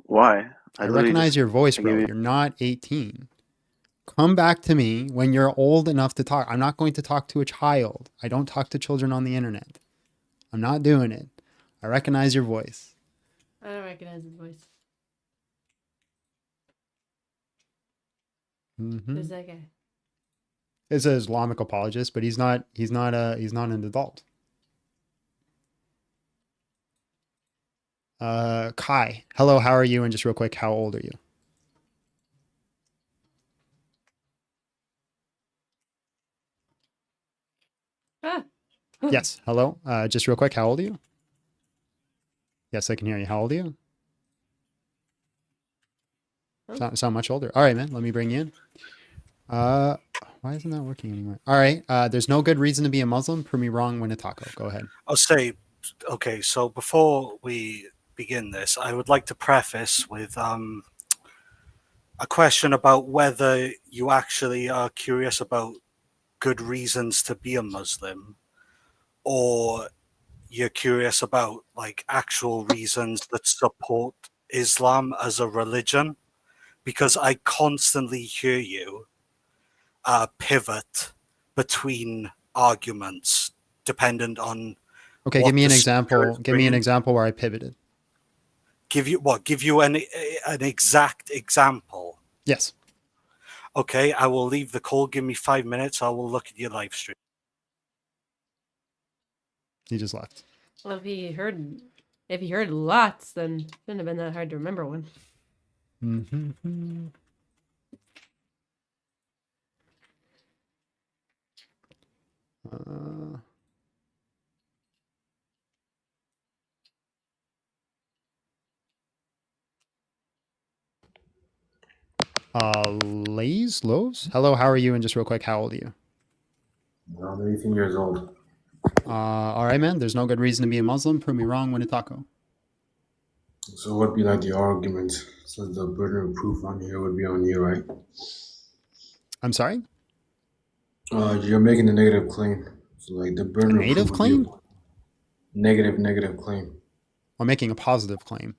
Speaker 5: Why?
Speaker 2: I recognize your voice, bro. You're not 18. Come back to me when you're old enough to talk. I'm not going to talk to a child. I don't talk to children on the internet. I'm not doing it. I recognize your voice.
Speaker 3: I don't recognize his voice. Who's that guy?
Speaker 2: Is an Islamic apologist, but he's not an adult. Kai, hello, how are you? And just real quick, how old are you?
Speaker 3: Ah.
Speaker 2: Yes, hello. Just real quick, how old are you? Yes, I can hear you. How old are you? Sound much older. All right, man. Let me bring you in. Why isn't that working anymore? All right. There's no good reason to be a Muslim. Prove me wrong. Win a taco. Go ahead.
Speaker 6: I'll say, okay, so before we begin this, I would like to preface with a question about whether you actually are curious about good reasons to be a Muslim, or you're curious about like actual reasons that support Islam as a religion, because I constantly hear you pivot between arguments dependent on
Speaker 2: Okay,
Speaker 6: what
Speaker 2: give me
Speaker 6: the
Speaker 2: an
Speaker 6: speaker
Speaker 2: example.
Speaker 6: is
Speaker 2: Give me an
Speaker 6: bringing.
Speaker 2: example where I pivoted.
Speaker 6: Give you an exact example?
Speaker 2: Yes.
Speaker 6: Okay, I will leave the call. Give me 5 minutes. I will look at your live stream.
Speaker 2: He just left.
Speaker 3: Well, if he heard lots, then it shouldn't have been that hard to remember one.
Speaker 2: Mm-hmm. Lowe's? Hello, how are you? And just real quick, how old are you?
Speaker 22: I'm 18 years old.
Speaker 2: All right, man. There's no good reason to be a Muslim. Prove me wrong. Win a taco.
Speaker 22: So what would be like the argument? So the burden of proof on here would be on you, right?
Speaker 2: I'm sorry?
Speaker 22: You're making a negative claim. So like the burden of
Speaker 2: Native
Speaker 22: proof
Speaker 2: claim?
Speaker 22: would be negative claim.
Speaker 2: I'm making a positive claim.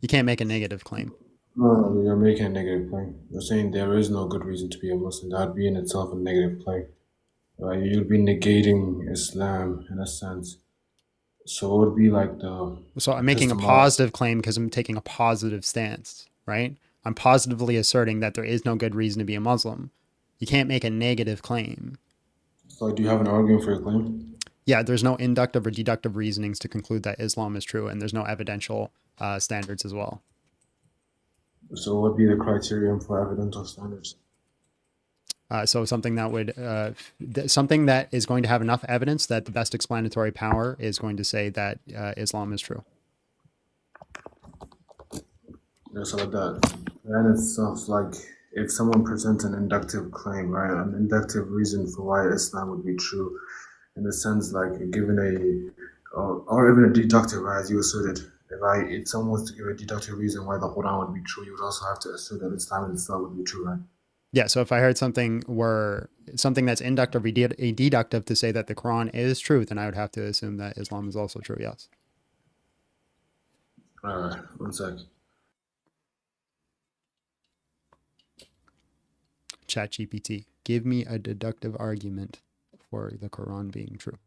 Speaker 2: You can't make a negative claim.
Speaker 22: No, you're making a negative claim. You're saying there is no good reason to be a Muslim. That would be in itself a negative claim. You'd be negating Islam in a sense. So it would be like the
Speaker 2: So I'm making a
Speaker 22: epistemology.
Speaker 2: positive claim because I'm taking a positive stance, right? I'm positively asserting that there is no good reason to be a Muslim. You can't make a negative claim.
Speaker 22: So do you have an argument for your claim?
Speaker 2: Yeah, there's no inductive or deductive reasonings to conclude that Islam is true, and there's no evidential standards as well.
Speaker 22: So what would be the criterion for evidential standards?
Speaker 2: So something that would something that is going to have enough evidence that the best explanatory power is going to say that Islam is true.
Speaker 22: Yeah, so like that. And it's like if someone presents an inductive claim, right, an inductive reason for why Islam would be true, in a sense, like given or even a deductive, right, as you asserted, if someone was to give a deductive reason why the Quran would be true, you would also have to assert that Islam itself would be true, right?
Speaker 2: Yeah, so if I heard something that's inductive or deductive to say that the Quran is true, then I would have to assume that Islam is also true, yes.
Speaker 22: All right, 1 sec.
Speaker 2: ChatGPT, give me a deductive argument for the Quran being true.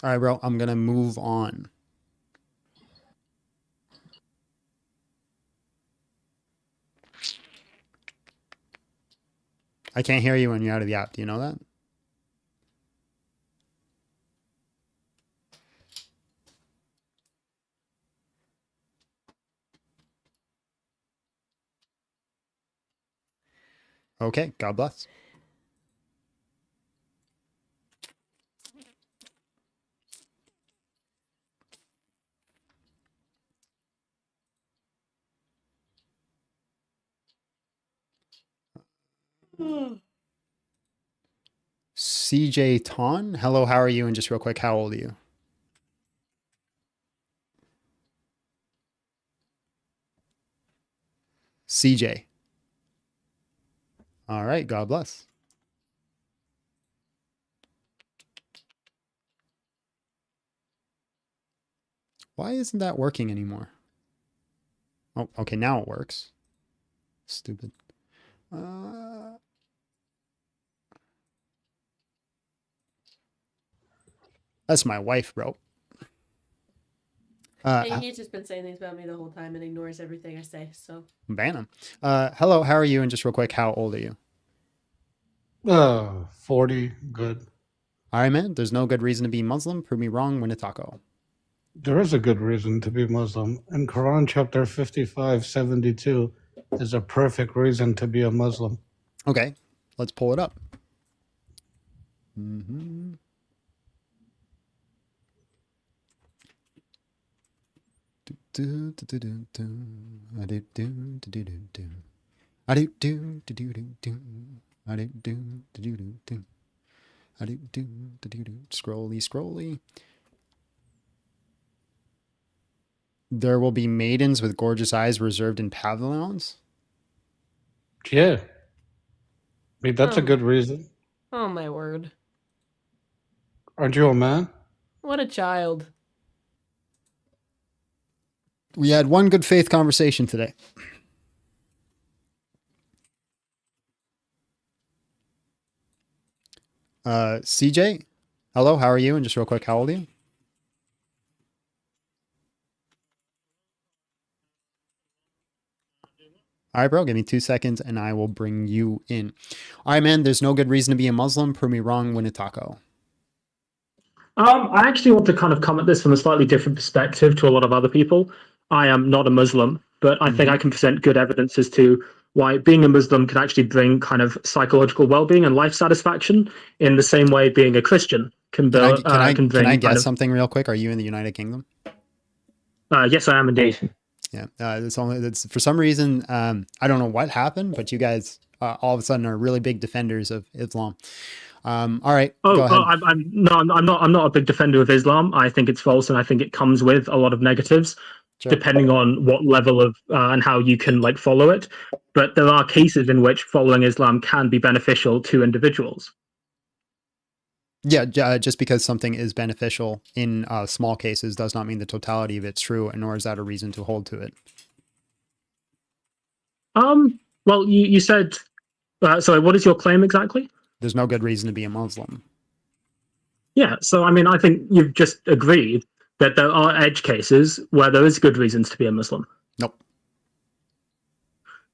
Speaker 2: All right, bro, I'm going to move on. I can't hear you when you're out of the app. Do you know that? Okay, God bless. CJ Ton, hello, how are you? And just real quick, how old are you? CJ. All right, God bless. Why isn't that working anymore? Oh, okay, now it works. Stupid. That's my wife, bro.
Speaker 3: And he's just been saying things about me the whole time and ignores everything I say. So
Speaker 2: Ban him. Hello, how are you? And just real quick, how old are you?
Speaker 7: 40. Good.
Speaker 2: All right, man. There's no good reason to be Muslim. Prove me wrong. Win a taco.
Speaker 7: There is a good reason to be Muslim. In Quran chapter 55:72 is a perfect reason to be a Muslim.
Speaker 2: Okay, let's pull it up. Mm-hmm. Scrolly. There will be maidens with gorgeous eyes reserved in pavilions.
Speaker 7: Yeah. I mean, that's a good reason.
Speaker 3: Oh my word.
Speaker 7: Aren't you a man?
Speaker 3: What a child.
Speaker 2: We had one good faith conversation today. CJ, hello, how are you? And just real quick, how old are you? All right, bro, give me 2 seconds and I will bring you in. All right, man, there's no good reason to be a Muslim. Prove me wrong, win a taco.
Speaker 8: I actually want to kind of come at this from a slightly different perspective to a lot of other people. I am not a Muslim, but I think I can present good evidence as to why being a Muslim can actually bring kind of psychological well-being and life satisfaction in the same way being a Christian can bring.
Speaker 2: Can I
Speaker 8: kind
Speaker 2: guess
Speaker 8: of,
Speaker 2: something real quick? Are you in the United Kingdom?
Speaker 8: yes, I am indeed.
Speaker 2: Yeah, that's for some reason. I don't know what happened, but you guys all of a sudden are really big defenders of Islam. All right, go ahead.
Speaker 8: I'm not a big defender of Islam. I think it's false, and I think it comes with a lot of negatives, depending on what level of and how you can like follow it. But there are cases in which following Islam can be beneficial to individuals.
Speaker 2: Yeah, just because something is beneficial in small cases does not mean the totality of it's true, and nor is that a reason to hold to it.
Speaker 8: Well, you said, sorry, what is your claim exactly?
Speaker 2: There's no good reason to be a Muslim.
Speaker 8: Yeah, so I mean, I think you've just agreed that there are edge cases where there is good reasons to be a Muslim.
Speaker 2: Nope.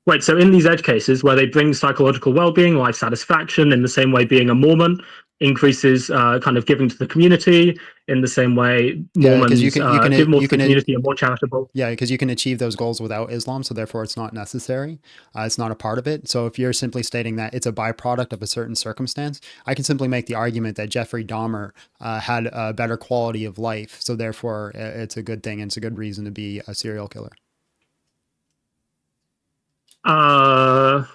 Speaker 8: Wait, so in these edge cases where they bring psychological well-being, life satisfaction, in the same way being a Mormon increases kind of giving to the community, in the same way Mormons give more to the community and more charitable.
Speaker 2: Yeah, because you can achieve those goals without Islam, so therefore it's not necessary. It's not a part of it. So if you're simply stating that it's a byproduct of a certain circumstance, I can simply make the argument that Jeffrey Dahmer had a better quality of life, so therefore it's a good thing and it's a good reason to be a serial killer.
Speaker 8: No,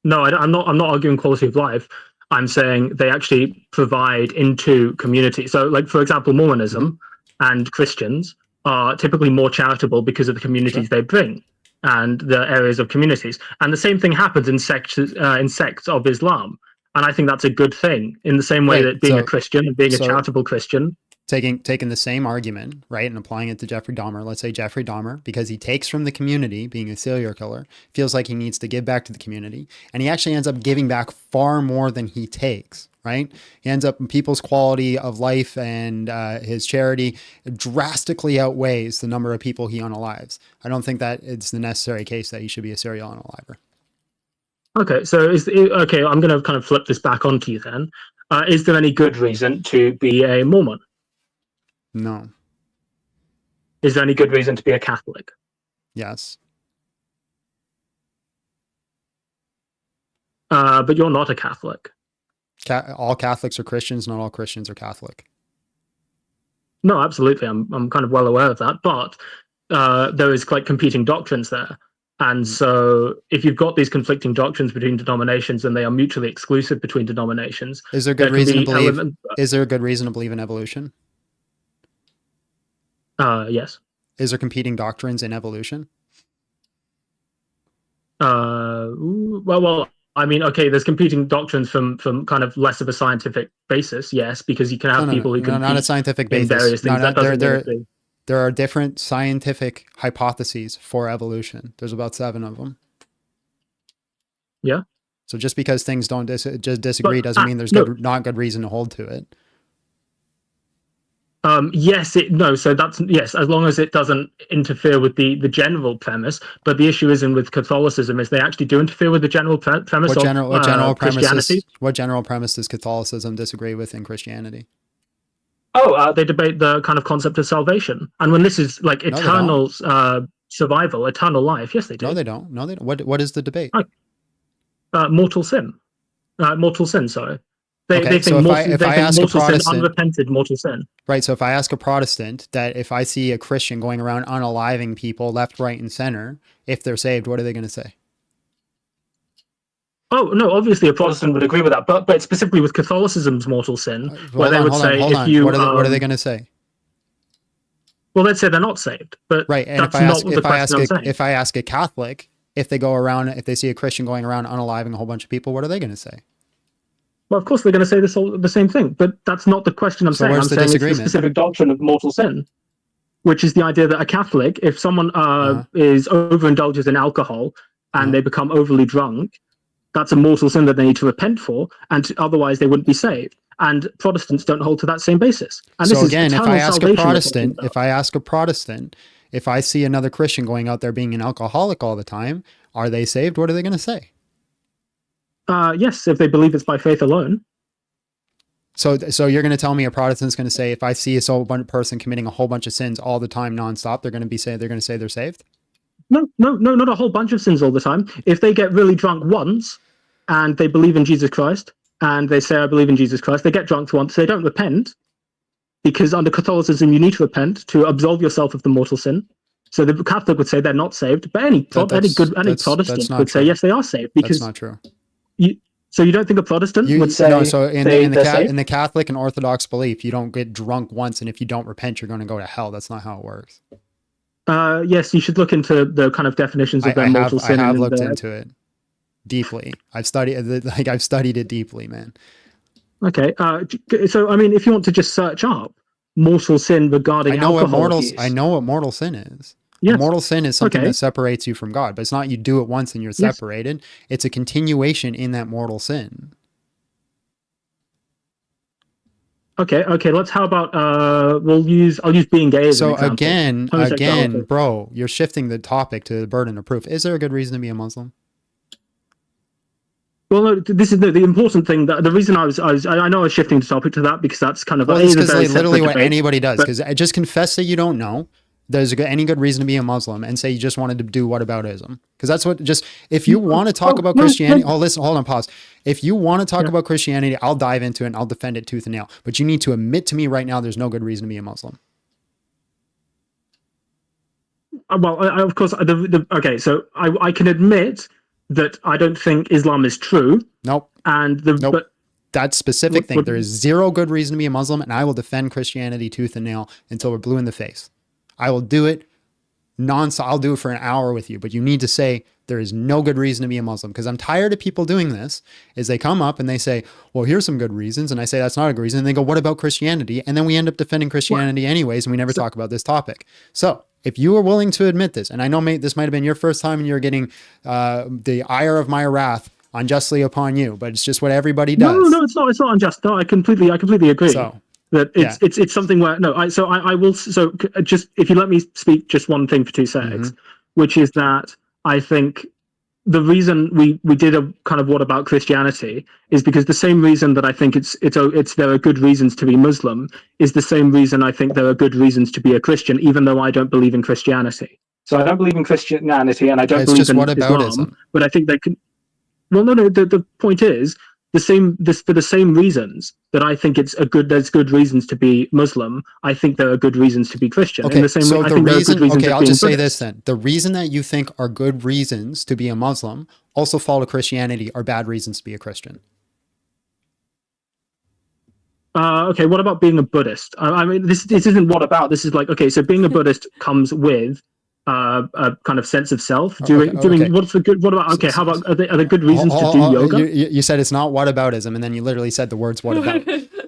Speaker 8: I'm not arguing quality of life. I'm saying they actually provide into community. So, like, for example, Mormonism and Christians are typically more charitable because of the communities they bring and the areas of communities. And the same thing happens in sects of Islam. And I think that's a good thing in the same way that being a Christian and being a charitable Christian.
Speaker 2: Taking the same argument, right, and applying it to Jeffrey Dahmer. Let's say Jeffrey Dahmer, because he takes from the community, being a serial killer, feels like he needs to give back to the community, and he actually ends up giving back far more than he takes, right? He ends up, people's quality of life and his charity drastically outweighs the number of people he unalives. I don't think that it's the necessary case that he should be a serial unaliver.
Speaker 8: Okay, so okay, I'm going to kind of flip this back onto you then. Is there any good reason to be a Mormon?
Speaker 2: No.
Speaker 8: Is there any good reason to be a Catholic?
Speaker 2: Yes.
Speaker 8: But you're not a Catholic.
Speaker 2: All Catholics are Christians, not all Christians are Catholic.
Speaker 8: No, absolutely. I'm kind of well aware of that. But there is like competing doctrines there. And so if you've got these conflicting doctrines between denominations and they are mutually exclusive between denominations,
Speaker 2: is there good reason to believe? Is there a good reason to believe in evolution?
Speaker 8: Yes.
Speaker 2: Is there competing doctrines in evolution?
Speaker 8: Well, I mean, okay, there's competing doctrines from kind of less of a scientific basis, yes, because you can have people who compete
Speaker 2: not a scientific basis.
Speaker 8: in various things.
Speaker 2: There are different scientific hypotheses for evolution. There's about 7 of them.
Speaker 8: Yeah.
Speaker 2: So just because things don't disagree doesn't mean there's not good reason to hold to it.
Speaker 8: Yes, no. So that's yes, as long as it doesn't interfere with the general premise. But the issue isn't with Catholicism; is they actually do interfere with the general premise
Speaker 2: What
Speaker 8: of
Speaker 2: general
Speaker 8: Christianity.
Speaker 2: premise does Catholicism disagree with in Christianity?
Speaker 8: Oh, they debate the kind of concept of salvation, and when this is like
Speaker 2: No, they
Speaker 8: eternal survival, eternal life. Yes, they do.
Speaker 2: No, they don't. No, they don't. What is the debate?
Speaker 8: Mortal sin. Mortal sin. Sorry. They
Speaker 2: Okay,
Speaker 8: think
Speaker 2: so
Speaker 8: mortal,
Speaker 2: if
Speaker 8: they
Speaker 2: I
Speaker 8: think
Speaker 2: ask a
Speaker 8: mortal sin,
Speaker 2: Protestant,
Speaker 8: unrepented mortal sin.
Speaker 2: right? So if I ask a Protestant that if I see a Christian going around unaliving people left, right, and center, if they're saved, what are they going to say?
Speaker 8: Oh no, obviously a Protestant would agree with that, but specifically with Catholicism's mortal sin, where they would say if you
Speaker 2: what are they going to say?
Speaker 8: Well, they'd say they're not saved, but
Speaker 2: Right, and
Speaker 8: that's not what the question I'm saying.
Speaker 2: if I ask a Catholic if they go around, if they see a Christian going around unaliving a whole bunch of people, what are they going to say?
Speaker 8: Well, of course they're going to say the same thing, but that's not the question I'm saying. I'm saying it's the specific doctrine of mortal sin, which is the idea that a Catholic, if someone is overindulges in alcohol and they become overly drunk, that's a mortal sin that they need to repent for, and otherwise they wouldn't be saved. And Protestants don't hold to that same basis. And
Speaker 2: So
Speaker 8: this
Speaker 2: again,
Speaker 8: is
Speaker 2: if
Speaker 8: eternal
Speaker 2: I ask a
Speaker 8: salvation
Speaker 2: Protestant, if I see another Christian going out there being an alcoholic all the time, are they saved? What are they going to say?
Speaker 8: Yes, if they believe it's by faith alone.
Speaker 2: So you're going to tell me a Protestant's going to say if I see a person committing a whole bunch of sins all the time, nonstop, they're going to say they're saved?
Speaker 8: No, not a whole bunch of sins all the time. If they get really drunk once and they believe in Jesus Christ and they say, I believe in Jesus Christ, they get drunk once, they don't repent, because under Catholicism, you need to repent to absolve yourself of the mortal sin. So the Catholic would say they're not saved, but any Protestant would say, yes, they are saved. Because
Speaker 2: that's not true.
Speaker 8: So you don't think a Protestant would say?
Speaker 2: No, so in
Speaker 8: saved?
Speaker 2: the Catholic and Orthodox belief, you don't get drunk once, and if you don't repent, you're going to go to hell. That's not how it works.
Speaker 8: Yes, you should look into the kind of definitions of their mortal sin.
Speaker 2: I have looked into it deeply. I've studied it deeply, man.
Speaker 8: Okay, so I mean, if you want to just search up mortal sin regarding alcohol abuse,
Speaker 2: I know what mortal sin is.
Speaker 8: Yes.
Speaker 2: Mortal sin is something that separates you from God, but it's not you do it once and you're separated. It's a continuation in that mortal sin.
Speaker 8: Okay. Let's. How about I'll use being gay as an example.
Speaker 2: Again, bro, you're shifting the topic to the burden of proof. Is there a good reason to be a Muslim?
Speaker 8: Well, no, this is the important thing. That the reason I know I was shifting the topic to that because that's kind of
Speaker 2: it's because literally what anybody does. Because just confess that you don't know. There's any good reason to be a Muslim, and say you just wanted to do whataboutism. Because that's what if you want to talk about Christianity, hold on, pause. If you want to talk about Christianity, I'll dive into it and I'll defend it tooth and nail. But you need to admit to me right now there's no good reason to be a Muslim.
Speaker 8: Well, of course, okay, so I can admit that I don't think Islam is true.
Speaker 2: Nope.
Speaker 8: And
Speaker 2: but that specific thing, there is zero good reason to be a Muslim, and I will defend Christianity tooth and nail until we're blue in the face. I will do it non-stop. I'll do it for an hour with you, but you need to say there is no good reason to be a Muslim, because I'm tired of people doing this. Is they come up and they say, well, here's some good reasons. And I say, that's not a good reason. And they go, what about Christianity? And then we end up defending Christianity anyways. And we never talk about this topic. So if you are willing to admit this, and I know this might've been your first time and you're getting the ire of my wrath unjustly upon you, but it's just what everybody does.
Speaker 8: No, it's not unjust. No, I completely agree.
Speaker 2: So,
Speaker 8: that it's something where I will just, if you let me speak just one thing for 2 seconds, which is that I think the reason we did a kind of what about Christianity is because the same reason that I think there are good reasons to be Muslim is the same reason I think there are good reasons to be a Christian, even though I don't believe in Christianity. So I don't believe in Christianity and I don't believe in Islam, but I think they can. Well, no. The point is for the same reasons that I think there's good reasons to be Muslim. I think there are good reasons to be Christian.
Speaker 2: Okay, I'll just say this then. The reason that you think are good reasons to be a Muslim also follow Christianity are bad reasons to be a Christian.
Speaker 8: Okay, what about being a Buddhist? I mean, this isn't what about. This is like, okay, so being a Buddhist comes with a kind of sense of self. What's the good? What about? Okay, how about are there good reasons to do yoga?
Speaker 2: You said it's not whataboutism, and then you literally said the words "what about."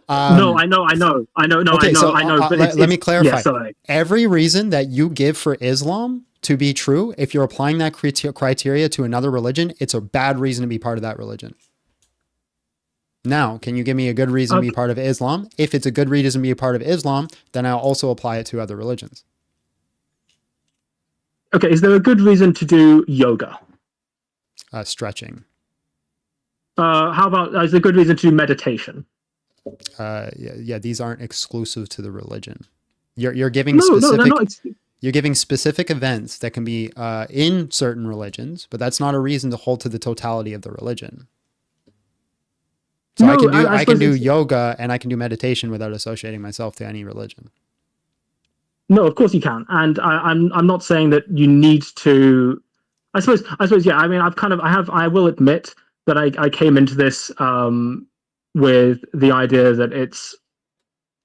Speaker 8: No, I know. But
Speaker 2: let me clarify.
Speaker 8: Yeah, sorry.
Speaker 2: Every reason that you give for Islam to be true, if you're applying that criteria to another religion, it's a bad reason to be part of that religion. Now, can you give me a good reason to be part of Islam? If it's a good reason to be a part of Islam, then I'll also apply it to other religions.
Speaker 8: Okay, is there a good reason to do yoga?
Speaker 2: Stretching.
Speaker 8: How about, is there a good reason to do meditation?
Speaker 2: Yeah, these aren't exclusive to the religion. You're giving
Speaker 8: No, they're not.
Speaker 2: You're giving specific events that can be in certain religions, but that's not a reason to hold to the totality of the religion. So
Speaker 8: No,
Speaker 2: I can do
Speaker 8: it's-
Speaker 2: yoga and I can do meditation without associating myself to any religion.
Speaker 8: No, of course you can, and I'm not saying that you need to. I suppose yeah. I mean, I will admit that I came into this with the idea that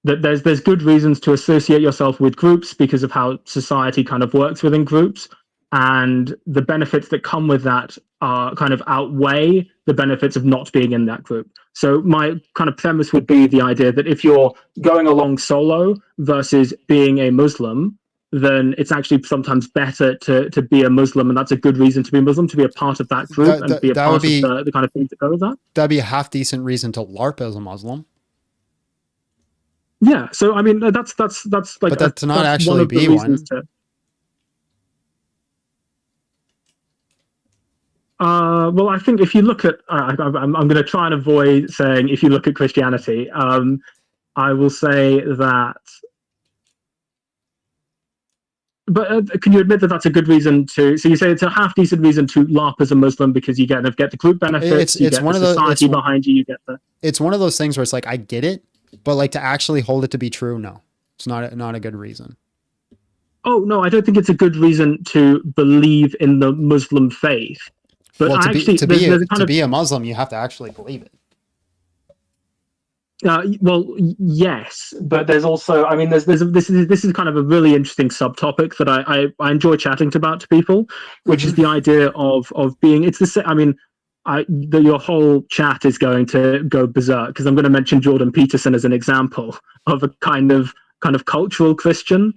Speaker 8: there's good reasons to associate yourself with groups because of how society kind of works within groups, and the benefits that come with that are kind of outweigh the benefits of not being in that group. So my kind of premise would be the idea that if you're going along solo versus being a Muslim, then it's actually sometimes better to be a Muslim, and that's a good reason to be a Muslim, to be a part of that group and be a part of the kind of things that go with that.
Speaker 2: That'd be a half decent reason to LARP as a Muslim.
Speaker 8: Yeah, so I mean that's like,
Speaker 2: but that's not
Speaker 8: that's
Speaker 2: actually
Speaker 8: one of the
Speaker 2: be one.
Speaker 8: Well, I think if you look at, I'm going to try and avoid saying if you look at Christianity. I will say that. But can you admit that that's a good reason to? So you say it's a half decent reason to LARP as a Muslim because you get the group benefits, you get the society behind you, you get the.
Speaker 2: It's one of those things where it's like I get it, but like to actually hold it to be true, no, it's not a good reason.
Speaker 8: Oh no, I don't think it's a good reason to believe in the Muslim faith. But
Speaker 2: well,
Speaker 8: to
Speaker 2: be a Muslim, you have to actually believe it.
Speaker 8: Well, yes, but there's also, I mean, this is kind of a really interesting subtopic that I enjoy chatting about to people, which is the idea of being. It's the same. I mean, your whole chat is going to go berserk because I'm going to mention Jordan Peterson as an example of a kind of cultural Christian.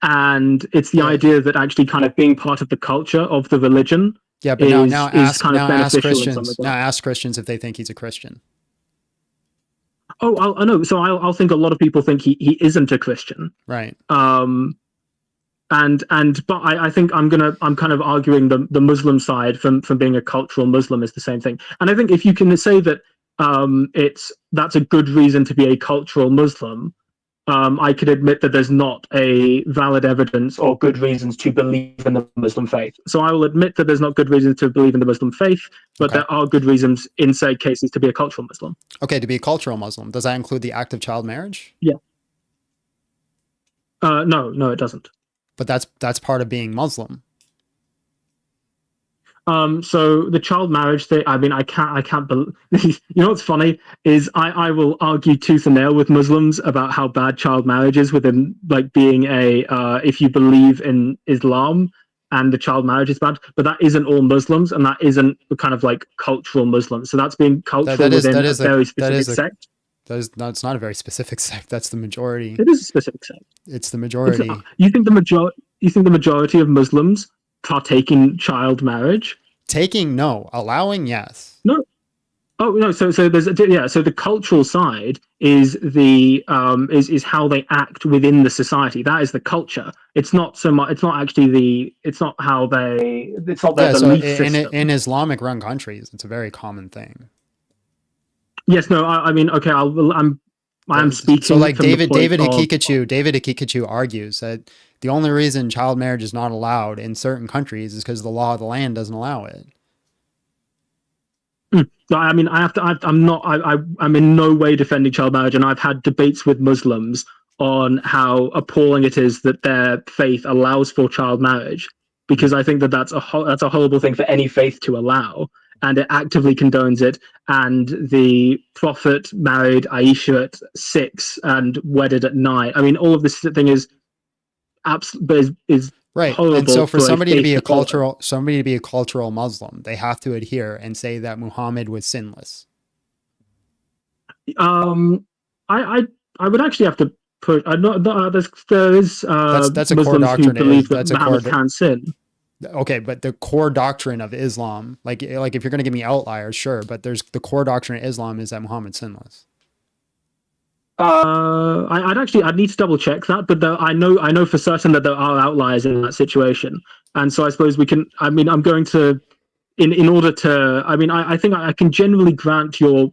Speaker 8: And it's the idea that actually kind of being part of the culture of the religion is
Speaker 2: ask Christians if they think he's a Christian.
Speaker 8: Oh, I know. So I'll think a lot of people think he isn't a Christian.
Speaker 2: Right.
Speaker 8: But I think I'm kind of arguing the Muslim side from being a cultural Muslim is the same thing. And I think if you can say that that's a good reason to be a cultural Muslim, I could admit that there's not a valid evidence or good reasons to believe in the Muslim faith. So I will admit that there's not good reasons to believe in the Muslim faith, but there are good reasons in say cases to be a cultural Muslim.
Speaker 2: Okay, to be a cultural Muslim, does that include the act of child marriage?
Speaker 8: Yeah. No, it doesn't.
Speaker 2: But that's part of being Muslim.
Speaker 8: So the child marriage thing, I mean, I can't believe, you know what's funny is I will argue tooth and nail with Muslims about how bad child marriage is within like being if you believe in Islam and the child marriage is bad, but that isn't all Muslims and that isn't the kind of like cultural Muslims. So that's being cultural within a very specific sect.
Speaker 2: It's not a very specific sect. That's the majority.
Speaker 8: It is a specific sect.
Speaker 2: It's the majority.
Speaker 8: You think the majority of Muslims partake in child marriage?
Speaker 2: Taking, no. Allowing, yes.
Speaker 8: No. Oh no. So there's So the cultural side is is how they act within the society. That is the culture. It's not so much. It's not actually It's not how they. It's not their belief system.
Speaker 2: In Islamic run countries, it's a very common thing.
Speaker 8: Yes. No. I mean. Okay. I'm speaking.
Speaker 2: So like
Speaker 8: from
Speaker 2: David
Speaker 8: Hikikachu.
Speaker 2: David Hikikachu argues that the only reason child marriage is not allowed in certain countries is because the law of the land doesn't allow it.
Speaker 8: I mean, I'm in no way defending child marriage, and I've had debates with Muslims on how appalling it is that their faith allows for child marriage, because I think that's a horrible thing for any faith to allow, and it actively condones it. And the Prophet married Aisha at 6 and wedded at 9. I mean, all of this thing is
Speaker 2: right.
Speaker 8: Horrible.
Speaker 2: And so for somebody to be a cultural Muslim, they have to adhere and say that Muhammad was sinless.
Speaker 8: I would actually have to put. There is
Speaker 2: that's a
Speaker 8: Muslims
Speaker 2: core doctrine.
Speaker 8: who believe that
Speaker 2: That's a
Speaker 8: Muhammad
Speaker 2: core.
Speaker 8: can sin.
Speaker 2: Okay, but the core doctrine of Islam, like if you're going to give me outliers, sure, but there's the core doctrine of Islam is that Muhammad's sinless.
Speaker 8: I'd need to double check that, but I know for certain that there are outliers in that situation, and so I suppose we can. I mean, I'm going to, in order to. I mean, I think I can generally grant your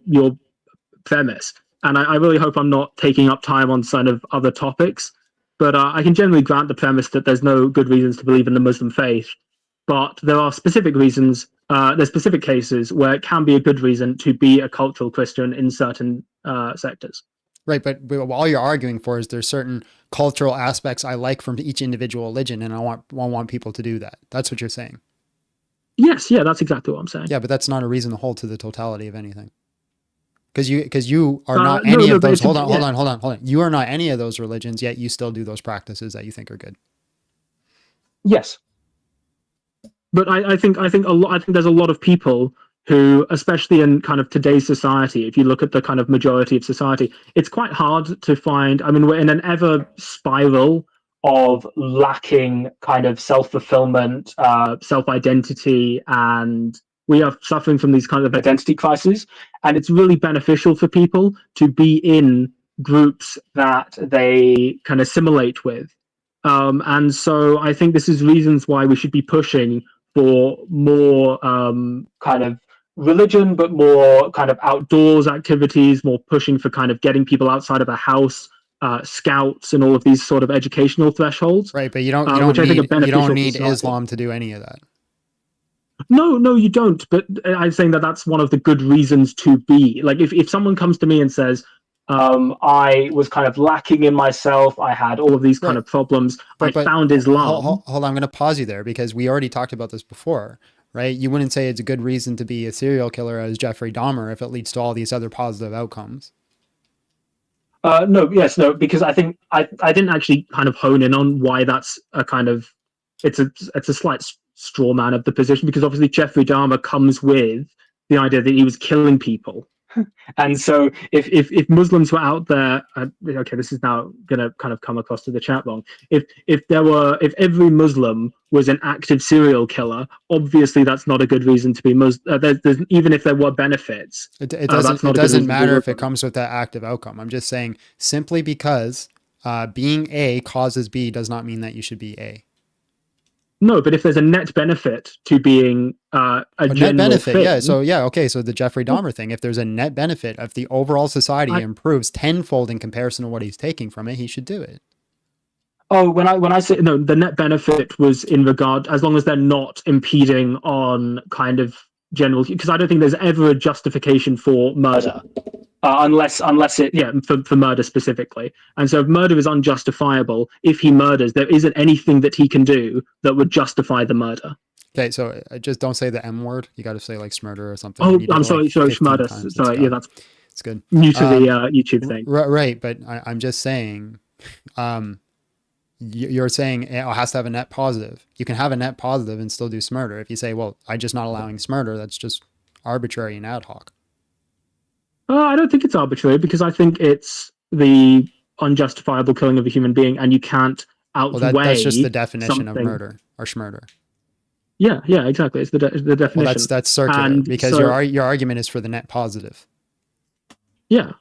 Speaker 8: premise, and I really hope I'm not taking up time on kind of other topics, but I can generally grant the premise that there's no good reasons to believe in the Muslim faith, but there are specific reasons. There's specific cases where it can be a good reason to be a cultural Christian in certain sectors.
Speaker 2: Right, but all you're arguing for is there's certain cultural aspects I like from each individual religion, and I want people to do that. That's what you're saying.
Speaker 8: Yes, yeah, that's exactly what I'm saying.
Speaker 2: Yeah, but that's not a reason to hold to the totality of anything. Because you are not any of those. Hold on. You are not any of those religions, yet you still do those practices that you think are good.
Speaker 8: Yes, but I think there's a lot of people who, especially in kind of today's society, if you look at the kind of majority of society, it's quite hard to find. I mean, we're in an ever spiral of lacking kind of self-fulfillment, self-identity, and we are suffering from these kind of identity crises. And it's really beneficial for people to be in groups that they can assimilate with. And so I think this is reasons why we should be pushing for more kind of religion, but more kind of outdoors activities, more pushing for kind of getting people outside of the house, scouts, and all of these sort of educational thresholds.
Speaker 2: Right, but you don't need Islam to do any of that.
Speaker 8: No, you don't. But I'm saying that that's one of the good reasons to be. Like, if someone comes to me and says, I was kind of lacking in myself, I had all of these kind of problems, I found Islam.
Speaker 2: Hold on, I'm going to pause you there because we already talked about this before, right? You wouldn't say it's a good reason to be a serial killer as Jeffrey Dahmer if it leads to all these other positive outcomes.
Speaker 8: No, because I think I didn't actually kind of hone in on why that's a kind of, it's a slight straw man of the position, because obviously Jeffrey Dahmer comes with the idea that he was killing people. And so if Muslims were out there, okay, this is now going to kind of come across to the chat wrong. If every Muslim was an active serial killer, obviously that's not a good reason to be Muslim. Even if there were benefits,
Speaker 2: it doesn't matter if it comes with that active outcome. I'm just saying simply because being A causes B does not mean that you should be A.
Speaker 8: No, but if there's a net benefit to being a
Speaker 2: net benefit, yeah. So okay. So the Jeffrey Dahmer thing, if there's a net benefit, if the overall society improves tenfold in comparison to what he's taking from it, he should do it.
Speaker 8: Oh, when I say no, the net benefit was in regard, as long as they're not impeding on kind of general, because I don't think there's ever a justification for murder. Unless it, for murder specifically. And so if murder is unjustifiable, if he murders, there isn't anything that he can do that would justify the murder.
Speaker 2: Okay, so just don't say the M word. You got to say like smurder or something.
Speaker 8: Oh, I'm sorry, smurder. Sorry, yeah,
Speaker 2: it's good.
Speaker 8: New to the YouTube thing.
Speaker 2: Right, but I'm just saying, you're saying it has to have a net positive. You can have a net positive and still do smurder. If you say, well, I'm just not allowing smurder, that's just arbitrary and ad hoc.
Speaker 8: I don't think it's arbitrary, because I think it's the unjustifiable killing of a human being, and you can't outweigh.
Speaker 2: Well, that's just the definition of murder or schmurder.
Speaker 8: Yeah, exactly. It's the definition.
Speaker 2: Well, that's circular, because your argument is for the net positive.
Speaker 8: Yeah.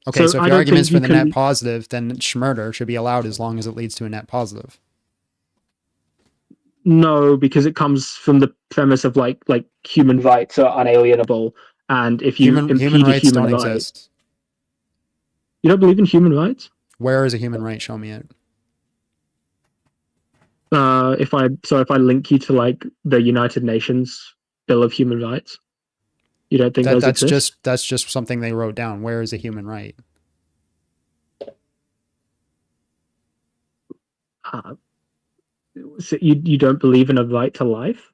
Speaker 2: Okay, so if your argument is for the net positive, then schmurder should be allowed as long as it leads to a net positive.
Speaker 8: No, because it comes from the premise of like human rights are unalienable. And if you
Speaker 2: human rights don't exist.
Speaker 8: You don't believe in human rights?
Speaker 2: Where is a human right? Show me it.
Speaker 8: If I link you to like the United Nations Bill of Human Rights, you don't think
Speaker 2: that's just something they wrote down. Where is a human right?
Speaker 8: So you don't believe in a right to life?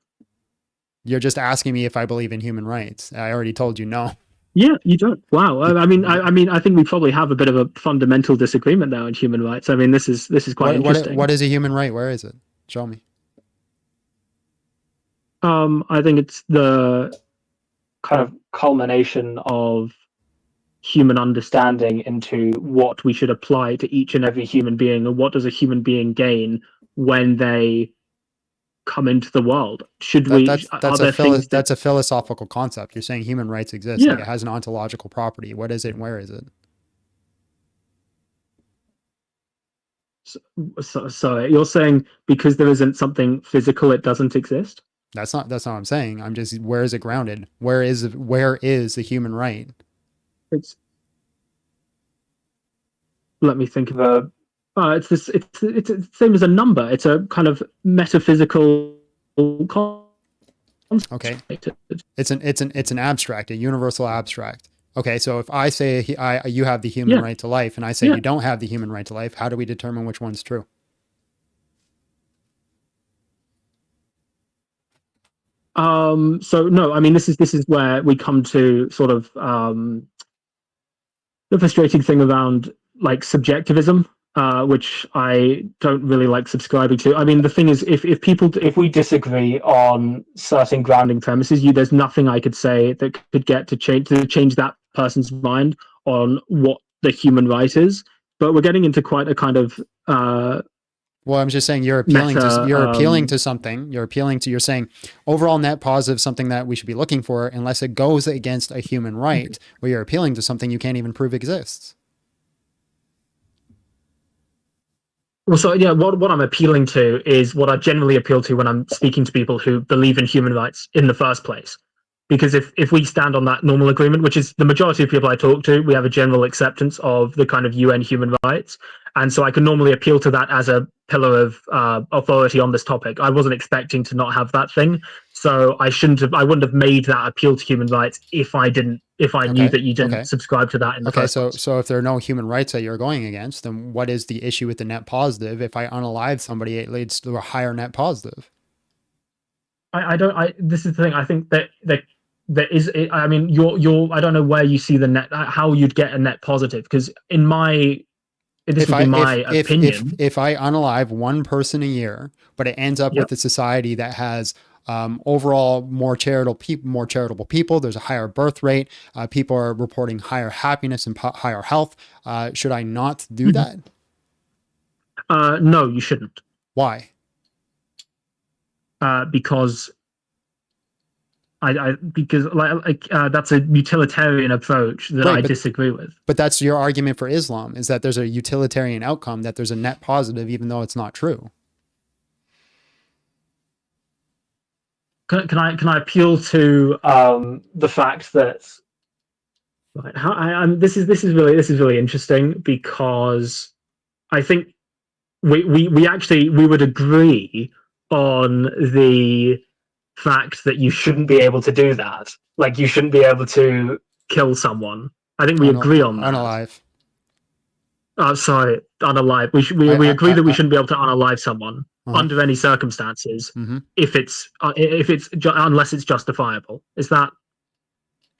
Speaker 2: You're just asking me if I believe in human rights. I already told you no.
Speaker 8: Yeah, you don't. Wow. I mean, I think we probably have a bit of a fundamental disagreement now on human rights. I mean, this is quite interesting.
Speaker 2: What is a human right? Where is it? Show me.
Speaker 8: I think it's the kind of culmination of human understanding into what we should apply to each and every human being, and what does a human being gain when they come into the world. Should
Speaker 2: That,
Speaker 8: we?
Speaker 2: that's
Speaker 8: Are
Speaker 2: that's
Speaker 8: there things that?
Speaker 2: that's a philosophical concept. You're saying human rights exist, like
Speaker 8: Yeah.
Speaker 2: it has an ontological property. What is it? And where is it?
Speaker 8: So you're saying because there isn't something physical, it doesn't exist?
Speaker 2: That's not what I'm saying. I'm just, where is it grounded? Where is the human right?
Speaker 8: It's. Let me think of a. It's this. It's the same as a number. It's a kind of metaphysical concept.
Speaker 2: Okay. It's an abstract, a universal abstract. Okay, so if I say you have the human right to life, and I say you don't have the human right to life, how do we determine which one's true?
Speaker 8: So no, I mean this is where we come to sort of the frustrating thing around like subjectivism, which I don't really like subscribing to. I mean, the thing is, if we disagree on certain grounding premises, there's nothing I could say that could get to change that person's mind on what the human right is. But we're getting into quite a kind of
Speaker 2: well, I'm just saying you're appealing to something. You're saying overall net positive, something that we should be looking for, unless it goes against a human right, where you're appealing to something you can't even prove exists.
Speaker 8: Well, so yeah, what I'm appealing to is what I generally appeal to when I'm speaking to people who believe in human rights in the first place. Because if we stand on that normal agreement, which is the majority of people I talk to, we have a general acceptance of the kind of UN human rights. And so I can normally appeal to that as a pillar of authority on this topic. I wasn't expecting to not have that thing. So I wouldn't have made that appeal to human rights if I knew that you didn't subscribe to that in the first place.
Speaker 2: So if there are no human rights that you're going against, then what is the issue with the net positive? If I unalive somebody, it leads to a higher net positive.
Speaker 8: This is the thing. I think that there is, I mean, I don't know where you see the net, how you'd get a net positive, because in my, this would be my opinion.
Speaker 2: If I unalive one person a year, but it ends up with a society that has overall more charitable people, there's a higher birth rate, people are reporting higher happiness and higher health, should I not do that?
Speaker 8: No, you shouldn't.
Speaker 2: Why?
Speaker 8: Because that's a utilitarian approach that I disagree with.
Speaker 2: But that's your argument for Islam, is that there's a utilitarian outcome, that there's a net positive, even though it's not true.
Speaker 8: Can I appeal to the fact that this is really interesting, because I think we would agree on the fact that you shouldn't be able to do that. Like, you shouldn't be able to kill someone. I think we agree on that.
Speaker 2: Unalive.
Speaker 8: Sorry, unalive. We agree that we shouldn't be able to unalive someone under any circumstances, if it's unless it's justifiable. Is that?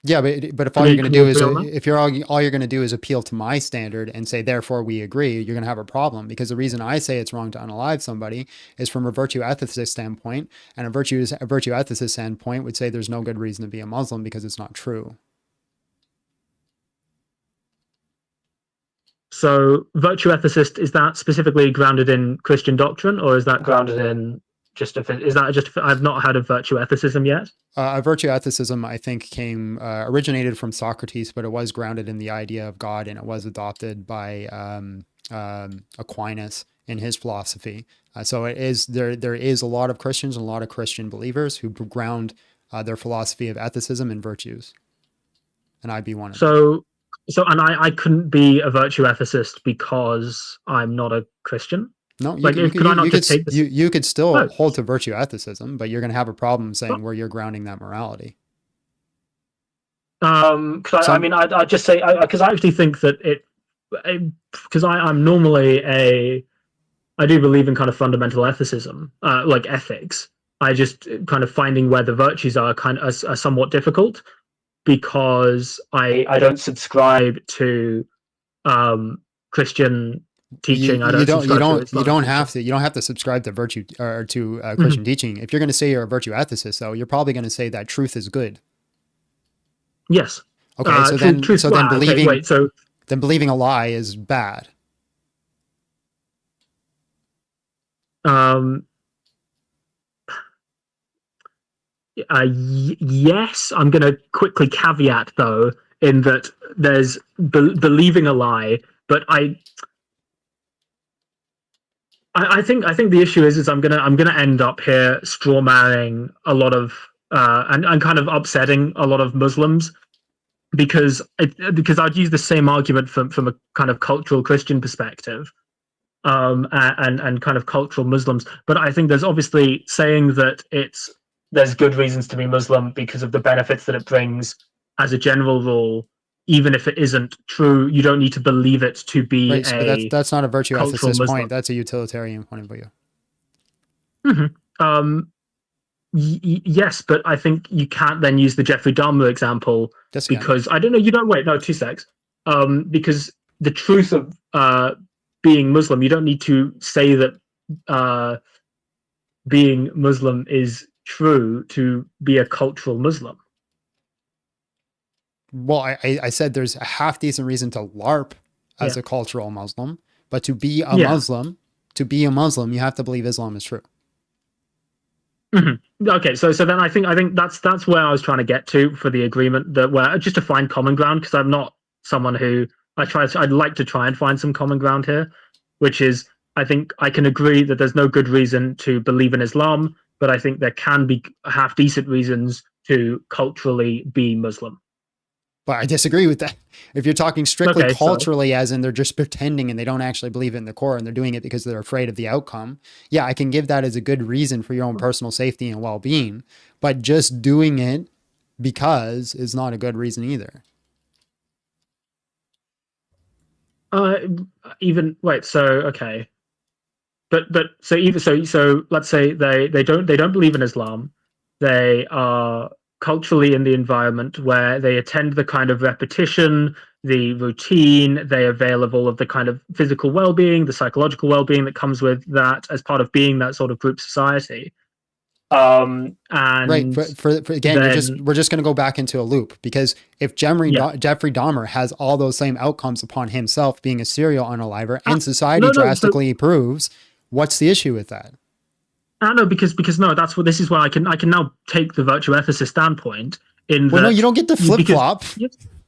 Speaker 2: Yeah, but if all you're going to do is all you're going to do is appeal to my standard and say, therefore we agree, you're going to have a problem. Because the reason I say it's wrong to unalive somebody is from a virtue ethicist standpoint, and a virtue ethicist standpoint would say there's no good reason to be a Muslim because it's not true.
Speaker 8: So, virtue ethicist, is that specifically grounded in Christian doctrine, or is that grounded in I've not heard of virtue ethicism yet.
Speaker 2: Virtue ethicism, I think, originated from Socrates, but it was grounded in the idea of God, and it was adopted by Aquinas in his philosophy. So it is there is a lot of Christians and a lot of Christian believers who ground their philosophy of ethicism in virtues, and I'd be one of them.
Speaker 8: So I couldn't be a virtue ethicist because I'm not a Christian.
Speaker 2: No, you could still hold to virtue ethicism, but you're going to have a problem saying where you're grounding that morality.
Speaker 8: I'd just say, because I actually think that because I'm normally I do believe in kind of fundamental ethicism, like ethics. I just kind of finding where the virtues are are somewhat difficult, because I don't subscribe to Christian teaching.
Speaker 2: You don't have to subscribe to virtue or to Christian teaching. If you're going to say you're a virtue ethicist, though, you're probably going to say that truth is good.
Speaker 8: Yes.
Speaker 2: Okay. Then believing a lie is bad.
Speaker 8: Yes, I'm going to quickly caveat though, in that there's believing a lie, but I think the issue is I'm gonna end up here straw manning a lot of and kind of upsetting a lot of Muslims because I'd use the same argument from a kind of cultural Christian perspective and kind of cultural Muslims, but I think there's obviously saying that there's good reasons to be Muslim because of the benefits that it brings as a general rule. Even if it isn't true, you don't need to believe it to be
Speaker 2: Right, but that's not a virtue
Speaker 8: cultural
Speaker 2: ethicist
Speaker 8: Muslim.
Speaker 2: point. That's a utilitarian point of view.
Speaker 8: Yes, but I think you can't then use the Jeffrey Dahmer example because I don't know. You don't wait. No, 2 secs. Because the truth of being Muslim, you don't need to say that being Muslim is true to be a cultural Muslim.
Speaker 2: Well, I said there's a half decent reason to LARP as a cultural Muslim, but to be a Muslim, you have to believe Islam is true.
Speaker 8: Okay, so then I think that's where I was trying to get to for the agreement, that where just to find common ground, because I'm not someone who I'd like to try and find some common ground here, which is I think I can agree that there's no good reason to believe in Islam, but I think there can be half decent reasons to culturally be Muslim.
Speaker 2: But I disagree with that. If you're talking strictly
Speaker 8: Okay,
Speaker 2: culturally, as in they're just pretending and they don't actually believe it in the core and they're doing it because they're afraid of the outcome, yeah, I can give that as a good reason for your own personal safety and well-being. But just doing it because is not a good reason either.
Speaker 8: Okay, but so let's say they don't believe in Islam. They are culturally in the environment where they attend the kind of repetition, the routine, they avail of all of the kind of physical well-being, the psychological well-being that comes with that as part of being that sort of group society. And
Speaker 2: right, for again, we're just going to go back into a loop, because if Jeffrey Dahmer has all those same outcomes upon himself being a serial unaliver and society drastically improves, what's the issue with that?
Speaker 8: No, because no, this is where I can now take the virtue ethicist standpoint in
Speaker 2: no, you don't get to flip flop.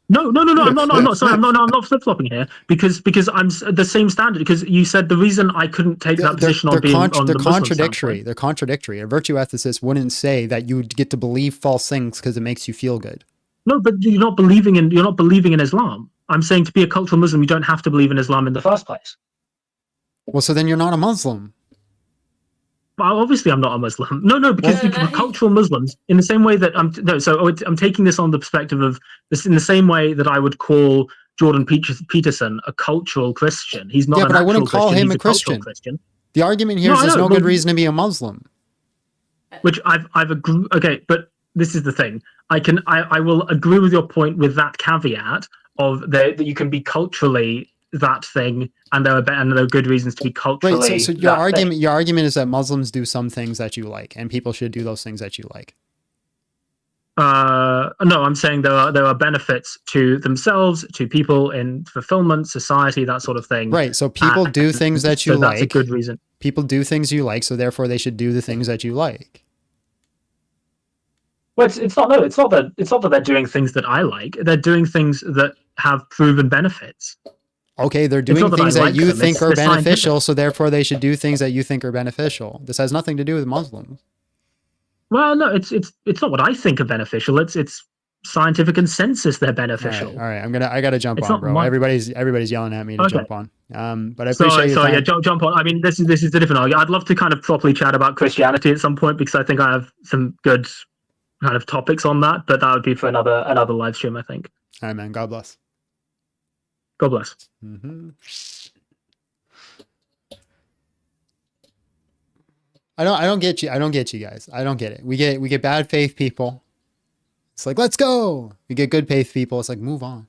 Speaker 8: No, I'm not. Sorry, I'm not flip flopping here because I'm the same standard. Because you said the reason I couldn't take that position on being on the Muslim standpoint.
Speaker 2: They're contradictory. A virtue ethicist wouldn't say that you get to believe false things because it makes you feel good.
Speaker 8: No, but you're not believing in Islam. I'm saying to be a cultural Muslim, you don't have to believe in Islam in the first place.
Speaker 2: Well, so then you're not a Muslim.
Speaker 8: Well, obviously, I'm not a Muslim. No, because cultural Muslims, in the same way that I'm taking this on the perspective of this, in the same way that I would call Jordan Peterson a cultural Christian. He's not.
Speaker 2: Yeah, but I wouldn't call
Speaker 8: Christian.
Speaker 2: him a Christian. The argument here is there's no good reason to be a Muslim.
Speaker 8: Which I've agreed. Okay, but this is the thing. I will agree with your point with that caveat of that you can be culturally that thing, and there are good reasons to be culturally.
Speaker 2: Right. So your argument is that Muslims do some things that you like, and people should do those things that you like.
Speaker 8: No, I'm saying there are benefits to themselves, to people in fulfillment, society, that sort of thing.
Speaker 2: Right. So people do things that you like.
Speaker 8: That's a good reason.
Speaker 2: People do things you like, so therefore they should do the things that you like.
Speaker 8: Well, it's not that they're doing things that I like. They're doing things that have proven benefits.
Speaker 2: Okay, they're doing things that you think are beneficial, so therefore they should do things that you think are beneficial. This has nothing to do with Muslims.
Speaker 8: Well, no, it's not what I think are beneficial. It's scientific consensus they're beneficial.
Speaker 2: All right. I gotta jump on, bro. Everybody's yelling at me to jump on. But I appreciate your time.
Speaker 8: Jump on. I mean, this is a different argument. I'd love to kind of properly chat about Christianity at some point, because I think I have some good kind of topics on that, but that would be for another live stream, I think.
Speaker 2: All right, man. God bless.
Speaker 8: God bless.
Speaker 2: Mm-hmm. I don't get you. I don't get you guys. I don't get it. We get bad faith people. It's like, let's go. We get good faith people. It's like, move on.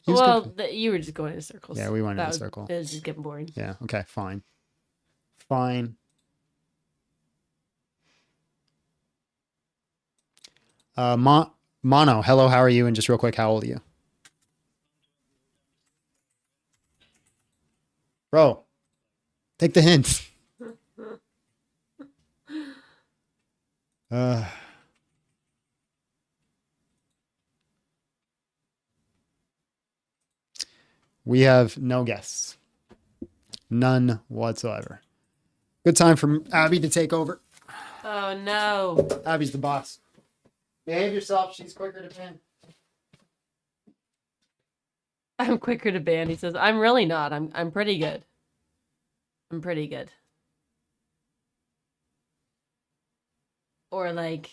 Speaker 3: Well, you were just going in circles.
Speaker 2: Yeah, we went in a circle.
Speaker 3: It was just getting boring.
Speaker 2: Yeah. Okay. Fine. Mono. Hello. How are you? And just real quick, how old are you? Bro, take the hint. We have no guests. None whatsoever. Good time for Abby to take over.
Speaker 3: Oh no.
Speaker 2: Abby's the boss. Behave yourself. She's quicker to ban.
Speaker 3: I'm quicker to ban. He says, I'm really not. I'm pretty good. I'm pretty good. Or like,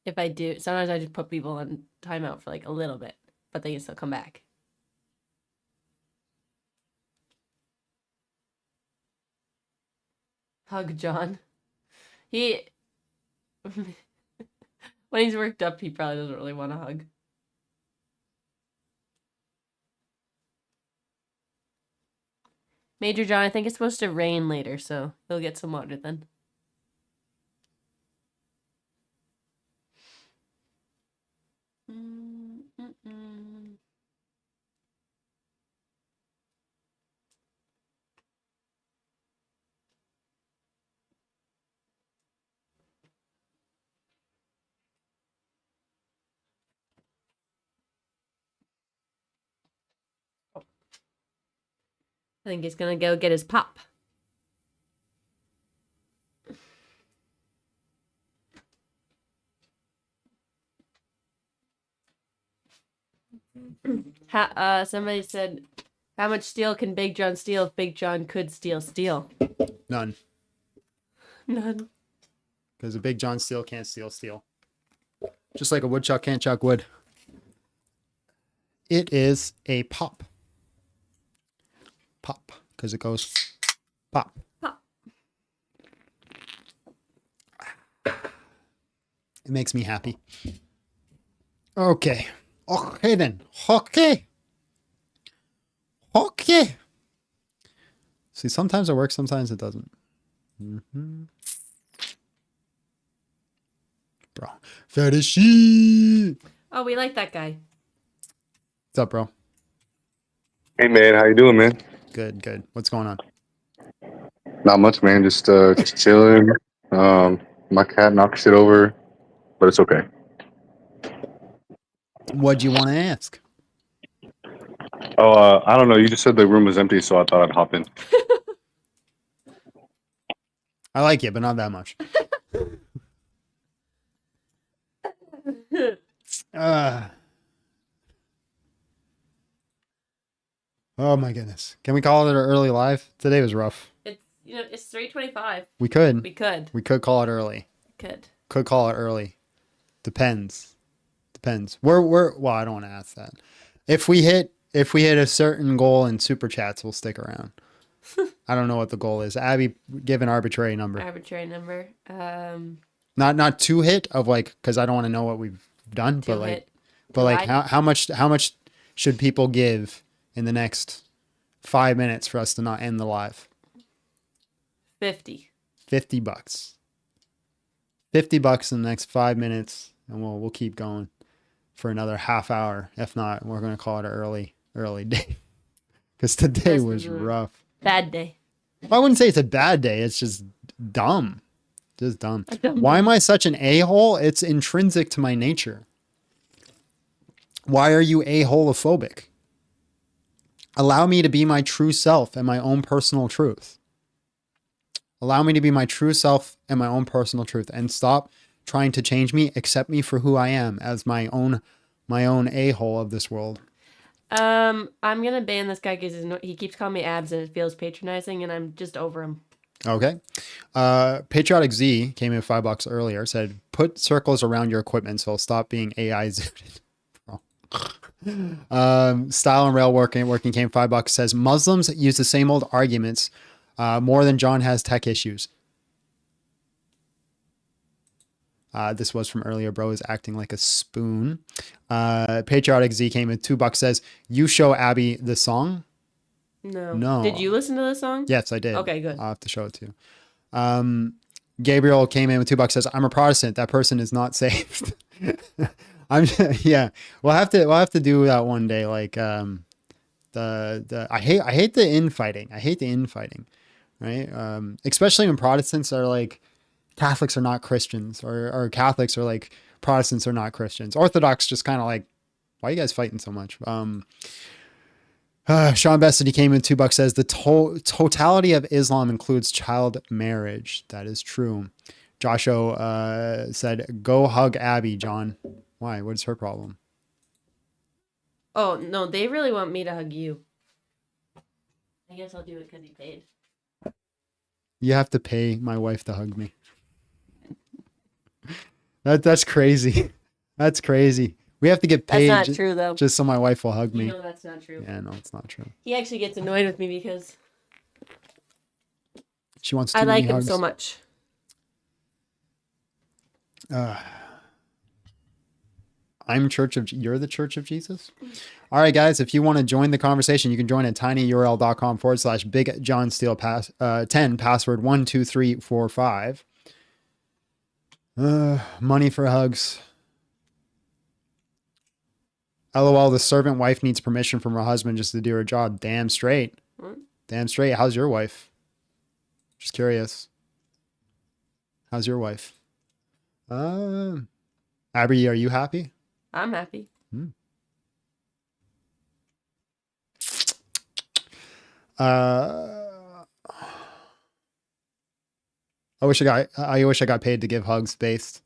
Speaker 3: if I do, sometimes I just put people on timeout for like a little bit, but they can still come back. Hug John. He, when he's worked up, he probably doesn't really want to hug. Major John, I think it's supposed to rain later, so he'll get some water then. I think he's gonna go get his pop. Somebody said, how much steel can Big John steal if Big John could steal steel?
Speaker 2: None.
Speaker 3: None.
Speaker 2: Because a Big John steel can't steal steel. Just like a woodchuck can't chuck wood. It is a pop. Pop. Because it goes pop.
Speaker 3: Pop.
Speaker 2: It makes me happy. Okay. Okay then. Okay. Okay. See, sometimes it works, sometimes it doesn't. Bro. Fetishy.
Speaker 3: Oh, we like that guy.
Speaker 2: What's up, bro?
Speaker 9: Hey man, how you doing, man?
Speaker 2: Good, good. What's going on?
Speaker 9: Not much, man. Just chilling. My cat knocked shit over, but it's okay.
Speaker 2: What'd you want to ask?
Speaker 9: Oh, I don't know. You just said the room was empty, so I thought I'd hop in.
Speaker 2: I like it, but not that much. Oh my goodness. Can we call it an early live? Today was rough.
Speaker 3: It's 3:25.
Speaker 2: We could.
Speaker 3: We could.
Speaker 2: We could call it early.
Speaker 3: Could.
Speaker 2: Could call it early. Depends. Depends. Well, I don't want to ask that. If we hit a certain goal in super chats, we'll stick around. I don't know what the goal is. Abby, give an arbitrary number.
Speaker 3: Arbitrary number.
Speaker 2: Not two hit of like, because I don't want to know what we've done, but like,
Speaker 3: hit.
Speaker 2: but like
Speaker 3: Divide.
Speaker 2: how much should people give in the next 5 minutes for us to not end the live?
Speaker 3: 50.
Speaker 2: $50. $50 in the next 5 minutes, and we'll keep going for another half hour. If not, we're gonna call it an early day. Because today was rough.
Speaker 3: Bad day.
Speaker 2: I wouldn't say it's a bad day. It's just dumb. Just dumb.
Speaker 3: A dumb
Speaker 2: Why
Speaker 3: day.
Speaker 2: am I such an a-hole? It's intrinsic to my nature. Why are you a-holophobic? Allow me to be my true self and my own personal truth. Allow me to be my true self and my own personal truth, and stop trying to change me. Accept me for who I am as my own a-hole of this world.
Speaker 3: I'm gonna ban this guy because he keeps calling me abs and it feels patronizing, and I'm just over him.
Speaker 2: Okay. Patriotic Z came in $5 earlier, said, put circles around your equipment so it'll stop being AI zooted. Style and rail working came $5, says, Muslims use the same old arguments more than John has tech issues. This was from earlier. Bro is acting like a spoon. Patriotic Z came in $2, says, you show Abby the song. No.
Speaker 3: Did you listen to the song?
Speaker 2: Yes, I did.
Speaker 3: Okay, good.
Speaker 2: I'll have to show it to you. Gabriel came in with $2, says, I'm a Protestant. That person is not saved. Yeah. We'll have to do that one day. Like, I hate the infighting. I hate the infighting, right? Especially when Protestants are like, Catholics are not Christians, or Catholics are like, Protestants are not Christians. Orthodox just kind of like, why are you guys fighting so much? Sean Bessity came in $2, says the totality of Islam includes child marriage. That is true. Joshua said, go hug Abby, John. Why? What's her problem?
Speaker 3: Oh, no, they really want me to hug you. I guess I'll do it because he paid.
Speaker 2: You have to pay my wife to hug me. That's crazy. That's crazy. We have to get paid.
Speaker 3: That's not true, though.
Speaker 2: Just so my wife will hug me.
Speaker 3: You know that's not true.
Speaker 2: Yeah, no, it's not true.
Speaker 3: He actually gets annoyed with me because
Speaker 2: She wants too
Speaker 3: I like
Speaker 2: many
Speaker 3: him
Speaker 2: hugs.
Speaker 3: so much.
Speaker 2: I'm you're the Church of Jesus? All right, guys, if you want to join the conversation, you can join at tinyurl.com/Big John Steele 10, password 12345. Money for hugs. LOL, the servant wife needs permission from her husband just to do her job. Damn straight.
Speaker 3: What?
Speaker 2: Damn straight. How's your wife? Just curious. How's your wife? Abby, are you happy?
Speaker 3: I'm happy.
Speaker 2: I wish I got paid to give hugs based.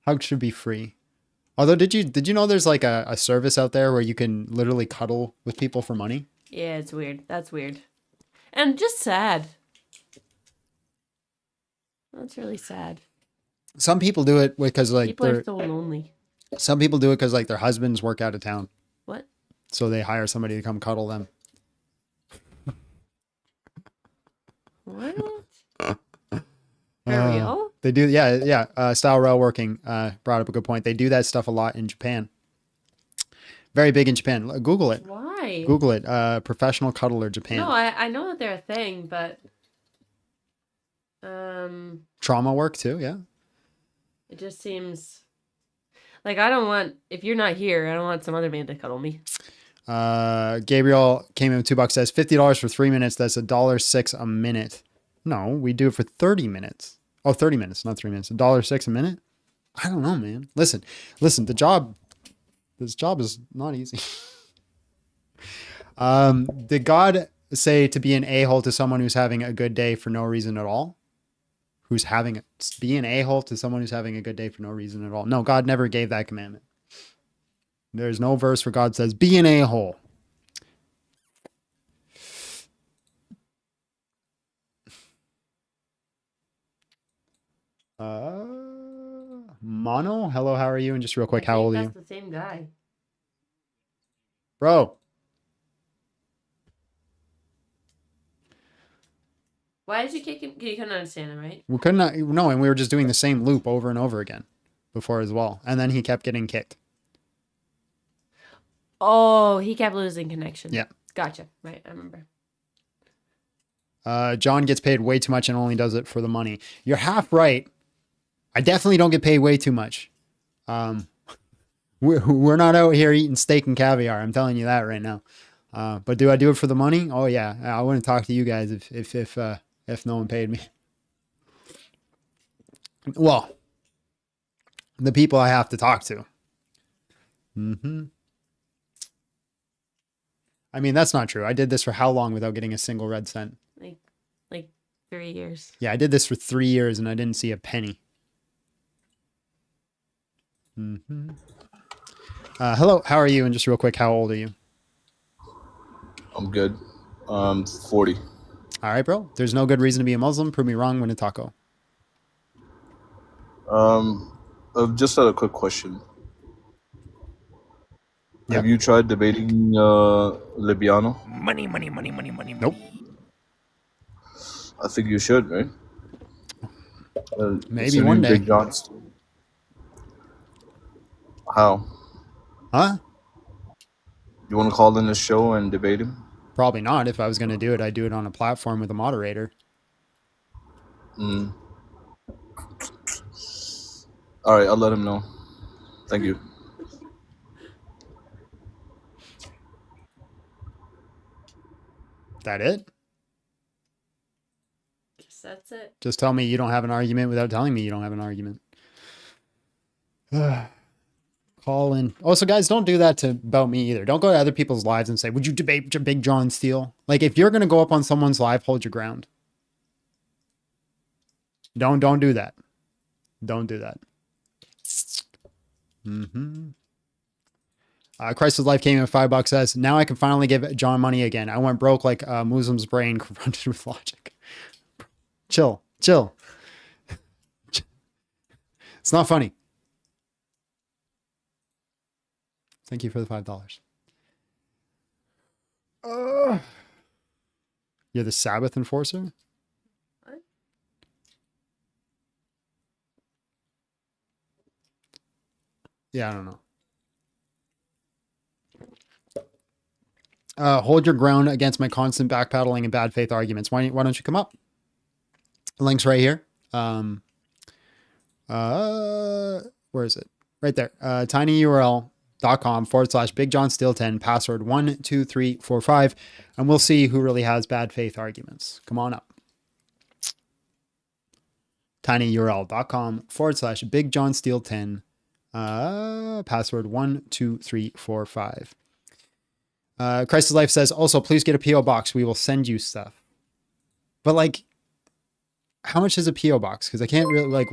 Speaker 2: Hugs should be free. Although did you know there's like a service out there where you can literally cuddle with people for money?
Speaker 3: Yeah, it's weird. That's weird. And just sad. That's really sad.
Speaker 2: Some people do it because like
Speaker 3: People are so lonely.
Speaker 2: some people do it because like their husbands work out of town.
Speaker 3: What?
Speaker 2: So they hire somebody to come cuddle them.
Speaker 3: What? For real?
Speaker 2: They do, yeah. Style Rail Working brought up a good point. They do that stuff a lot in Japan. Very big in Japan. Google it.
Speaker 3: Why?
Speaker 2: Google it. Professional cuddler Japan.
Speaker 3: No, I know that they're a thing, but
Speaker 2: Trauma work too, yeah.
Speaker 3: it just seems like I don't want, if you're not here, I don't want some other man to cuddle me.
Speaker 2: Gabriel came in with $2, says $50 for 3 minutes. That's $1.06 a minute. No, we do it for 30 minutes. Oh, 30 minutes, not 3 minutes. $1.06 a minute? I don't know, man. Listen, this job is not easy. Did God say to be an a-hole to someone who's having a good day for no reason at all? Be an a-hole to someone who's having a good day for no reason at all? No, God never gave that commandment. There's no verse where God says, be an a-hole. Mono, hello, how are you? And just real quick, how old are you?
Speaker 3: That's the same guy.
Speaker 2: Bro.
Speaker 3: Why did you kick him? You couldn't understand him, right?
Speaker 2: We could not, no, and we were just doing the same loop over and over again before as well. And then he kept getting kicked.
Speaker 3: Oh, he kept losing connection.
Speaker 2: Yeah.
Speaker 3: Gotcha. Right, I remember.
Speaker 2: John gets paid way too much and only does it for the money. You're half right. I definitely don't get paid way too much. We're not out here eating steak and caviar. I'm telling you that right now. But do I do it for the money? Oh yeah. I wouldn't talk to you guys if no one paid me. Well, the people I have to talk to. I mean, that's not true. I did this for how long without getting a single red cent?
Speaker 3: Like 3 years.
Speaker 2: Yeah, I did this for 3 years and I didn't see a penny. Hello, how are you? And just real quick, how old are you?
Speaker 10: I'm good. 40.
Speaker 2: All right, bro. There's no good reason to be a Muslim. Prove me wrong, win a taco.
Speaker 10: I've just had a quick question. Have you tried debating Libiano?
Speaker 1: Money.
Speaker 2: Nope.
Speaker 10: I think you should, right?
Speaker 2: Maybe one day.
Speaker 10: Big Johnston. How?
Speaker 2: Huh?
Speaker 10: You want to call in the show and debate him?
Speaker 2: Probably not. If I was going to do it, I'd do it on a platform with a moderator.
Speaker 10: All right, I'll let him know. Thank you.
Speaker 2: That it?
Speaker 3: Guess that's it.
Speaker 2: Just tell me you don't have an argument without telling me you don't have an argument. Call in. Also, guys, don't do that about me either. Don't go to other people's lives and say, "Would you debate Big John Steele?" Like, if you're gonna go up on someone's live, hold your ground. Don't do that. Don't do that. Christ's life came in $5. Says, now I can finally give John money again. I went broke like a Muslim's brain confronted with logic. Chill. It's not funny. Thank you for the $5. You're the Sabbath enforcer?
Speaker 3: What?
Speaker 2: Yeah, I don't know. Hold your ground against my constant backpedaling and bad faith arguments. Why don't you come up? Link's right here. Where is it? Right there. tinyurl.com/Big John Steele 10, password 12345, and we'll see who really has bad faith arguments. Come on up. tinyurl.com/Big John Steele 10, password 12345. Christ's Life says, also, please get a P.O. box. We will send you stuff. But, like, how much is a P.O. box? Because I can't really, like...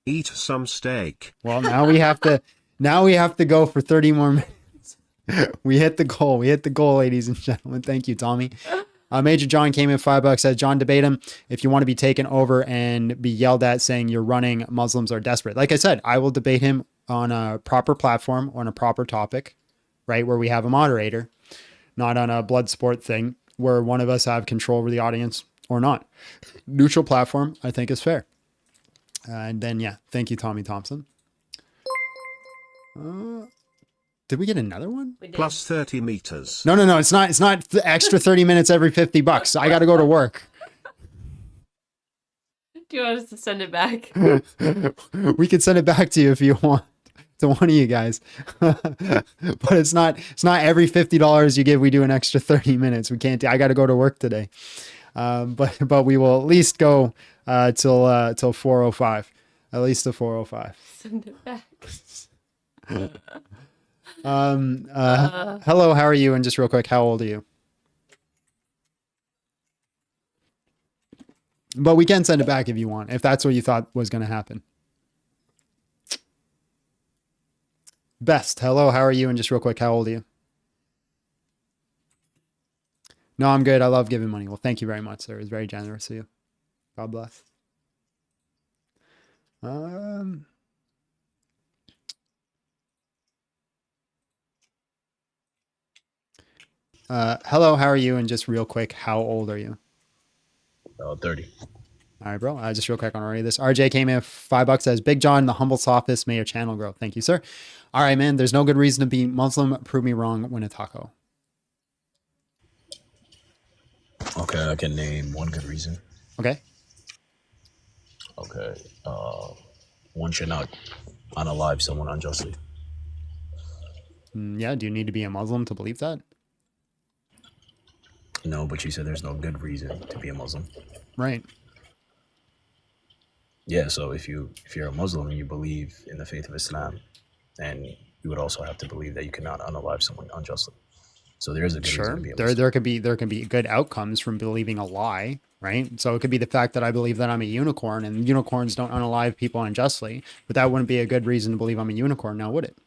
Speaker 18: Eat some steak.
Speaker 2: Well, now we have to go for 30 more minutes. We hit the goal. Ladies and gentlemen. Thank you, Tommy. Major John came in $5. Says, John, debate him if you want to be taken over and be yelled at saying you're running, Muslims are desperate. Like I said, I will debate him on a proper platform, on a proper topic, right? Where we have a moderator, not on a blood sport thing where one of us have control over the audience or not. Neutral platform, I think, is fair. And then, yeah, thank you, Tommy Thompson. Did we get another one?
Speaker 18: Plus 30 meters.
Speaker 2: No. It's not the extra 30 minutes every $50. I got to go to work.
Speaker 3: Do you want us to send it back?
Speaker 2: We could send it back to you if you want, to one of you guys. But it's not every $50 you give, we do an extra 30 minutes. We can't. I got to go to work today. But we will at least go till 4:05. At least to 4:05.
Speaker 3: Send it back.
Speaker 2: Hello, how are you? And just real quick, how old are you? But we can send it back if you want, if that's what you thought was going to happen. Best, hello, how are you? And just real quick, how old are you? No, I'm good. I love giving money. Well, thank you very much, sir. It's very generous of you. God bless. Hello, how are you? And just real quick, how old are you?
Speaker 11: 30.
Speaker 2: All right, bro. Just real quick on already this. RJ came in $5. Says, Big John, the humble sophist, may your channel grow. Thank you, sir. All right, man. There's no good reason to be Muslim. Prove me wrong. Win a taco.
Speaker 11: Okay, I can name one good reason.
Speaker 2: Okay.
Speaker 11: Okay. One should not unalive someone unjustly.
Speaker 2: Yeah. Do you need to be a Muslim to believe that?
Speaker 11: No, but you said there's no good reason to be a Muslim.
Speaker 2: Right.
Speaker 11: Yeah, so if you're a Muslim and you believe in the faith of Islam, then you would also have to believe that you cannot unalive someone unjustly. So there is a good reason to be a Muslim.
Speaker 2: There can be good outcomes from believing a lie, right? So it could be the fact that I believe that I'm a unicorn and unicorns don't unalive people unjustly, but that wouldn't be a good reason to believe I'm a unicorn, now would it?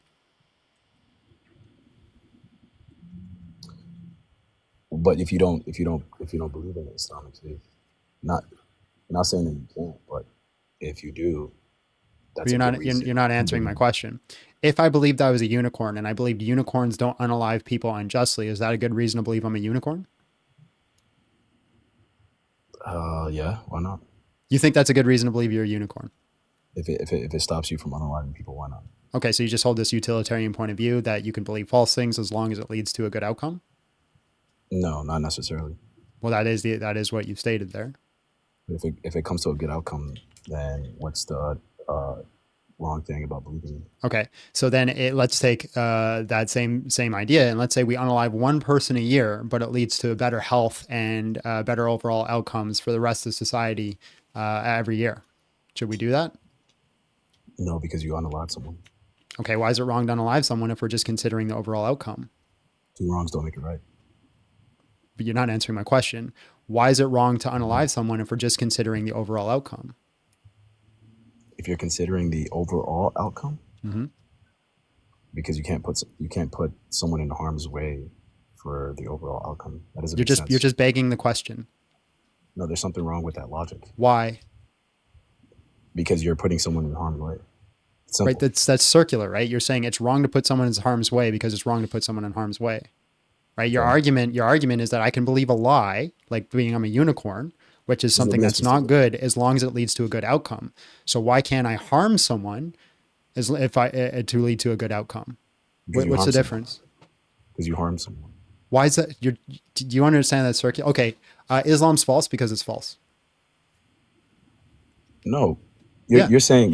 Speaker 11: But if you don't believe in the Islamic faith, not saying that you can't, but if you do, that's
Speaker 2: you're not answering my question. If I believed I was a unicorn and I believed unicorns don't unalive people unjustly, is that a good reason to believe I'm a unicorn?
Speaker 11: Yeah, why not?
Speaker 2: You think that's a good reason to believe you're a unicorn?
Speaker 11: If it stops you from unaliving people, why not?
Speaker 2: Okay, so you just hold this utilitarian point of view that you can believe false things as long as it leads to a good outcome?
Speaker 11: No, not necessarily.
Speaker 2: Well, that is what you stated there.
Speaker 11: If it comes to a good outcome, then what's the wrong thing about believing it?
Speaker 2: Okay, so then let's take that same idea, and let's say we unalive one person a year, but it leads to better health and better overall outcomes for the rest of society every year. Should we do that?
Speaker 11: No, because you unalive someone.
Speaker 2: Okay, why is it wrong to unalive someone if we're just considering the overall outcome?
Speaker 11: Two wrongs don't make it right.
Speaker 2: But you're not answering my question. Why is it wrong to unalive someone if we're just considering the overall outcome?
Speaker 11: If you're considering the overall outcome,
Speaker 2: Mm-hmm.
Speaker 11: because you can't put someone in harm's way for the overall outcome. That doesn't
Speaker 2: You're
Speaker 11: make
Speaker 2: just
Speaker 11: sense.
Speaker 2: you're just begging the question.
Speaker 11: No, there's something wrong with that logic.
Speaker 2: Why?
Speaker 11: Because you're putting someone in harm's way. Simple.
Speaker 2: Right, that's circular, right? You're saying it's wrong to put someone in harm's way because it's wrong to put someone in harm's way. Right? Your argument is that I can believe a lie, like being I'm a unicorn, which is something that's not good as long as it leads to a good outcome. So why can't I harm someone to lead to a good outcome? What's the difference?
Speaker 11: Because you harm someone.
Speaker 2: Why is that? Do you understand that circular? Okay, Islam's false because it's false.
Speaker 11: No, you're saying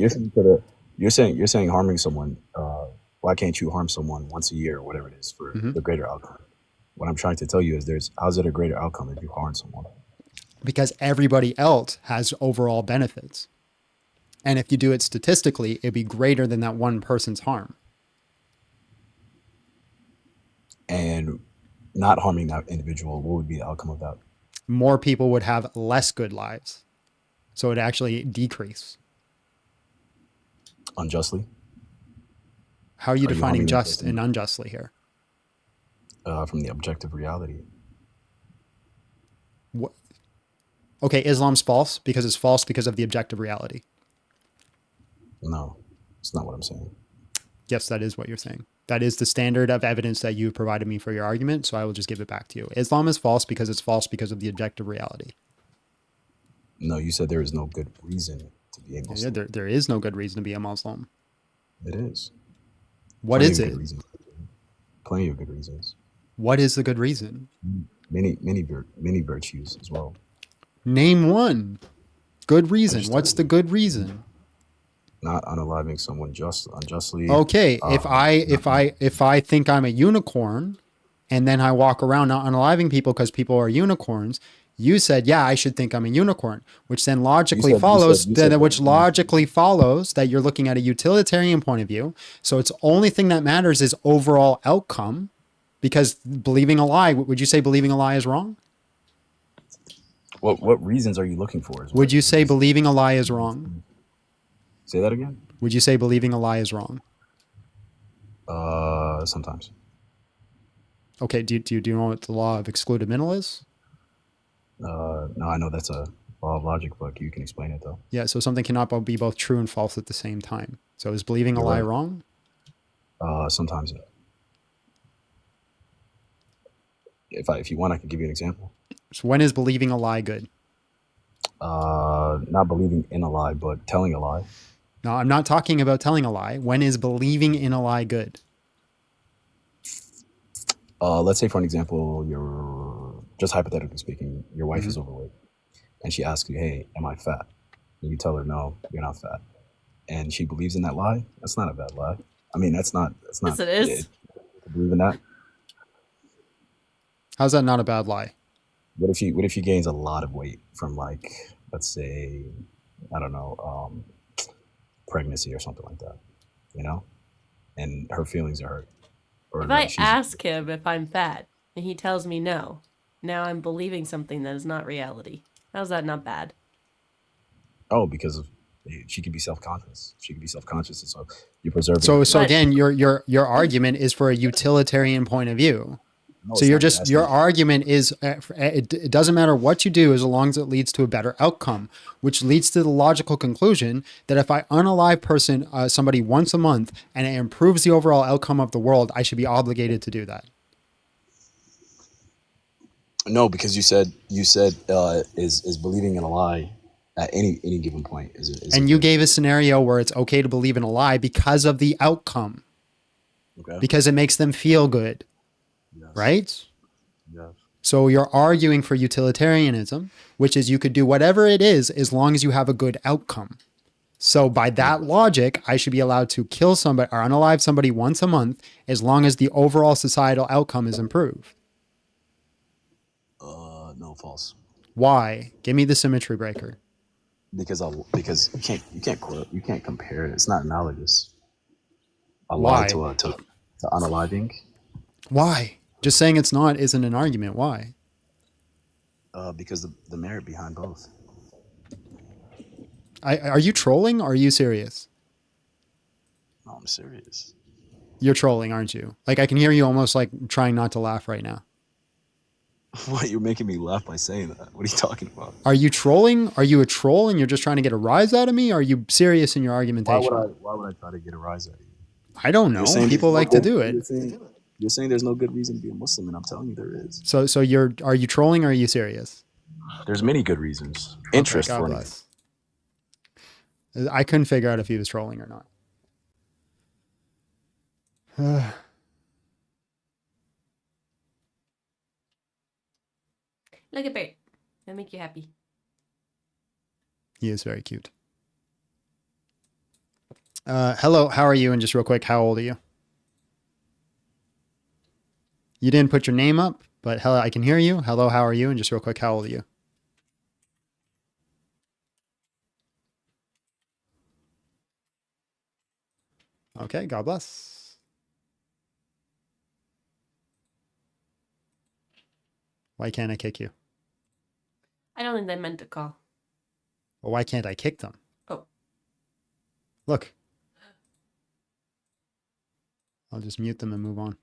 Speaker 11: harming someone. Why can't you harm someone once a year or whatever it is for the greater outcome? What I'm trying to tell you is how's it a greater outcome if you harm someone?
Speaker 2: Because everybody else has overall benefits. And if you do it statistically, it'd be greater than that one person's harm.
Speaker 11: And not harming that individual, what would be the outcome of that?
Speaker 2: More people would have less good lives. So it'd actually decrease.
Speaker 11: Unjustly?
Speaker 2: How are you defining just and unjustly here?
Speaker 11: From the objective reality.
Speaker 2: What? Okay, Islam's false because it's false because of the objective reality.
Speaker 11: No, it's not what I'm saying.
Speaker 2: Yes, that is what you're saying. That is the standard of evidence that you provided me for your argument, so I will just give it back to you. Islam is false because it's false because of the objective reality.
Speaker 11: No, you said there is no good reason to be a Muslim.
Speaker 2: Yeah, there is no good reason to be a Muslim.
Speaker 11: It is.
Speaker 2: What is it?
Speaker 11: Plenty of good reasons.
Speaker 2: What is the good reason?
Speaker 11: Many virtues as well.
Speaker 2: Name one. Good reason. What's the good reason?
Speaker 11: Not unaliving someone unjustly.
Speaker 2: Okay, if I think I'm a unicorn, and then I walk around not unaliving people because people are unicorns, you said, yeah, I should think I'm a unicorn, which then logically follows that you're looking at a utilitarian point of view. So it's only thing that matters is overall outcome, because believing a lie. Would you say believing a lie is wrong?
Speaker 11: What reasons are you looking for?
Speaker 2: Would you say believing a lie is wrong?
Speaker 11: Say that again.
Speaker 2: Would you say believing a lie is wrong?
Speaker 11: Sometimes.
Speaker 2: Okay. Do you know what the law of excluded middle is?
Speaker 11: No, I know that's a law of logic, but you can explain it though.
Speaker 2: Yeah. So something cannot be both true and false at the same time. So is believing a lie wrong?
Speaker 11: Sometimes. If you want, I can give you an example.
Speaker 2: So when is believing a lie good?
Speaker 11: Not believing in a lie, but telling a lie.
Speaker 2: No, I'm not talking about telling a lie. When is believing in a lie good?
Speaker 11: Let's say, for an example, you're just hypothetically speaking, your wife is overweight, and she asks you, "Hey, am I fat?" And you tell her, "No, you're not fat," and she believes in that lie. That's not a bad lie. I mean, that's not.
Speaker 3: Yes, it is.
Speaker 11: Believe in that.
Speaker 2: How's that not a bad lie?
Speaker 11: What if she gains a lot of weight from, like, let's say, I don't know, pregnancy or something like that, you know, and her feelings are hurt. Or
Speaker 3: If I ask him if I'm fat and he tells me no, now I'm believing something that is not reality. How's that not bad?
Speaker 11: Oh, because she could be self-conscious. She could be self-conscious, and so you preserve.
Speaker 2: So again, your argument is for a utilitarian point of view.
Speaker 11: No,
Speaker 2: so your argument is it doesn't matter what you do as long as it leads to a better outcome, which leads to the logical conclusion that if I unalive somebody once a month and it improves the overall outcome of the world, I should be obligated to do that.
Speaker 11: No, because you said is believing in a lie at any given point
Speaker 2: and you gave a scenario where it's okay to believe in a lie because of the outcome, because it makes them feel good. Right?
Speaker 11: Yes.
Speaker 2: So you're arguing for utilitarianism, which is you could do whatever it is as long as you have a good outcome. So by that logic, I should be allowed to kill somebody or unalive somebody once a month as long as the overall societal outcome is improved.
Speaker 11: No, false.
Speaker 2: Why? Give me the symmetry breaker.
Speaker 11: because you can't compare it. It's not analogous. A lie
Speaker 2: Why?
Speaker 11: to unaliving.
Speaker 2: Why? Just saying it's not isn't an argument. Why?
Speaker 11: Because the merit behind both.
Speaker 2: Are you trolling or are you serious?
Speaker 11: No, I'm serious.
Speaker 2: You're trolling, aren't you? Like I can hear you almost like trying not to laugh right now.
Speaker 11: What, you're making me laugh by saying that? What are you talking about?
Speaker 2: Are you trolling? Are you a troll and you're just trying to get a rise out of me? Or are you serious in your argumentation?
Speaker 11: Why would I try to get a rise out of you?
Speaker 2: I don't know. People like to do it.
Speaker 11: You're saying there's no good reason to be a Muslim, and I'm telling you there is.
Speaker 2: So are you trolling or are you serious?
Speaker 11: There's many good reasons. Interest,
Speaker 2: God
Speaker 11: for
Speaker 2: bless. I couldn't figure out if he was trolling or not.
Speaker 3: Look at Bert. That'll make you happy.
Speaker 2: He is very cute. Hello, how are you? And just real quick, how old are you? You didn't put your name up, but hello, I can hear you. Hello, how are you? And just real quick, how old are you? Okay, God bless. Why can't I kick you?
Speaker 3: I don't think they meant to call.
Speaker 2: Well, why can't I kick them?
Speaker 3: Oh.
Speaker 2: Look. I'll just mute them and move on.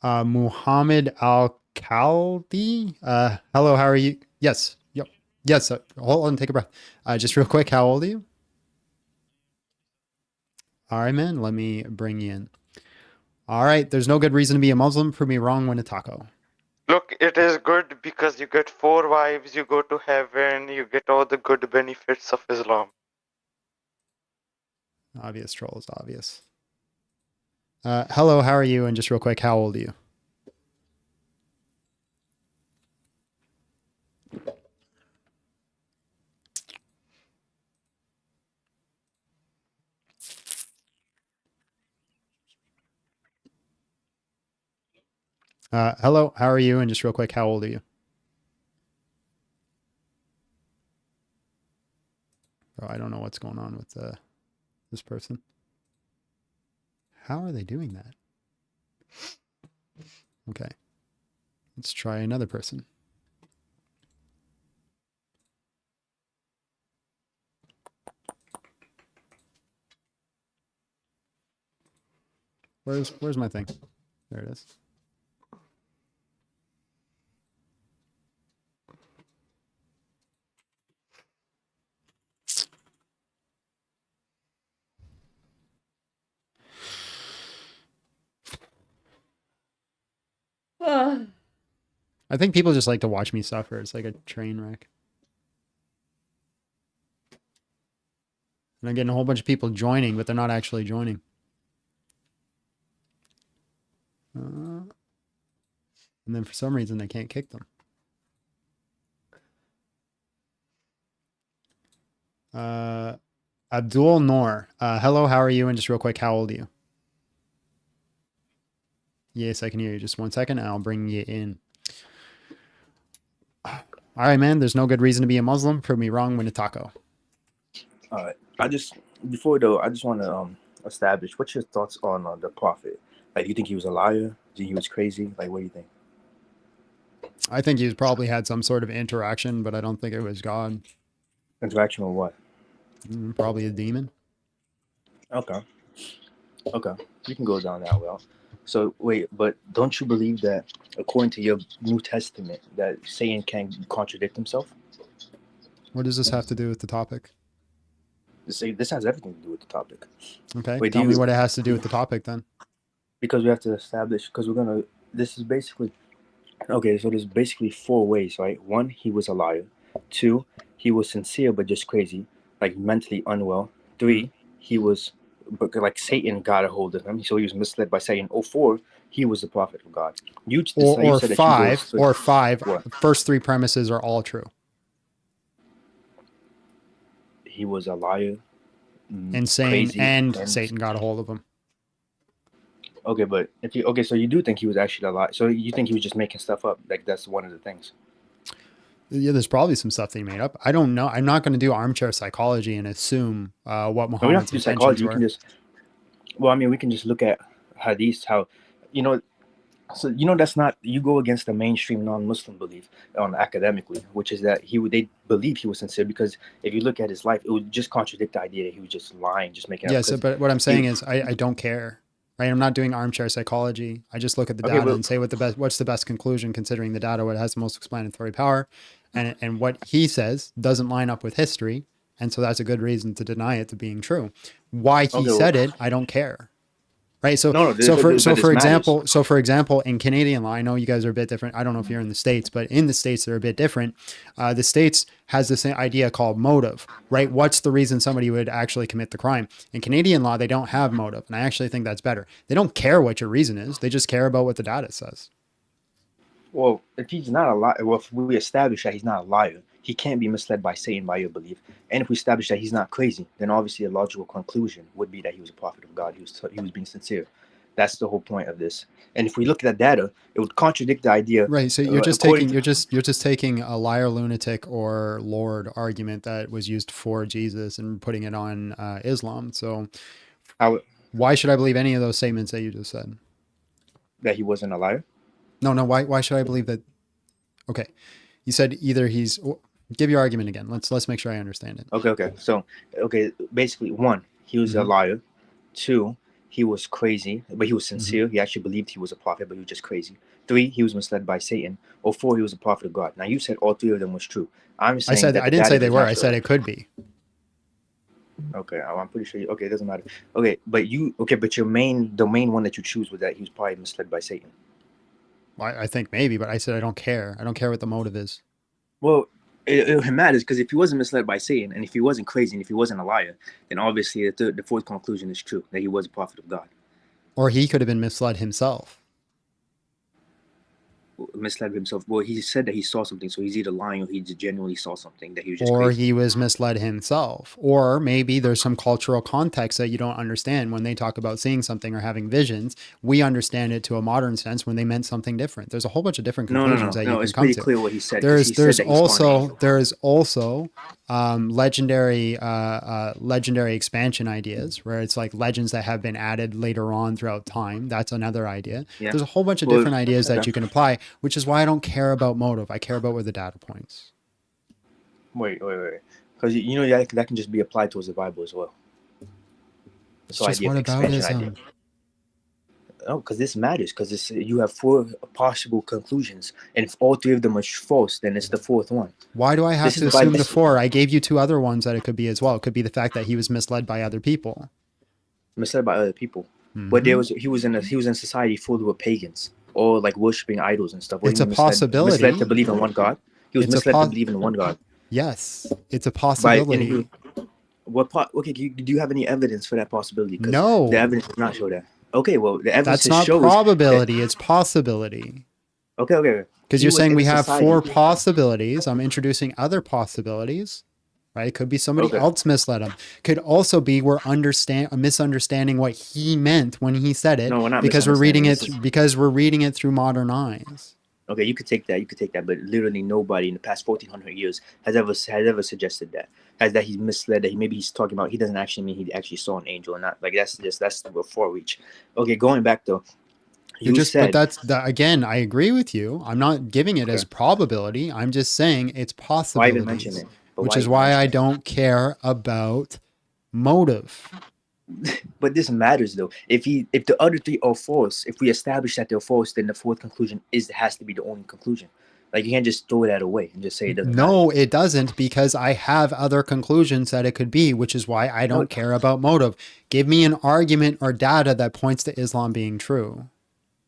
Speaker 2: Muhammad Al-Khaldi. Hello, how are you? Yes. Yep. Yes. Hold on, take a breath. Just real quick, how old are you? All right, man. Let me bring you in. All right. There's no good reason to be a Muslim. Prove me wrong when a taco.
Speaker 12: Look, it is good because you get 4 wives, you go to heaven, you get all the good benefits of Islam.
Speaker 2: Obvious troll is obvious. Hello, how are you? And just real quick, how old are you? Hello, how are you? And just real quick, how old are you? Oh, I don't know what's going on with this person. How are they doing that? Okay. Let's try another person. Where's my thing? There it is. I think people just like to watch me suffer. It's like a train wreck. And I'm getting a whole bunch of people joining, but they're not actually joining. And then for some reason, they can't kick them. Abdul Noor. Hello, how are you? And just real quick, how old are you? Yes, I can hear you. Just 1 second, and I'll bring you in. All right, man. There's no good reason to be a Muslim. Prove me wrong when a taco.
Speaker 13: All right. I just want to establish what's your thoughts on the prophet. Like, do you think he was a liar? Do you think he was crazy? Like, what do you think?
Speaker 2: I think he's probably had some sort of interaction, but I don't think it was God.
Speaker 13: Interaction with what?
Speaker 2: Probably a demon.
Speaker 13: Okay. You can go down that well. So wait, but don't you believe that according to your New Testament that Satan can contradict himself?
Speaker 2: What does this have to do with the topic?
Speaker 13: This has everything to do with the topic.
Speaker 2: Okay,
Speaker 13: Wait,
Speaker 2: tell me what it has to do with the topic then.
Speaker 13: Because we have to establish, this is basically, okay, so there's basically 4 ways, right? 1, he was a liar. 2, he was sincere but just crazy, like mentally unwell. 3, he was, but like Satan got a hold of him, so he was misled by Satan. 4, he was the prophet of God.
Speaker 2: Or 5.
Speaker 13: What?
Speaker 2: First 3 premises are all true.
Speaker 13: He was a liar,
Speaker 2: insane,
Speaker 13: crazy,
Speaker 2: and Satan got a hold of him.
Speaker 13: Okay, but if you okay, so you do think he was actually a lie? So you think he was just making stuff up? Like that's one of the things.
Speaker 2: Yeah, there's probably some stuff that he made up. I don't know. I'm not going to do armchair psychology and assume what
Speaker 13: No, we don't have
Speaker 2: Muhammad's
Speaker 13: to do
Speaker 2: intentions
Speaker 13: psychology. We
Speaker 2: were.
Speaker 13: can just, well, I mean, we can just look at hadith, how, you know, so you know that's not, you go against the mainstream non-Muslim belief on academically, which is that they believe he was sincere, because if you look at his life, it would just contradict the idea that he was just lying, just making up.
Speaker 2: Yeah, so, but what I'm saying is I don't care. Right? I'm not doing armchair psychology. I just look at the
Speaker 13: Okay,
Speaker 2: data
Speaker 13: but
Speaker 2: and say what's the best conclusion considering the data, what has the most explanatory power, and what he says doesn't line up with history, and so that's a good reason to deny it to being true. Why he
Speaker 13: okay,
Speaker 2: said it, I don't care. Right. So,
Speaker 13: no,
Speaker 2: so for
Speaker 13: but this matters.
Speaker 2: example, in Canadian law, I know you guys are a bit different. I don't know if you're in the States, but in the States, they're a bit different. The States has this idea called motive, right? What's the reason somebody would actually commit the crime? In Canadian law, they don't have motive. And I actually think that's better. They don't care what your reason is. They just care about what the data says.
Speaker 13: Well, if he's not a liar, well, if we establish that he's not a liar, he can't be misled by Satan, by your belief. And if we establish that he's not crazy, then obviously a logical conclusion would be that he was a prophet of God. He was being sincere. That's the whole point of this. And if we look at that data, it would contradict the idea.
Speaker 2: Right. So you're just taking a liar, lunatic, or Lord argument that was used for Jesus and putting it on Islam. So why should I believe any of those statements that you just said?
Speaker 13: That he wasn't a liar?
Speaker 2: No. Why should I believe that? Okay. You said either he's, give your argument again. Let's make sure I understand it.
Speaker 13: Okay. So, basically, one, he was a liar. Two, he was crazy, but he was sincere. He actually believed he was a prophet, but he was just crazy. Three, he was misled by Satan. Or four, he was a prophet of God. Now, you said all three of them was true. I'm saying
Speaker 2: I didn't say they were. I said it could be.
Speaker 13: Okay, I'm pretty sure. Okay, it doesn't matter. Okay, but the main one that you choose was that he was probably misled by Satan.
Speaker 2: I think maybe, but I said I don't care. I don't care what the motive is.
Speaker 13: Well, it matters, because if he wasn't misled by Satan, and if he wasn't crazy, and if he wasn't a liar, then obviously the fourth conclusion is true, that he was a prophet of God.
Speaker 2: Or he could have been misled himself.
Speaker 13: Misled himself. Well, he said that he saw something, so he's either lying or he genuinely saw something that he was just
Speaker 2: Or
Speaker 13: crazy.
Speaker 2: he was misled himself. Or maybe there's some cultural context that you don't understand when they talk about seeing something or having visions. We understand it to a modern sense when they meant something different. There's a whole bunch of different conclusions that you can
Speaker 13: it's
Speaker 2: come
Speaker 13: pretty
Speaker 2: to.
Speaker 13: clear what he said.
Speaker 2: There's also legendary expansion ideas where it's like legends that have been added later on throughout time. That's another idea.
Speaker 13: Yeah.
Speaker 2: There's a whole bunch of different ideas that you can apply, which is why I don't care about motive. I care about where the data points.
Speaker 13: Wait. Because that can just be applied towards the Bible as well.
Speaker 2: It's just what aboutism?
Speaker 13: No, because this matters, because you have four possible conclusions, and if all three of them are false, then it's the fourth one.
Speaker 2: Why do I have to assume the four? I gave you two other ones that it could be as well. It could be the fact that he was misled by other people.
Speaker 13: Misled by other people, but he was in society full of pagans, or like worshiping idols and stuff.
Speaker 2: It's a possibility.
Speaker 13: Misled to believe in one God. He was misled to believe in one God.
Speaker 2: Yes, it's a possibility.
Speaker 13: Okay, do you have any evidence for that possibility?
Speaker 2: No,
Speaker 13: the evidence does not show that. Okay, well, the evidence
Speaker 2: that's not probability. It's possibility.
Speaker 13: Okay.
Speaker 2: Because you're saying we have four possibilities. I'm introducing other possibilities, right? It could be somebody else misled him. Could also be we're misunderstanding what he meant when he said it.
Speaker 13: No, we're not,
Speaker 2: because we're reading it through modern eyes.
Speaker 13: Okay, you could take that, but literally nobody in the past 1400 years has ever suggested that. That he's misled, that he's talking about, he doesn't actually mean he actually saw an angel or not. Like that's before reach. Okay, going back though,
Speaker 2: again, I agree with you. I'm not giving it as probability. I'm just saying it's possibility.
Speaker 13: Why even mention it?
Speaker 2: Which is why I don't care about motive.
Speaker 13: But this matters though. If the other three are false, if we establish that they're false, then the fourth conclusion has to be the only conclusion. Like you can't just throw that away and just say it doesn't.
Speaker 2: No, it doesn't, because I have other conclusions that it could be, which is why I don't care about motive. Give me an argument or data that points to Islam being true.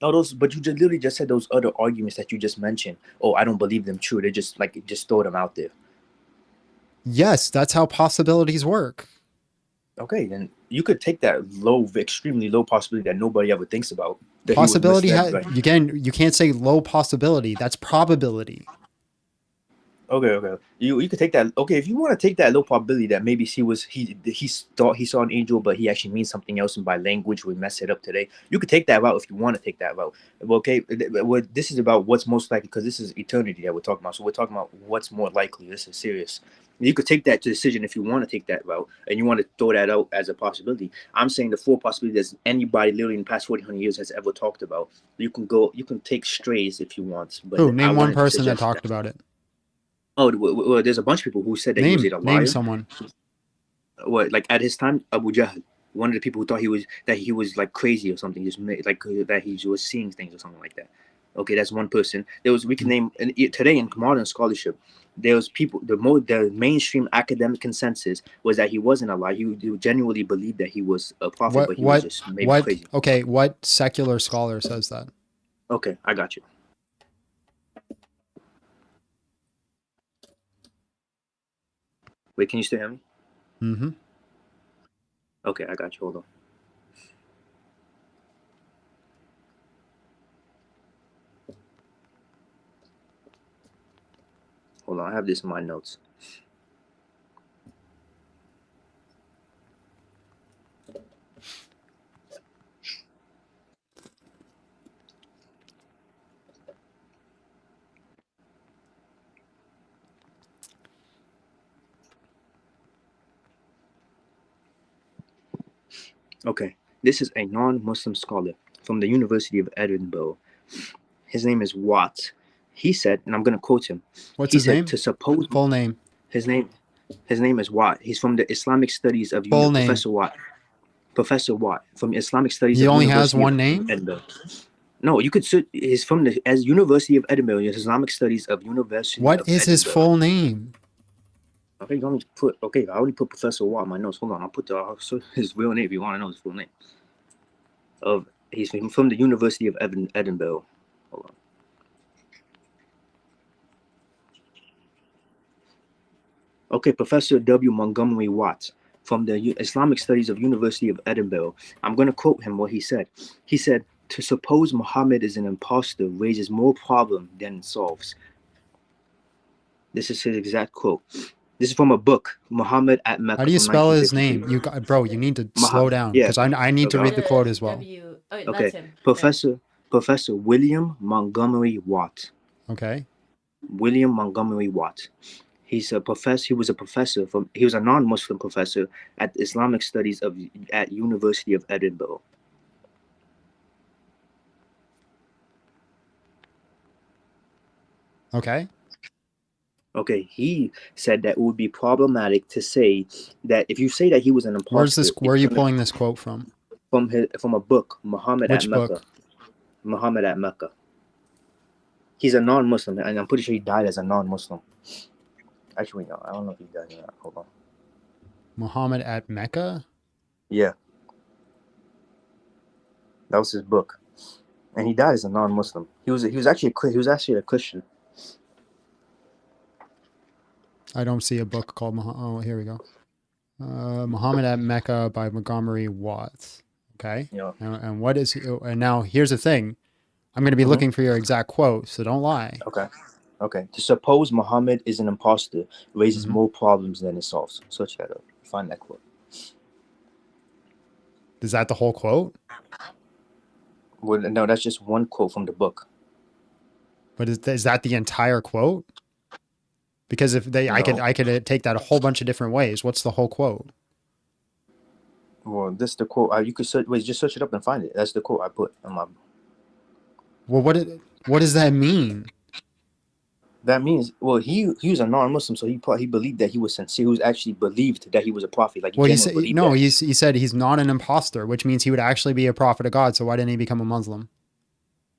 Speaker 13: But you literally just said those other arguments that you just mentioned. Oh, I don't believe them true. They just throw them out there.
Speaker 2: Yes, that's how possibilities work.
Speaker 13: Okay, then you could take that extremely low possibility that nobody ever thinks about.
Speaker 2: Possibility, again, you can't say low possibility. That's probability.
Speaker 13: Okay. You could take that. Okay, if you want to take that low probability that maybe he thought he saw an angel, but he actually means something else, and by language we mess it up today. You could take that route if you want to take that route. Okay, this is about what's most likely, because this is eternity that we're talking about. So we're talking about what's more likely. This is serious. You could take that decision if you want to take that route, and you want to throw that out as a possibility. I'm saying the 4 possibilities that anybody literally in the past 400 years has ever talked about. You can take strays if you want. But
Speaker 2: Who? Name one person that talked about it.
Speaker 13: Oh, well, there's a bunch of people who said that he was either a liar.
Speaker 2: Name someone.
Speaker 13: What, like at his time, Abu Jahl, one of the people who thought he was like crazy or something, just like that he was seeing things or something like that. Okay, that's one person. We can name, and today in modern scholarship, there was people. The mainstream academic consensus was that he wasn't a liar. He genuinely believed that he was a prophet, but he was just maybe crazy.
Speaker 2: Okay, what secular scholar says that?
Speaker 13: Okay, I got you. Wait, can you still hear me?
Speaker 2: Mm-hmm.
Speaker 13: Okay, I got you. Hold on. Hold on, I have this in my notes. Okay, this is a non-Muslim scholar from the University of Edinburgh. His name is Watts. He said, and I'm going to quote him.
Speaker 2: What's his name?
Speaker 13: To suppose
Speaker 2: full name.
Speaker 13: His name is Watt. He's from the Islamic Studies of Professor Watt. Professor Watt from Islamic Studies.
Speaker 2: He
Speaker 13: of
Speaker 2: only
Speaker 13: University
Speaker 2: has one
Speaker 13: of
Speaker 2: name.
Speaker 13: Edinburgh. No, you could. He's from the University of Edinburgh. Islamic Studies of University.
Speaker 2: What
Speaker 13: of
Speaker 2: is
Speaker 13: Edinburgh.
Speaker 2: his full name?
Speaker 13: I think I only put. Okay, I only put Professor Watt in my notes. Hold on, I'll put his real name if you want to know his full name. He's from the University of Edinburgh. Hold on. Okay, Professor W. Montgomery Watt from the Islamic Studies of University of Edinburgh. I'm going to quote him what he said. He said, "To suppose Muhammad is an impostor raises more problem than it solves." This is his exact quote. This is from a book, Muhammad at Mecca.
Speaker 2: How do you spell his name? You need to slow down because I need to read the quote as well.
Speaker 13: Okay, Professor William Montgomery Watt.
Speaker 2: Okay.
Speaker 13: William Montgomery Watt. He's a professor. He was a non-Muslim professor at the Islamic Studies at University of Edinburgh.
Speaker 2: Okay.
Speaker 13: Okay, he said that it would be problematic to say that if you say that he was an impostor.
Speaker 2: Where are you pulling this quote from?
Speaker 13: From a book, Muhammad at Mecca.
Speaker 2: Book?
Speaker 13: Muhammad at Mecca. He's a non-Muslim, and I'm pretty sure he died as a non-Muslim. Actually, no, I don't know if he died or not. Hold on.
Speaker 2: Muhammad at Mecca?
Speaker 13: Yeah. That was his book. And he died as a non-Muslim. He was actually a Christian.
Speaker 2: I don't see a book called Oh, here we go. Muhammad at Mecca by Montgomery Watt. Okay.
Speaker 13: Yeah.
Speaker 2: And what is and now here's the thing. I'm going to be looking for your exact quote, so don't lie.
Speaker 13: Okay. To suppose Muhammad is an impostor raises more problems than it solves. Search that up. Find that quote.
Speaker 2: Is that the whole quote?
Speaker 13: Well, no, that's just one quote from the book.
Speaker 2: But is that the entire quote? Because if I could take that a whole bunch of different ways. What's the whole quote?
Speaker 13: Well, this is the quote. You could just search it up and find it. That's the quote I put on my.
Speaker 2: Well, what does that mean?
Speaker 13: That means, well, he was a non-Muslim, so he believed that he was sincere. He was actually believed that he was a prophet. Like,
Speaker 2: he said he's not an imposter, which means he would actually be a prophet of God. So why didn't he become a Muslim?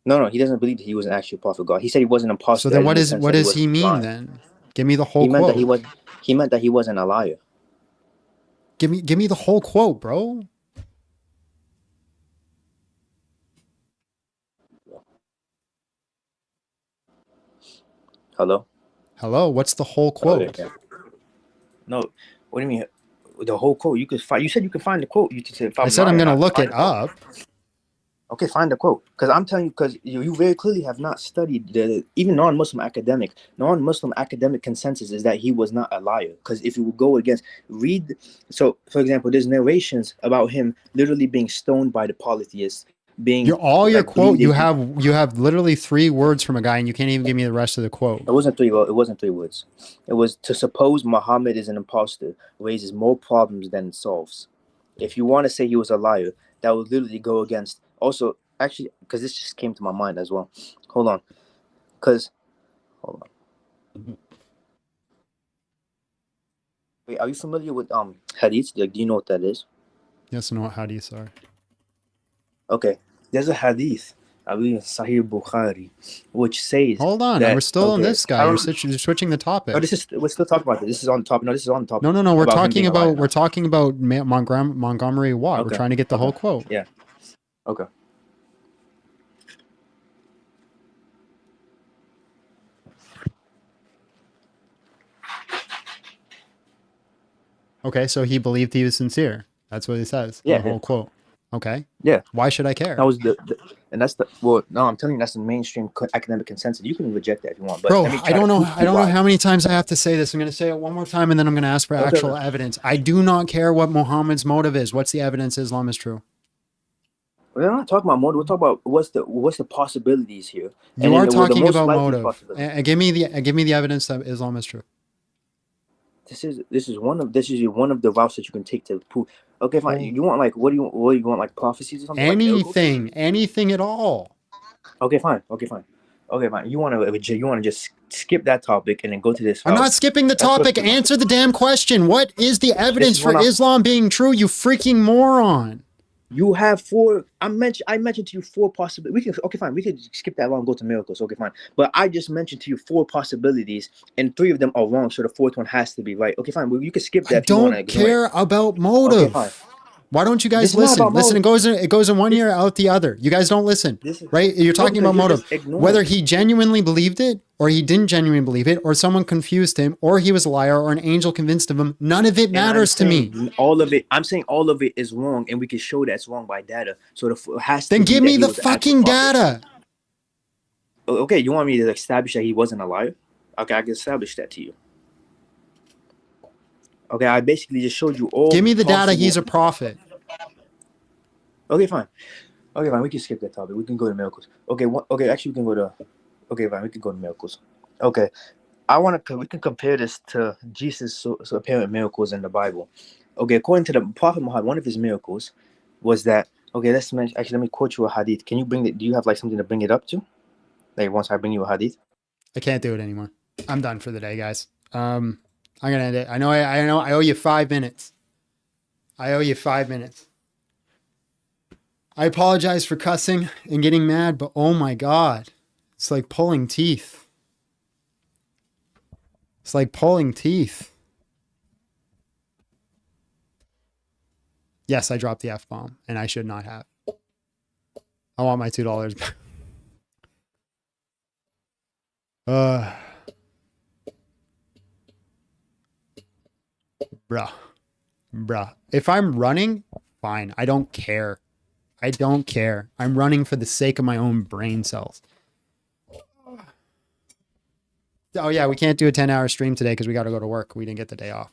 Speaker 13: No, he doesn't believe that he was actually a prophet of God. He said he wasn't an imposter.
Speaker 2: So then, what does he mean then? Give me the whole quote.
Speaker 13: He meant that he wasn't a liar.
Speaker 2: Give me the whole quote, bro.
Speaker 13: Hello.
Speaker 2: What's the whole quote?
Speaker 13: No, what do you mean? The whole quote? You said you could find the quote.
Speaker 2: I said I'm going to look it up.
Speaker 13: Okay, find the quote. Because I'm telling you, because you very clearly have not studied even non-Muslim academic consensus is that he was not a liar. Because if you would go against, so for example, there's narrations about him literally being stoned by the polytheists, being
Speaker 2: your
Speaker 13: like
Speaker 2: quote, you
Speaker 13: believing.
Speaker 2: have literally 3 words from a guy and you can't even give me the rest of the quote.
Speaker 13: It wasn't 3. Well, it wasn't 3 words. It was to suppose Muhammad is an impostor raises more problems than it solves. If you want to say he was a liar, that would literally go against. Also, actually, because this just came to my mind as well. Hold on. Hold on. Wait, are you familiar with hadith? Like, do you know what that is?
Speaker 2: Yes, I know what hadiths are.
Speaker 13: Okay, there's a hadith, I believe Sahih Bukhari, which says.
Speaker 2: Hold on,
Speaker 13: that,
Speaker 2: we're still on
Speaker 13: okay,
Speaker 2: this guy. You're switching the topic.
Speaker 13: Oh, we're still talking about this. This is on top. No, this is on top.
Speaker 2: No. We're
Speaker 13: about him
Speaker 2: talking
Speaker 13: being a liar
Speaker 2: about Montgomery Watt.
Speaker 13: Okay.
Speaker 2: We're trying to get the whole quote.
Speaker 13: Yeah. Okay.
Speaker 2: Okay, so he believed he was sincere. That's what he says.
Speaker 13: Yeah,
Speaker 2: The whole
Speaker 13: yeah.
Speaker 2: quote. Okay.
Speaker 13: Yeah.
Speaker 2: Why should I care?
Speaker 13: That was and that's the no, I'm telling you, that's the mainstream academic consensus. You can reject that if you want, but
Speaker 2: Bro,
Speaker 13: let me
Speaker 2: I don't know. I don't know
Speaker 13: why.
Speaker 2: how many times I have to say this. I'm going to say it one more time, and then I'm going to ask for
Speaker 13: Okay.
Speaker 2: actual evidence. I do not care what Muhammad's motive is. What's the evidence Islam is true?
Speaker 13: We're not talking about motive. We're talking about what's the possibilities here.
Speaker 2: You are talking about motive. Give me the evidence that Islam is true.
Speaker 13: This is one of the routes that you can take to prove. Okay, fine. You want like what do you want, like prophecies or something?
Speaker 2: Anything at all.
Speaker 13: Okay, fine. You want to just skip that topic and then go to this.
Speaker 2: I'm not skipping the topic. Answer the damn question. What is the evidence for Islam being true? You freaking moron.
Speaker 13: You have 4. I mentioned to you 4 possibilities. We could skip that one and go to miracles. Okay, fine. But I just mentioned to you 4 possibilities, and 3 of them are wrong. So the 4th one has to be right. Okay, fine. Well, you can skip that.
Speaker 2: I don't care about motive.
Speaker 13: Okay, fine.
Speaker 2: Why don't you guys listen? Listen, it goes in one ear, out the other. You guys don't listen, right? You're talking about motive. Whether he genuinely believed it, or he didn't genuinely believe it, or someone confused him, or he was a liar, or an angel convinced of him, none of it matters to me.
Speaker 13: All of it. I'm saying all of it is wrong, and we can show that's wrong by data. So it has to.
Speaker 2: Then give me the fucking data.
Speaker 13: Okay, you want me to establish that he wasn't a liar? Okay, I can establish that to you. Okay, I basically just showed you all.
Speaker 2: Give me the data. He's a prophet.
Speaker 13: Okay, fine. We can skip that topic. We can go to miracles. Actually, we can go to. Okay, fine. We can go to miracles. Okay, we can compare this to Jesus' apparent miracles in the Bible. Okay, according to the Prophet Muhammad, one of his miracles was that. Okay, let me quote you a hadith. Can you bring it? Do you have like something to bring it up to? Like once I bring you a hadith.
Speaker 2: I can't do it anymore. I'm done for the day, guys. I'm gonna end it. I know. I owe you 5 minutes. I apologize for cussing and getting mad, but oh my God, it's like pulling teeth. Yes, I dropped the F-bomb, and I should not have. I want my $2 back. Bruh. If I'm running, fine. I don't care. I'm running for the sake of my own brain cells. Oh yeah, we can't do a 10-hour stream today because we got to go to work. We didn't get the day off.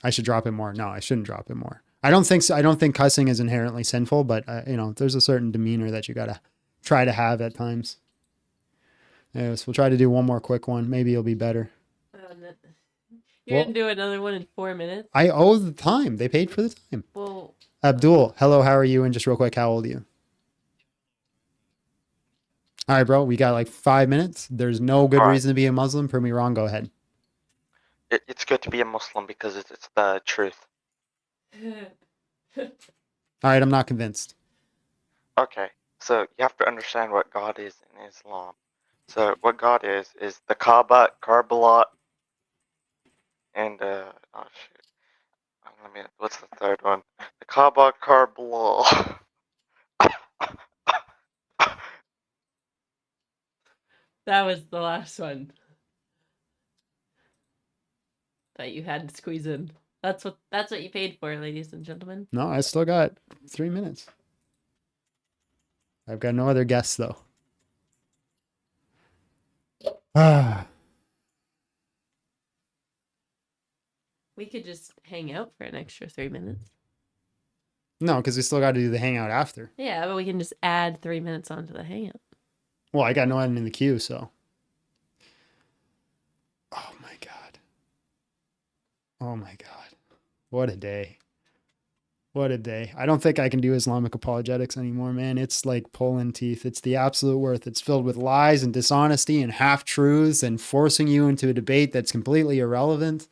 Speaker 2: I should drop it more. No, I shouldn't drop it more. I don't think so. I don't think cussing is inherently sinful, but there's a certain demeanor that you gotta try to have at times. Anyways, we'll try to do one more quick one. Maybe it'll be better.
Speaker 3: You're gonna do another one in 4 minutes?
Speaker 2: I owe the time. They paid for the time.
Speaker 3: Well,
Speaker 2: Abdul, hello, how are you? And just real quick, how old are you? All right, bro, we got like 5 minutes. There's no good reason to be a Muslim. Prove me wrong, go ahead.
Speaker 12: It's good to be a Muslim because it's the truth.
Speaker 2: All right, I'm not convinced.
Speaker 12: Okay, so you have to understand what God is in Islam. So what God is the Kaaba, Karbala, and what's the third one? The Kaaba, Karbala.
Speaker 3: that was the last one that you had to squeeze in. That's what you paid for, ladies and gentlemen.
Speaker 2: No, I still got 3 minutes. I've got no other guests though. Ah.
Speaker 3: We could just hang out for an extra 3 minutes.
Speaker 2: No, because we still got to do the hangout after.
Speaker 3: Yeah, but we can just add 3 minutes onto the hangout.
Speaker 2: Well, I got no one in the queue, so. Oh my God. Oh my God. What a day. What a day. I don't think I can do Islamic apologetics anymore, man. It's like pulling teeth. It's the absolute worth. It's filled with lies and dishonesty and half truths and forcing you into a debate that's completely irrelevant.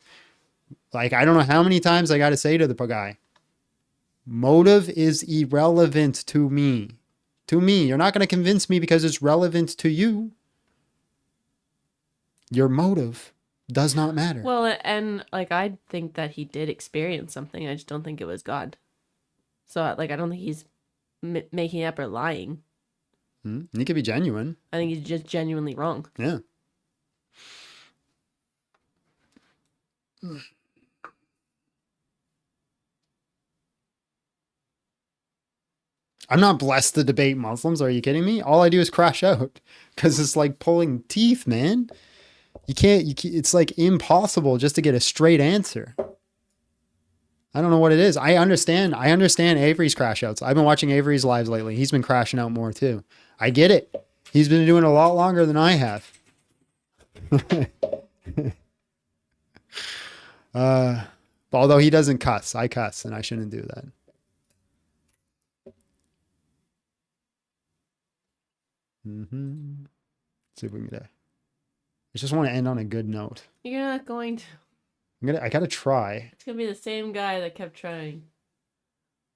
Speaker 2: Like, I don't know how many times I got to say to the guy, motive is irrelevant to me. To me. You're not going to convince me because it's relevant to you. Your motive does not matter.
Speaker 3: Well, and like I think that he did experience something. I just don't think it was God. So like I don't think he's making up or lying.
Speaker 2: He could be genuine.
Speaker 3: I think he's just genuinely wrong.
Speaker 2: Yeah. I'm not blessed to debate Muslims. Are you kidding me? All I do is crash out because it's like pulling teeth, man. You can't, it's like impossible just to get a straight answer. I don't know what it is. I understand Avery's crash outs. I've been watching Avery's lives lately. He's been crashing out more too. I get it. He's been doing it a lot longer than I have. Although he doesn't cuss. I cuss and I shouldn't do that. Let's see if we can get it. I just want to end on a good note.
Speaker 3: You're not going to.
Speaker 2: I gotta try.
Speaker 3: It's gonna be the same guy that kept trying.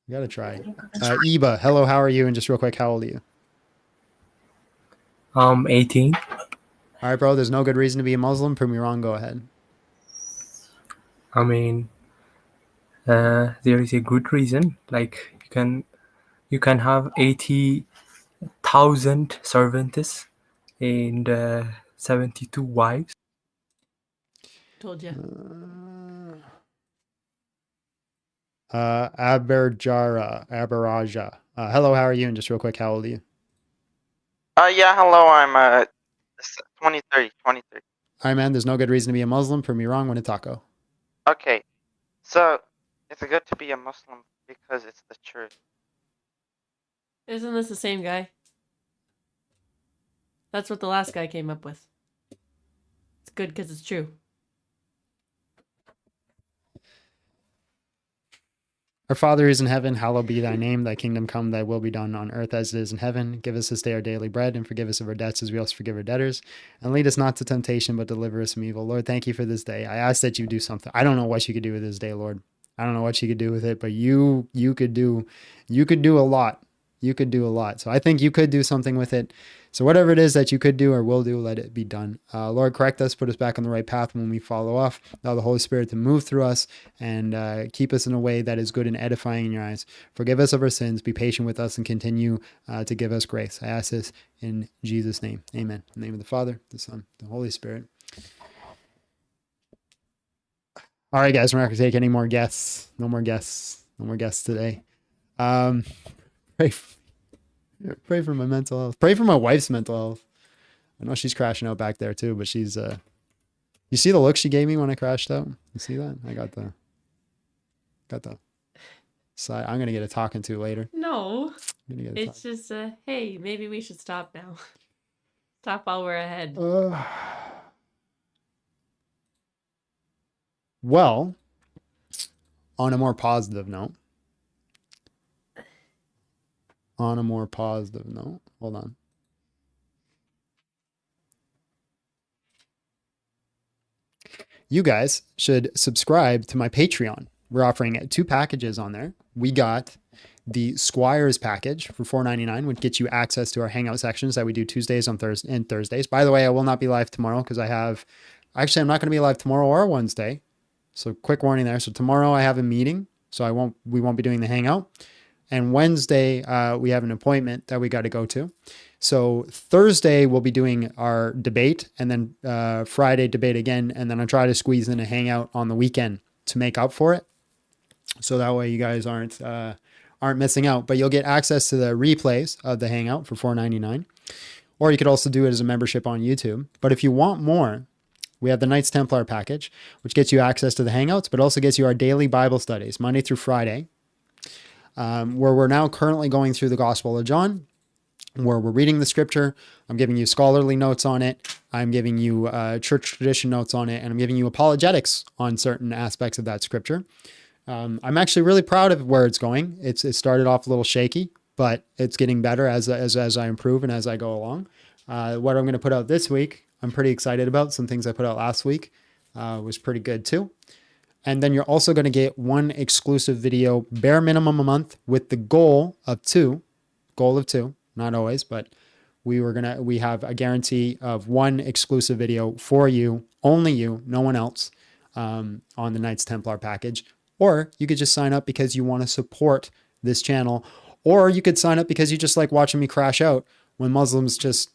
Speaker 2: I gotta try. Iba, hello, how are you? And just real quick, how old are you?
Speaker 14: 18.
Speaker 2: All right, bro. There's no good reason to be a Muslim. Prove me wrong. Go ahead.
Speaker 14: I mean, there is a good reason. Like you can have 80,000 servants and 72 wives.
Speaker 3: Told you.
Speaker 2: Aberaja. Hello, how are you? And just real quick, how old are you?
Speaker 12: Yeah, hello, I'm 23.
Speaker 2: All right, man. There's no good reason to be a Muslim. Prove me wrong. When a taco.
Speaker 12: Okay, so it's good to be a Muslim because it's the truth.
Speaker 3: Isn't this the same guy? That's what the last guy came up with. It's good because it's true.
Speaker 2: Our Father who is in heaven, hallowed be thy name. Thy kingdom come, thy will be done on earth as it is in heaven. Give us this day our daily bread, and forgive us of our debts as we also forgive our debtors. And lead us not to temptation, but deliver us from evil. Lord, thank you for this day. I ask that you do something. I don't know what you could do with this day, Lord. I don't know what you could do with it, but you could do a lot. You could do a lot. So I think you could do something with it. So whatever it is that you could do or will do, let it be done. Lord, correct us, put us back on the right path when we follow off. Allow the Holy Spirit to move through us and keep us in a way that is good and edifying in your eyes. Forgive us of our sins. Be patient with us and continue to give us grace. I ask this in Jesus' name. Amen. In the name of the Father, the Son, the Holy Spirit. All right, guys, we're not going to take any more guests. No more guests. No more guests today. Pray for my mental health. Pray for my wife's mental health. I know she's crashing out back there too, but she's you see the look she gave me when I crashed out? You see that? I got the side. I'm gonna get a talking to later.
Speaker 3: No. It's just hey, maybe we should stop now. Stop while we're ahead.
Speaker 2: Well, on a more positive note. Hold on. You guys should subscribe to my Patreon. We're offering 2 packages on there. We got the Squires package for $4.99, which gets you access to our hangout sections that we do Tuesdays and Thursdays. By the way, I will not be live tomorrow because I'm not going to be live tomorrow or Wednesday. So quick warning there. So tomorrow I have a meeting, so we won't be doing the hangout. And Wednesday, we have an appointment that we got to go to. So Thursday, we'll be doing our debate, and then Friday, debate again. And then I'll try to squeeze in a hangout on the weekend to make up for it. So that way you guys aren't missing out, but you'll get access to the replays of the Hangout for $4.99. Or you could also do it as a membership on YouTube. But if you want more, we have the Knights Templar package, which gets you access to the Hangouts, but also gets you our daily Bible studies, Monday through Friday, where we're now currently going through the Gospel of John, where we're reading the scripture. I'm giving you scholarly notes on it. I'm giving you church tradition notes on it, and I'm giving you apologetics on certain aspects of that scripture. I'm actually really proud of where it's going. It started off a little shaky, but it's getting better as I improve and as I go along. What I'm going to put out this week, I'm pretty excited about. Some things I put out last week was pretty good too. And then you're also going to get one exclusive video, bare minimum a month, with the goal of two, not always, but we have a guarantee of one exclusive video for you, only you, no one else, on the Knights Templar package. Or you could just sign up because you want to support this channel, or you could sign up because you just like watching me crash out when Muslims just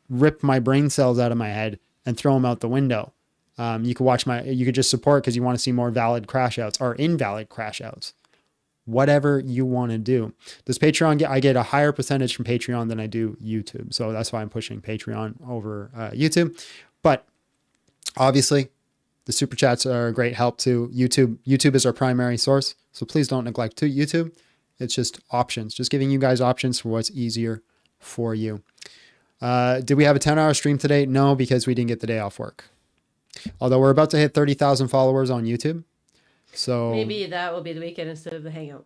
Speaker 2: rip my brain cells out of my head and throw them out the window. You could just support because you want to see more valid crash outs or invalid crash outs. Whatever you want to do. Does Patreon I get a higher percentage from Patreon than I do YouTube. So that's why I'm pushing Patreon over YouTube. But obviously the super chats are a great help too. YouTube is our primary source. So please don't neglect YouTube. It's just options, just giving you guys options for what's easier for you. Did we have a 10-hour stream today? No, because we didn't get the day off work. Although we're about to hit 30,000 followers on YouTube. So
Speaker 3: maybe that will be the weekend instead of the Hangout.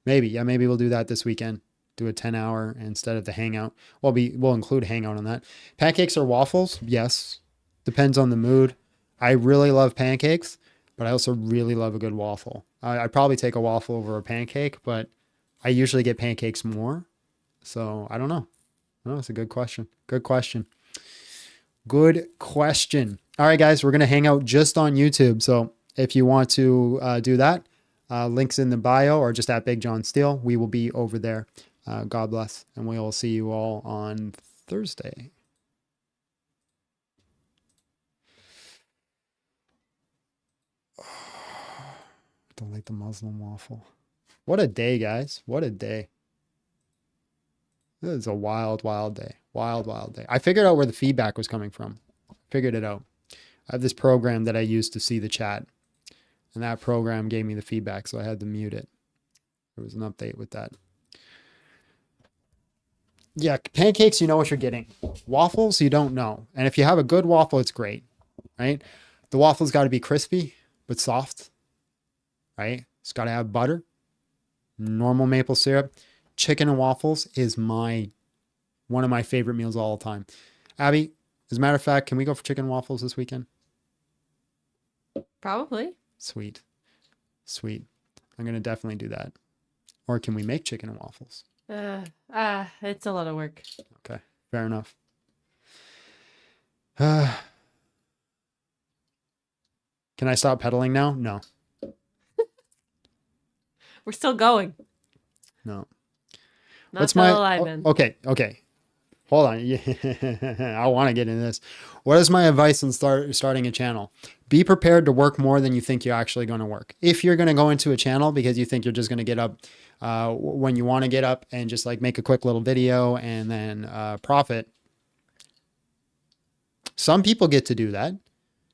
Speaker 2: Maybe we'll do that this weekend. Do a 10-hour instead of the Hangout. We'll include Hangout on that. Pancakes or waffles? Yes. Depends on the mood. I really love pancakes, but I also really love a good waffle. I'd probably take a waffle over a pancake, but I usually get pancakes more. So I don't know. It's a good question. Good question. All right, guys, we're going to hang out just on YouTube. So if you want to do that, links in the bio or just at Big John Steele. We will be over there. God bless. And we will see you all on Thursday. Don't like the Muslim waffle. What a day, guys. What a day. This is a wild, wild day. Wild, wild day. I figured out where the feedback was coming from. Figured it out. I have this program that I use to see the chat. And that program gave me the feedback, so I had to mute it. There was an update with that. Yeah, pancakes, you know what you're getting. Waffles, you don't know. And if you have a good waffle, it's great, right? The waffle's got to be crispy, but soft, right? It's got to have butter, normal maple syrup. Chicken and waffles is one of my favorite meals all the time. Abby, as a matter of fact, can we go for chicken and waffles this weekend?
Speaker 3: Probably.
Speaker 2: Sweet. I'm going to definitely do that. Or can we make chicken and waffles?
Speaker 3: It's a lot of work.
Speaker 2: Okay, fair enough. Can I stop pedaling now? No.
Speaker 3: We're still going.
Speaker 2: No.
Speaker 3: Not alignment.
Speaker 2: Okay. Hold on. I want to get into this. What is my advice on starting a channel? Be prepared to work more than you think you're actually going to work. If you're going to go into a channel because you think you're just going to get up when you want to get up and just like make a quick little video and then profit. Some people get to do that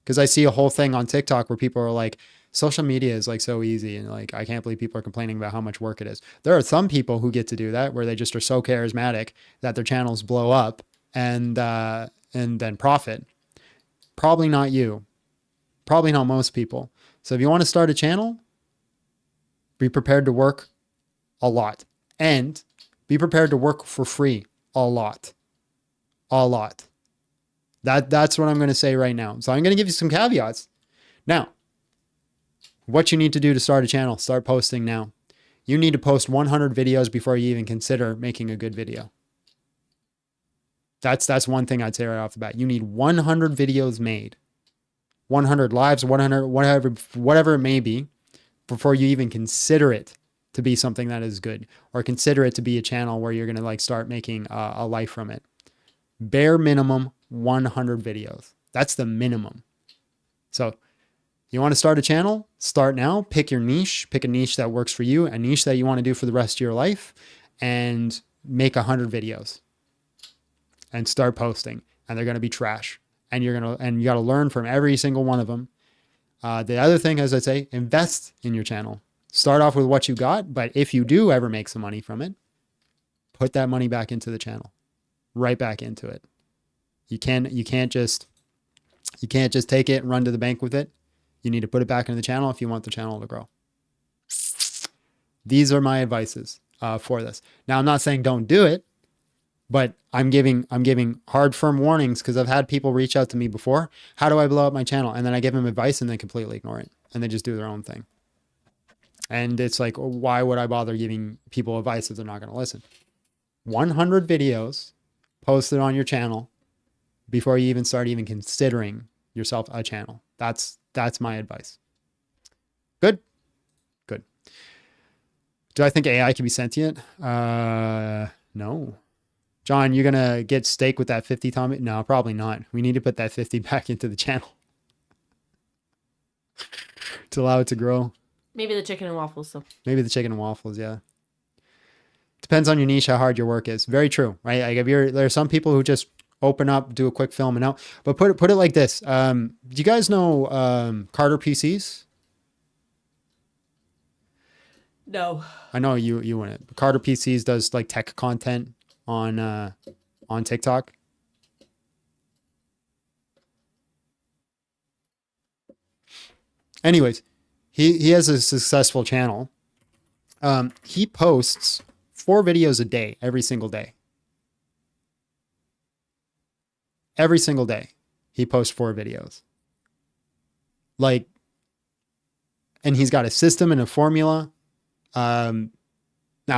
Speaker 2: because I see a whole thing on TikTok where people are like, social media is like so easy. And like, I can't believe people are complaining about how much work it is. There are some people who get to do that where they just are so charismatic that their channels blow up and then profit. Probably not you. Probably not most people. So if you want to start a channel, be prepared to work a lot and be prepared to work for free a lot. That's what I'm going to say right now. So I'm going to give you some caveats. Now, what you need to do to start a channel, start posting now. You need to post 100 videos before you even consider making a good video. That's one thing I'd say right off the bat. You need 100 videos made. 100 lives, 100, whatever it may be, before you even consider it to be something that is good or consider it to be a channel where you're going to like start making a life from it. Bare minimum 100 videos. That's the minimum. So You want to start a channel? Start now. Pick your niche. Pick a niche that works for you, a niche that you want to do for the rest of your life, and make 100 videos and start posting. And they're going to be trash. And you got to learn from every single one of them. The other thing, as I say, invest in your channel. Start off with what you got, but if you do ever make some money from it, put that money back into the channel, right back into it. You can't just take it and run to the bank with it. You need to put it back into the channel if you want the channel to grow. These are my advices for this. Now, I'm not saying don't do it, but I'm giving hard, firm warnings because I've had people reach out to me before. How do I blow up my channel? And then I give them advice and they completely ignore it and they just do their own thing. And it's like, why would I bother giving people advice if they're not going to listen? 100 videos posted on your channel before you even start considering yourself a channel. That's my advice. Good. Do I think AI can be sentient? No. John, you're going to get steak with that 50, Tommy? No, probably not. We need to put that 50 back into the channel to allow it to grow.
Speaker 3: Maybe the chicken and waffles, though.
Speaker 2: Maybe the chicken and waffles, yeah. Depends on your niche, how hard your work is. Very true, right? Like there are some people who just open up, do a quick film and out. But put it like this. Do you guys know Carter PCs?
Speaker 3: No.
Speaker 2: I know you wouldn't. Carter PCs does like tech content on TikTok. Anyways, he has a successful channel. He posts 4 videos a day, every single day. Every single day, he posts 4 videos. Like, and he's got a system and a formula. Now,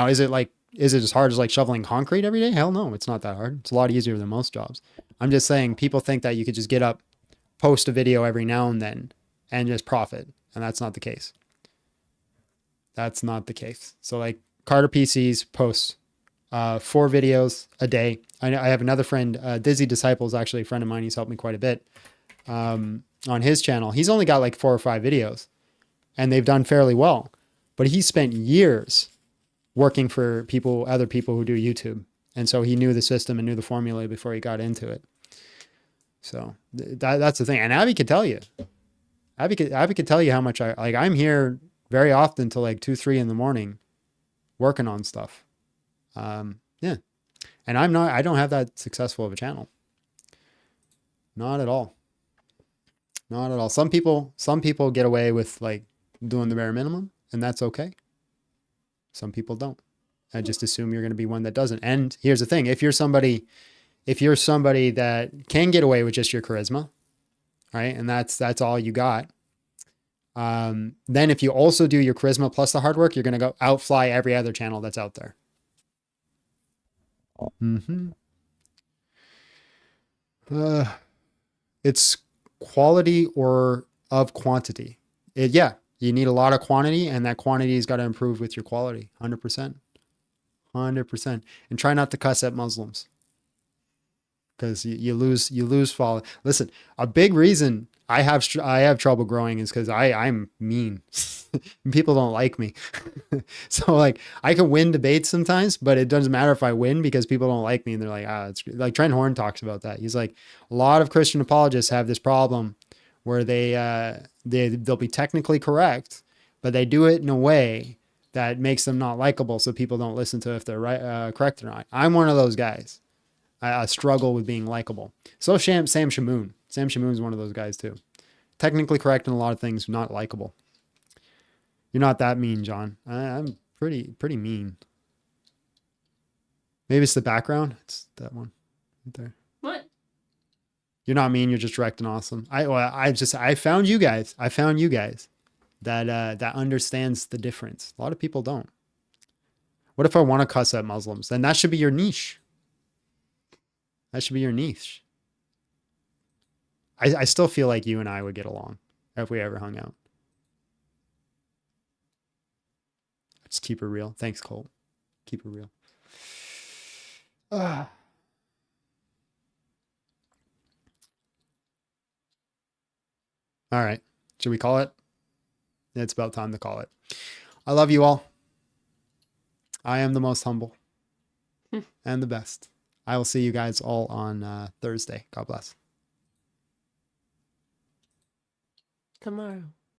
Speaker 2: is it as hard as like shoveling concrete every day? Hell no, it's not that hard. It's a lot easier than most jobs. I'm just saying people think that you could just get up, post a video every now and then and just profit. And that's not the case. That's not the case. So like Carter PCs posts 4 videos a day. I have another friend, Dizzy Disciple is actually a friend of mine. He's helped me quite a bit on his channel. He's only got like 4 or 5 videos and they've done fairly well. But he spent years working for other people who do YouTube. And so he knew the system and knew the formula before he got into it. So that's the thing. And Abby could tell you. Abby could tell you how much I'm here very often till like 2, 3 in the morning working on stuff. Yeah. And I don't have that successful of a channel. Not at all. Not at all. Some people get away with like doing the bare minimum and that's okay. Some people don't. I just assume you're going to be one that doesn't. And here's the thing. If you're somebody that can get away with just your charisma, right? And that's all you got. Then if you also do your charisma plus the hard work, you're going to go outfly every other channel that's out there. It's quality or of quantity. You need a lot of quantity and that quantity has got to improve with your quality. 100%. 100%. And try not to cuss at Muslims because you lose follow. Listen, a big reason I have trouble growing is because I'm mean. People don't like me. So like I can win debates sometimes, but it doesn't matter if I win because people don't like me and they're like, it's like Trent Horn talks about that. He's like, a lot of Christian apologists have this problem where they'll be technically correct, but they do it in a way that makes them not likable, so people don't listen to if they're right, correct or not. I'm one of those guys. I struggle with being likable. So Sam Shamoon. Sam Shamoon is one of those guys too. Technically correct in a lot of things, not likable. You're not that mean, John. I'm pretty mean. Maybe it's the background. It's that one right there.
Speaker 3: What?
Speaker 2: You're not mean. You're just direct and awesome. I found you guys. That understands the difference. A lot of people don't. What if I want to cuss at Muslims? Then that should be your niche. That should be your niche. I still feel like you and I would get along if we ever hung out. Just keep it real. Thanks, Colt. Keep it real. All right. Should we call it? It's about time to call it. I love you all. I am the most humble and the best. I will see you guys all on Thursday. God bless.
Speaker 3: Tomorrow.